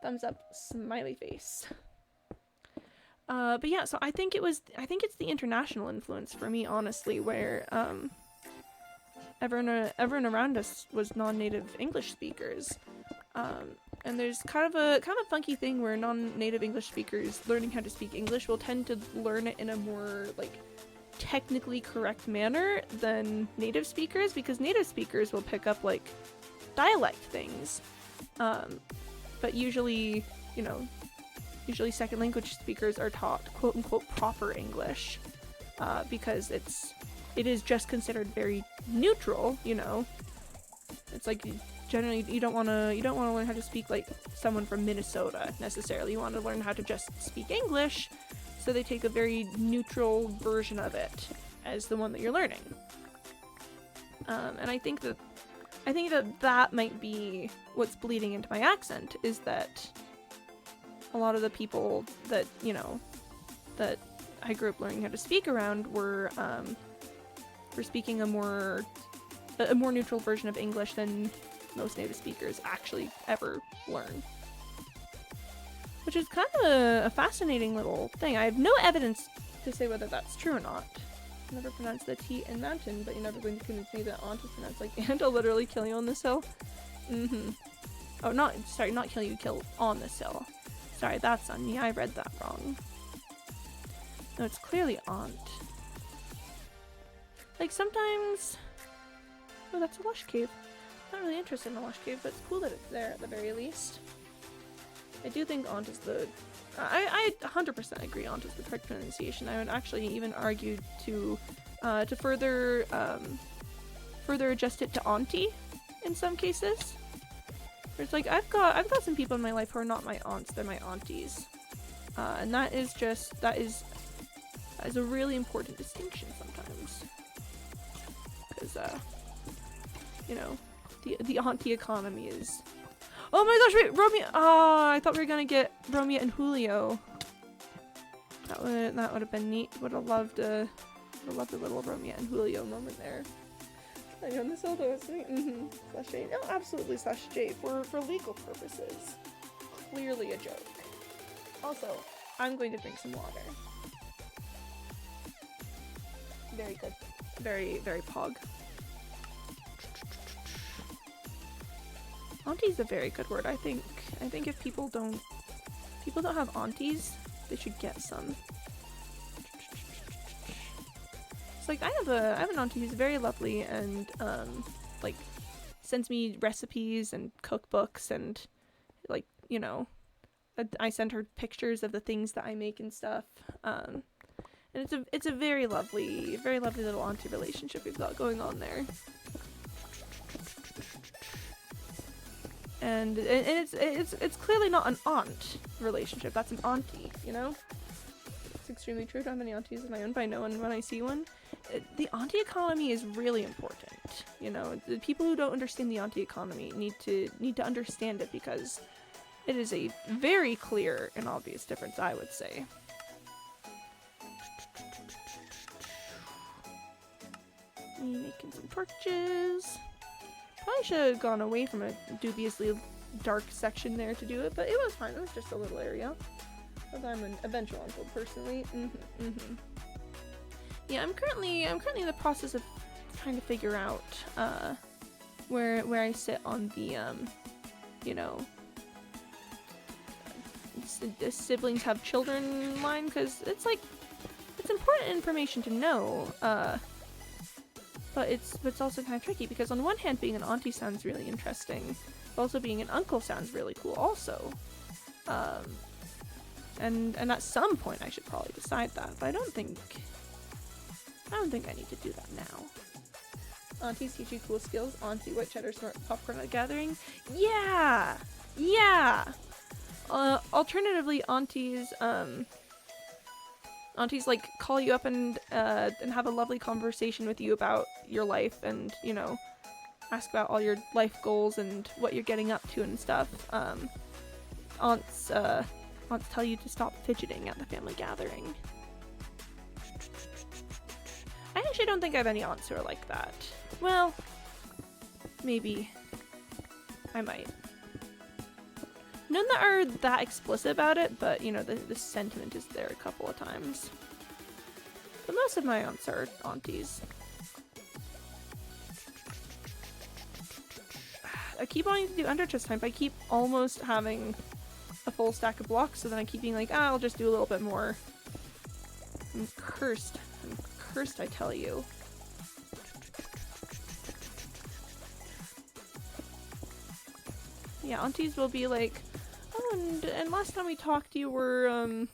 Thumbs up, smiley face. But yeah, so I think it's the international influence for me, honestly, where everyone around us was non-native English speakers. And there's kind of a funky thing where non-native English speakers learning how to speak English will tend to learn it in a more like technically correct manner than native speakers, because native speakers will pick up like dialect things. But usually, you know, second language speakers are taught quote unquote proper English, because it is just considered very neutral, you know. It's like generally you don't want to learn how to speak like someone from Minnesota necessarily. You want to learn how to just speak English, so they take a very neutral version of it as the one that you're learning. And I think that might be what's bleeding into my accent, is that a lot of the people that, you know, that I grew up learning how to speak around were speaking a more neutral version of English than most native speakers actually ever learn. Which is kind of a fascinating little thing. I have no evidence to say whether that's true or not. I never pronounced the T in mountain, but you're never going to convince me that aunt is pronounced like aunt. I'll literally kill you on this hill. Oh, not kill you, kill on this hill. Sorry, that's on me. I read that wrong. No, it's clearly aunt. Like sometimes... Oh, that's a lush cave. Not really interested in the lush cave, but it's cool that it's there at the very least. I do think aunt is the... I 100% agree aunt is the correct pronunciation. I would actually even argue to further adjust it to auntie in some cases. It's like I've got some people in my life who are not my aunts, they're my aunties. And that is a really important distinction sometimes. Because you know, the auntie economy is... Oh my gosh, wait, Romeo! Oh, I thought we were gonna get Romeo and Julio. That would have been neat. Would have loved a little Romeo and Julio moment there. I know this although is slash J. No, absolutely slash J for legal purposes. Clearly a joke. Also, I'm going to drink some water. Very good. Very, very pog. Auntie is a very good word. I think if people don't have aunties, they should get some. It's like I have an auntie who's very lovely and like sends me recipes and cookbooks and like, you know, I send her pictures of the things that I make and stuff. And it's a very lovely little auntie relationship we've got going on there. And it's clearly not an aunt relationship. That's an auntie, you know? It's extremely true. I don't have any aunties of my own, but I know when I see one. The auntie economy is really important, you know? The people who don't understand the auntie economy need to understand it because it is a very clear and obvious difference, I would say. Me making some torches. Probably should have gone away from a dubiously dark section there to do it, but it was fine. It was just a little area. Because I'm an eventual uncle, personally. Yeah, I'm currently in the process of trying to figure out where I sit on the you know, siblings have children line, because it's like it's important information to know. But it's also kind of tricky because on one hand, being an auntie sounds really interesting, but also being an uncle sounds really cool also. And at some point I should probably decide that, but I don't think I need to do that now. Aunties teach you cool skills. Auntie white cheddar snort popcorn at a gathering. Yeah! Yeah! Alternatively, aunties like call you up and have a lovely conversation with you about your life and, you know, ask about all your life goals and what you're getting up to and stuff. Aunts tell you to stop fidgeting at the family gathering. I actually don't think I have any aunts who are like that. Well, maybe. I might. None that are that explicit about it, but, you know, the sentiment is there a couple of times. But most of my aunts are aunties. I keep wanting to do Underchest type. I keep almost having a full stack of blocks, so then I keep being like, I'll just do a little bit more. I'm cursed. I'm cursed, I tell you. Yeah, aunties will be like, oh, and last time we talked, you were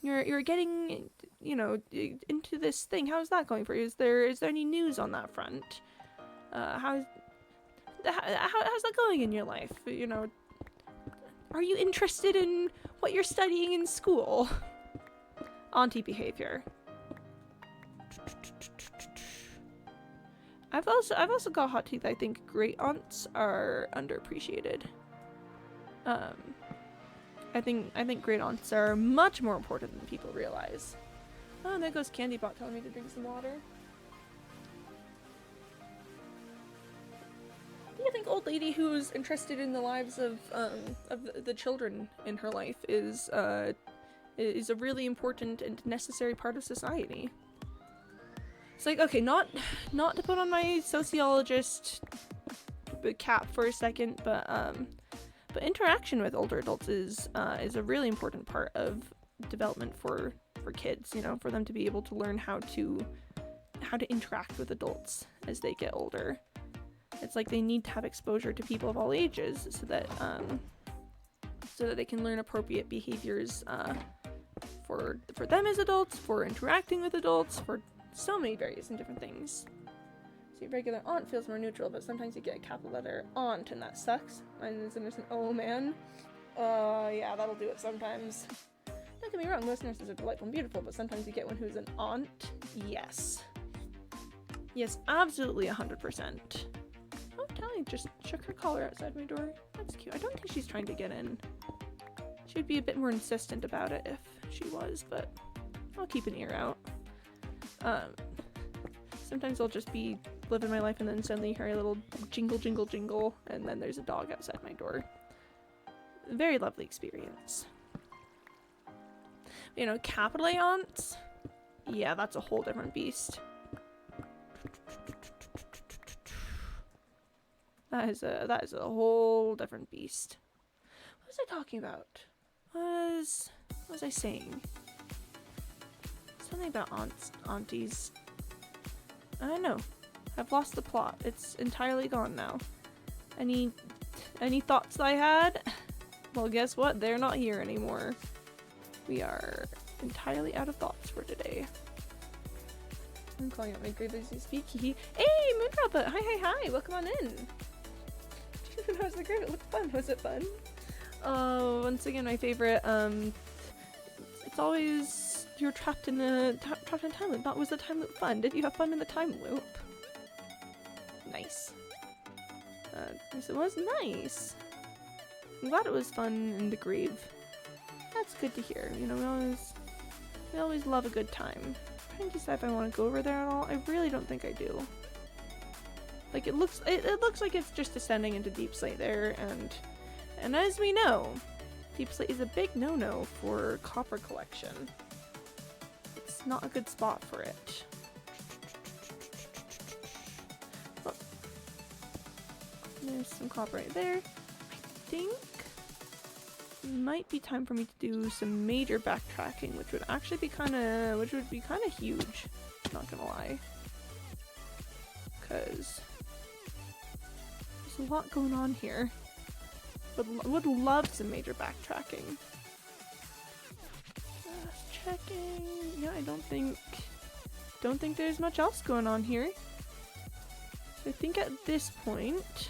you're getting, you know, into this thing. How's that going for you? Is there any news on that front? How's that going in your life? You know, are you interested in what you're studying in school? Auntie behavior. I've also got hot teeth. I think great aunts are underappreciated. I think great aunts are much more important than people realize. Oh, and there goes Candybot telling me to drink some water. Do you think old lady who's interested in the lives of the children in her life is a really important and necessary part of society? It's like, okay, not to put on my sociologist cap for a second, but interaction with older adults is a really important part of development for kids, you know, for them to be able to learn how to interact with adults as they get older. It's like they need to have exposure to people of all ages so so that they can learn appropriate behaviors for them as adults, for interacting with adults, for so many various and different things. So your regular aunt feels more neutral, but sometimes you get a capital letter aunt, and that sucks. Mine is innocent. Oh man. Yeah, that'll do it sometimes. Don't get me wrong, most nurses are delightful and beautiful, but sometimes you get one who's an aunt. Yes. Yes, absolutely 100%. Oh, Tally just shook her collar outside my door. That's cute. I don't think she's trying to get in. She'd be a bit more insistent about it if she was, but I'll keep an ear out. Sometimes I'll just be living my life and then suddenly hear a little jingle, jingle, jingle, and then there's a dog outside my door. Very lovely experience. You know, capital A aunts? Yeah, that's a whole different beast. That is a whole different beast. What was I talking about? What was I saying? Something about aunties. I don't know. I've lost the plot. It's entirely gone now. Any thoughts I had? Well, guess what? They're not here anymore. We are entirely out of thoughts for today. I'm calling out my grave as you speak. Hey, Moondropper! Hi! Welcome on in. How was the grave? It looked fun. Was it fun? Oh, once again, my favorite. It's always you're trapped in a time loop. But was the time loop fun? Did you have fun in the time loop? Nice. Yes, it was nice. I'm glad it was fun in the grave. That's good to hear. You know, we always love a good time. I'm trying to decide if I want to go over there at all. I really don't think I do. Like it looks like it's just descending into Deep Slate there, and as we know, Deep Slate is a big no-no for copper collection. It's not a good spot for it. Oh. There's some copper right there. I think it might be time for me to do some major backtracking, which would actually be kind of huge. Not gonna lie, because there's a lot going on here. Would love some major backtracking. Just checking. Yeah, I don't think there's much else going on here. So I think at this point,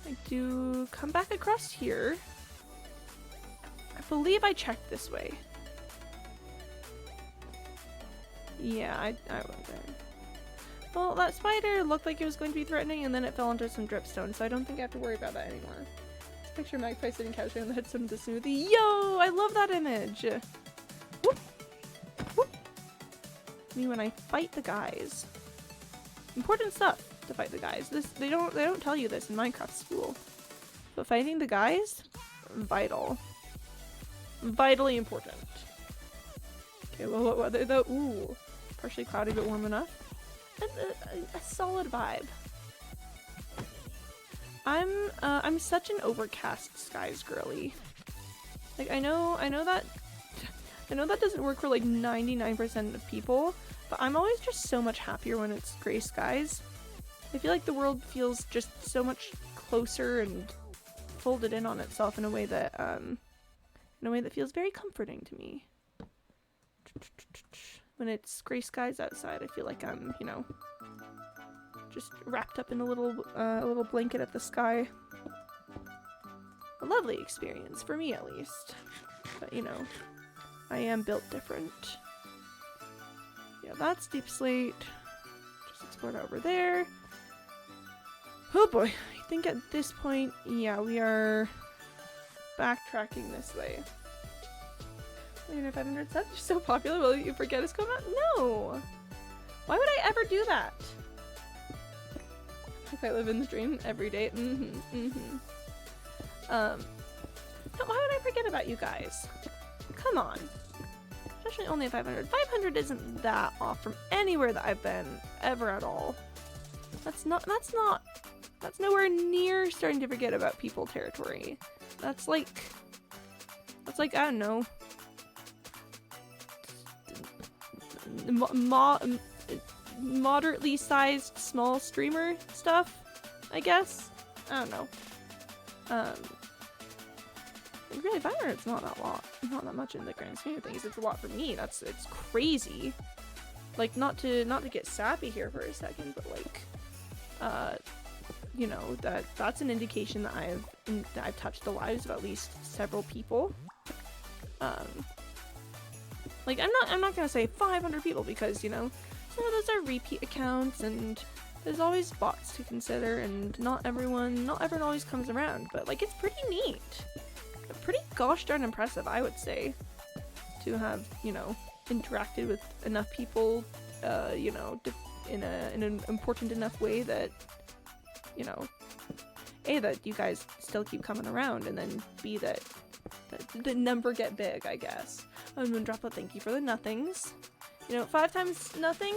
I do come back across here. I believe I checked this way. Yeah, I went there. Well, that spider looked like it was going to be threatening, and then it fell into some dripstone, so I don't think I have to worry about that anymore. Let's picture Magpie sitting casually on the headstone of the smoothie. Yo! I love that image! Whoop! Whoop! Me when I fight the guys. Important stuff to fight the guys. They don't tell you this in Minecraft school. But fighting the guys? Vital. Vitally important. Okay, well, what the ooh. Partially cloudy but warm enough. A solid vibe. I'm such an overcast skies girly. Like I know that doesn't work for like 99% of people, but I'm always just so much happier when it's gray skies. I feel like the world feels just so much closer and folded in on itself in a way that feels very comforting to me. When it's gray skies outside, I feel like I'm, you know, just wrapped up in a little blanket of the sky. A lovely experience, for me at least. But, you know, I am built different. Yeah, that's Deep Slate. Just explored over there. Oh boy, I think at this point, yeah, we are backtracking this way. You know, 500 subs, you're so popular, will you forget us coming out? No! Why would I ever do that? If I live in the dream every day. No, why would I forget about you guys? Come on. Especially only at 500. 500 isn't that off from anywhere that I've been, ever at all. That's nowhere near starting to forget about people territory. That's like, I don't know, moderately sized small streamer stuff, I guess. I don't know. Um, really, 500's not that lot. Not that much in the grand scheme of things. It's a lot for me. It's crazy. Like, not to get sappy here for a second, but like, you know, that's an indication that I've touched the lives of at least several people. Like, I'm not gonna say 500 people because, you know, some of those are repeat accounts and there's always bots to consider, and not everyone always comes around, but like, it's pretty neat. Pretty gosh darn impressive, I would say, to have, you know, interacted with enough people, you know, in an important enough way that, you know, A, that you guys still keep coming around, and then B, that the number get big, I guess. I'm gonna drop a thank you for the nothings. You know, 5 times nothing,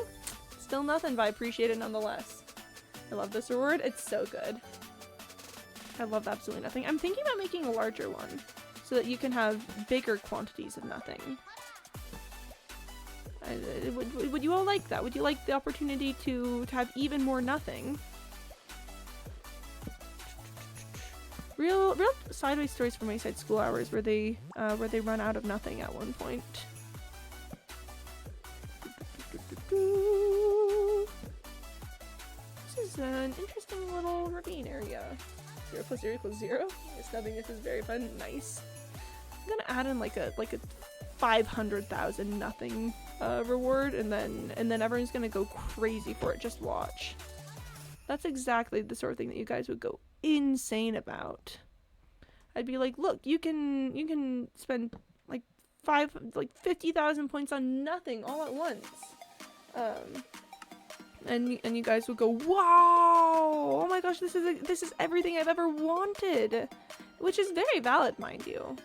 still nothing, but I appreciate it nonetheless. I love this reward, it's so good. I love absolutely nothing. I'm thinking about making a larger one so that you can have bigger quantities of nothing. Would you all like that? Would you like the opportunity to have even more nothing? Real sideways stories from Wayside School Hours where they run out of nothing at one point. This is an interesting little ravine area. 0 plus 0 equals 0. Yes, nothingness is very fun. Nice. I'm gonna add in like a 500,000 nothing reward, and then everyone's gonna go crazy for it. Just watch. That's exactly the sort of thing that you guys would go insane about. I'd be like, look, you can spend like 50,000 points on nothing all at once. And you guys would go, wow! Oh my gosh, this is everything I've ever wanted, which is very valid, mind you.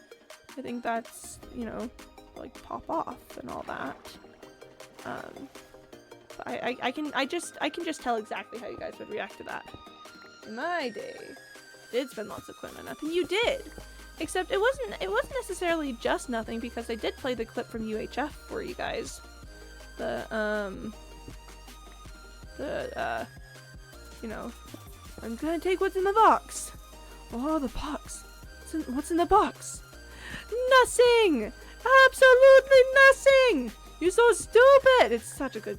I think that's, you know, like, pop off and all that. I can just tell exactly how you guys would react to that. In my day, I did spend lots of coin on nothing. You did, except it wasn't necessarily just nothing, because I did play the clip from UHF for you guys. You know, I'm gonna take what's in the box. Oh, the box. What's in the box? Nothing! Absolutely nothing! You're so stupid! It's such a good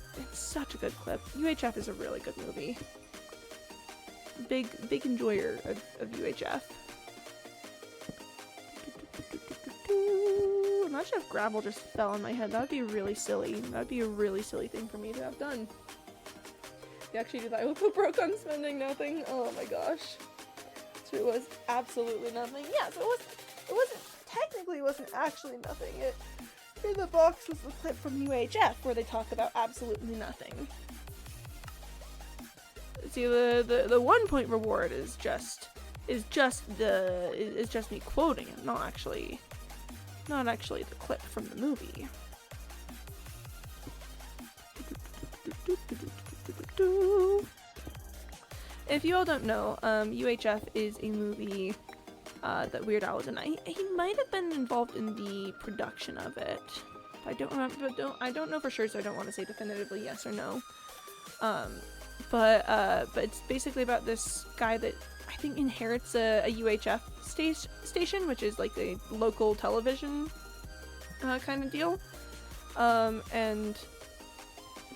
clip. UHF is a really good movie. Big enjoyer of UHF. Imagine if gravel just fell on my head. That would be really silly. That would be a really silly thing for me to have done. You actually did that. I will go broke on spending nothing. Oh my gosh. So it was absolutely nothing. Yeah, so it wasn't actually nothing. In the box was the clip from UHF where they talk about absolutely nothing. See, the 1 point reward is just me quoting it, not actually the clip from the movie. If you all don't know, UHF is a movie that Weird Al was in. He might have been involved in the production of it. I don't remember. I don't know for sure, so I don't want to say definitively yes or no. But it's basically about this guy that I think inherits a UHF station, which is like a local television kind of deal. And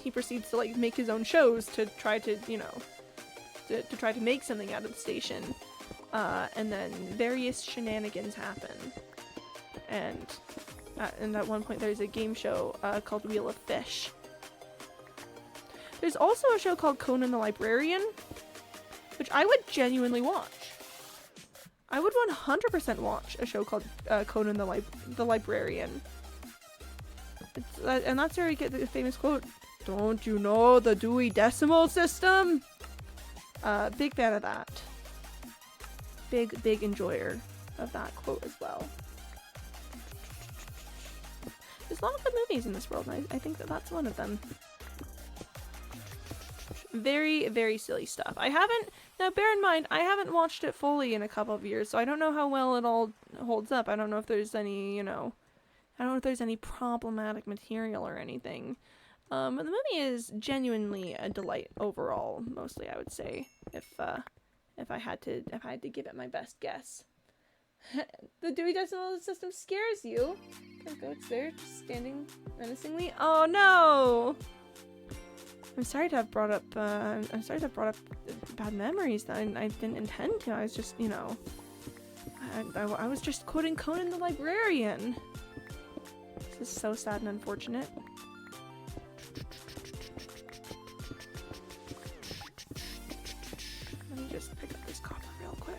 he proceeds to like make his own shows to try to, you know, to try to make something out of the station. And then various shenanigans happen. And at one point there's a game show called Wheel of Fish. There's also a show called Conan the Librarian, which I would genuinely watch. I would 100% watch a show called Conan the Librarian. And that's where we get the famous quote, "Don't you know the Dewey Decimal System?" Big fan of that. Big enjoyer of that quote as well. There's a lot of good movies in this world, and I think that's one of them. Very, very silly stuff. Now bear in mind, I haven't watched it fully in a couple of years, so I don't know how well it all holds up. I don't know if there's any, you know, I don't know if there's any problematic material or anything. But the movie is genuinely a delight overall, mostly, I would say, if if I had to give it my best guess. The Dewey Decimal System scares you. The goat's there, just standing menacingly. Oh no! I'm sorry to have brought up bad memories that I didn't intend to. I was just, you know, I was just quoting Conan the Librarian. This is so sad and unfortunate. Let me just pick up this copper real quick.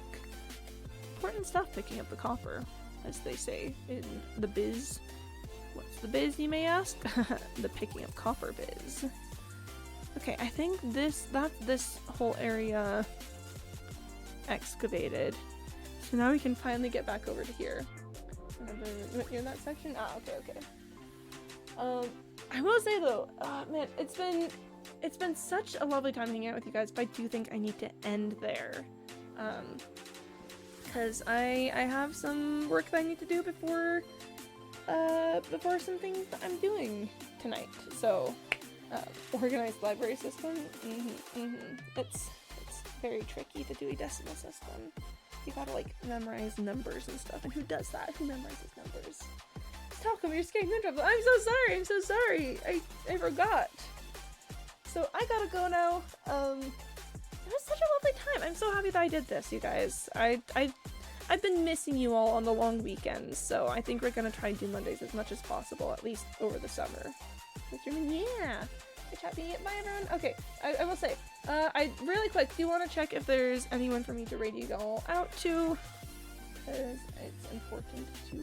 Important stuff picking up the copper, as they say in the biz. What's the biz, you may ask? The picking up copper biz. Okay, I think that's this whole area excavated. So now we can finally get back over to here. Remember, you're in that section? Ah, okay. I will say though, man, it's been such a lovely time hanging out with you guys, but I do think I need to end there. Because I have some work that I need to do before some things that I'm doing tonight. So, organized library system, It's very tricky, the Dewey Decimal System. You gotta like memorize numbers and stuff, and who does that? Who memorizes numbers? Talcum, you're scaring me. I'm so sorry. I forgot. So I gotta go now. It was such a lovely time. I'm so happy that I did this, you guys. I've been missing you all on the long weekends, so I think we're gonna try to do Mondays as much as possible, at least over the summer. Yeah. Good chat. Bye, everyone. Okay, I will say, I really quick, do you want to check if there's anyone for me to raid you all out to? Because it's important to...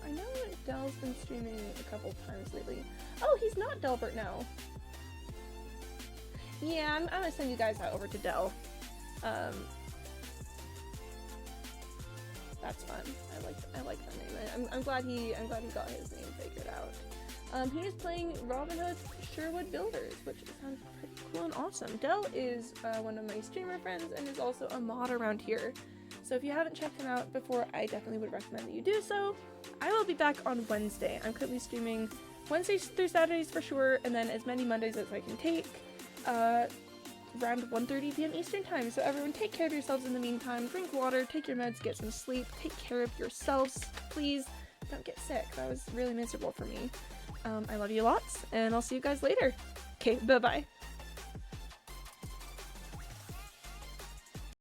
I know Del's been streaming a couple times lately. Oh, he's not Delbert now. Yeah, I'm gonna send you guys out over to Del. That's fun. I like that name. I'm glad he got his name figured out. He is playing Robin Hood Sherwood Builders, which sounds pretty cool and awesome. Del is one of my streamer friends and is also a mod around here. So if you haven't checked him out before, I definitely would recommend that you do so. I will be back on Wednesday. I'm currently streaming Wednesdays through Saturdays for sure, and then as many Mondays as I can take, around 1:30 p.m. Eastern time. So everyone take care of yourselves in the meantime. Drink water, take your meds, get some sleep, take care of yourselves. Please don't get sick. That was really miserable for me. I love you lots, and I'll see you guys later. Okay, bye-bye.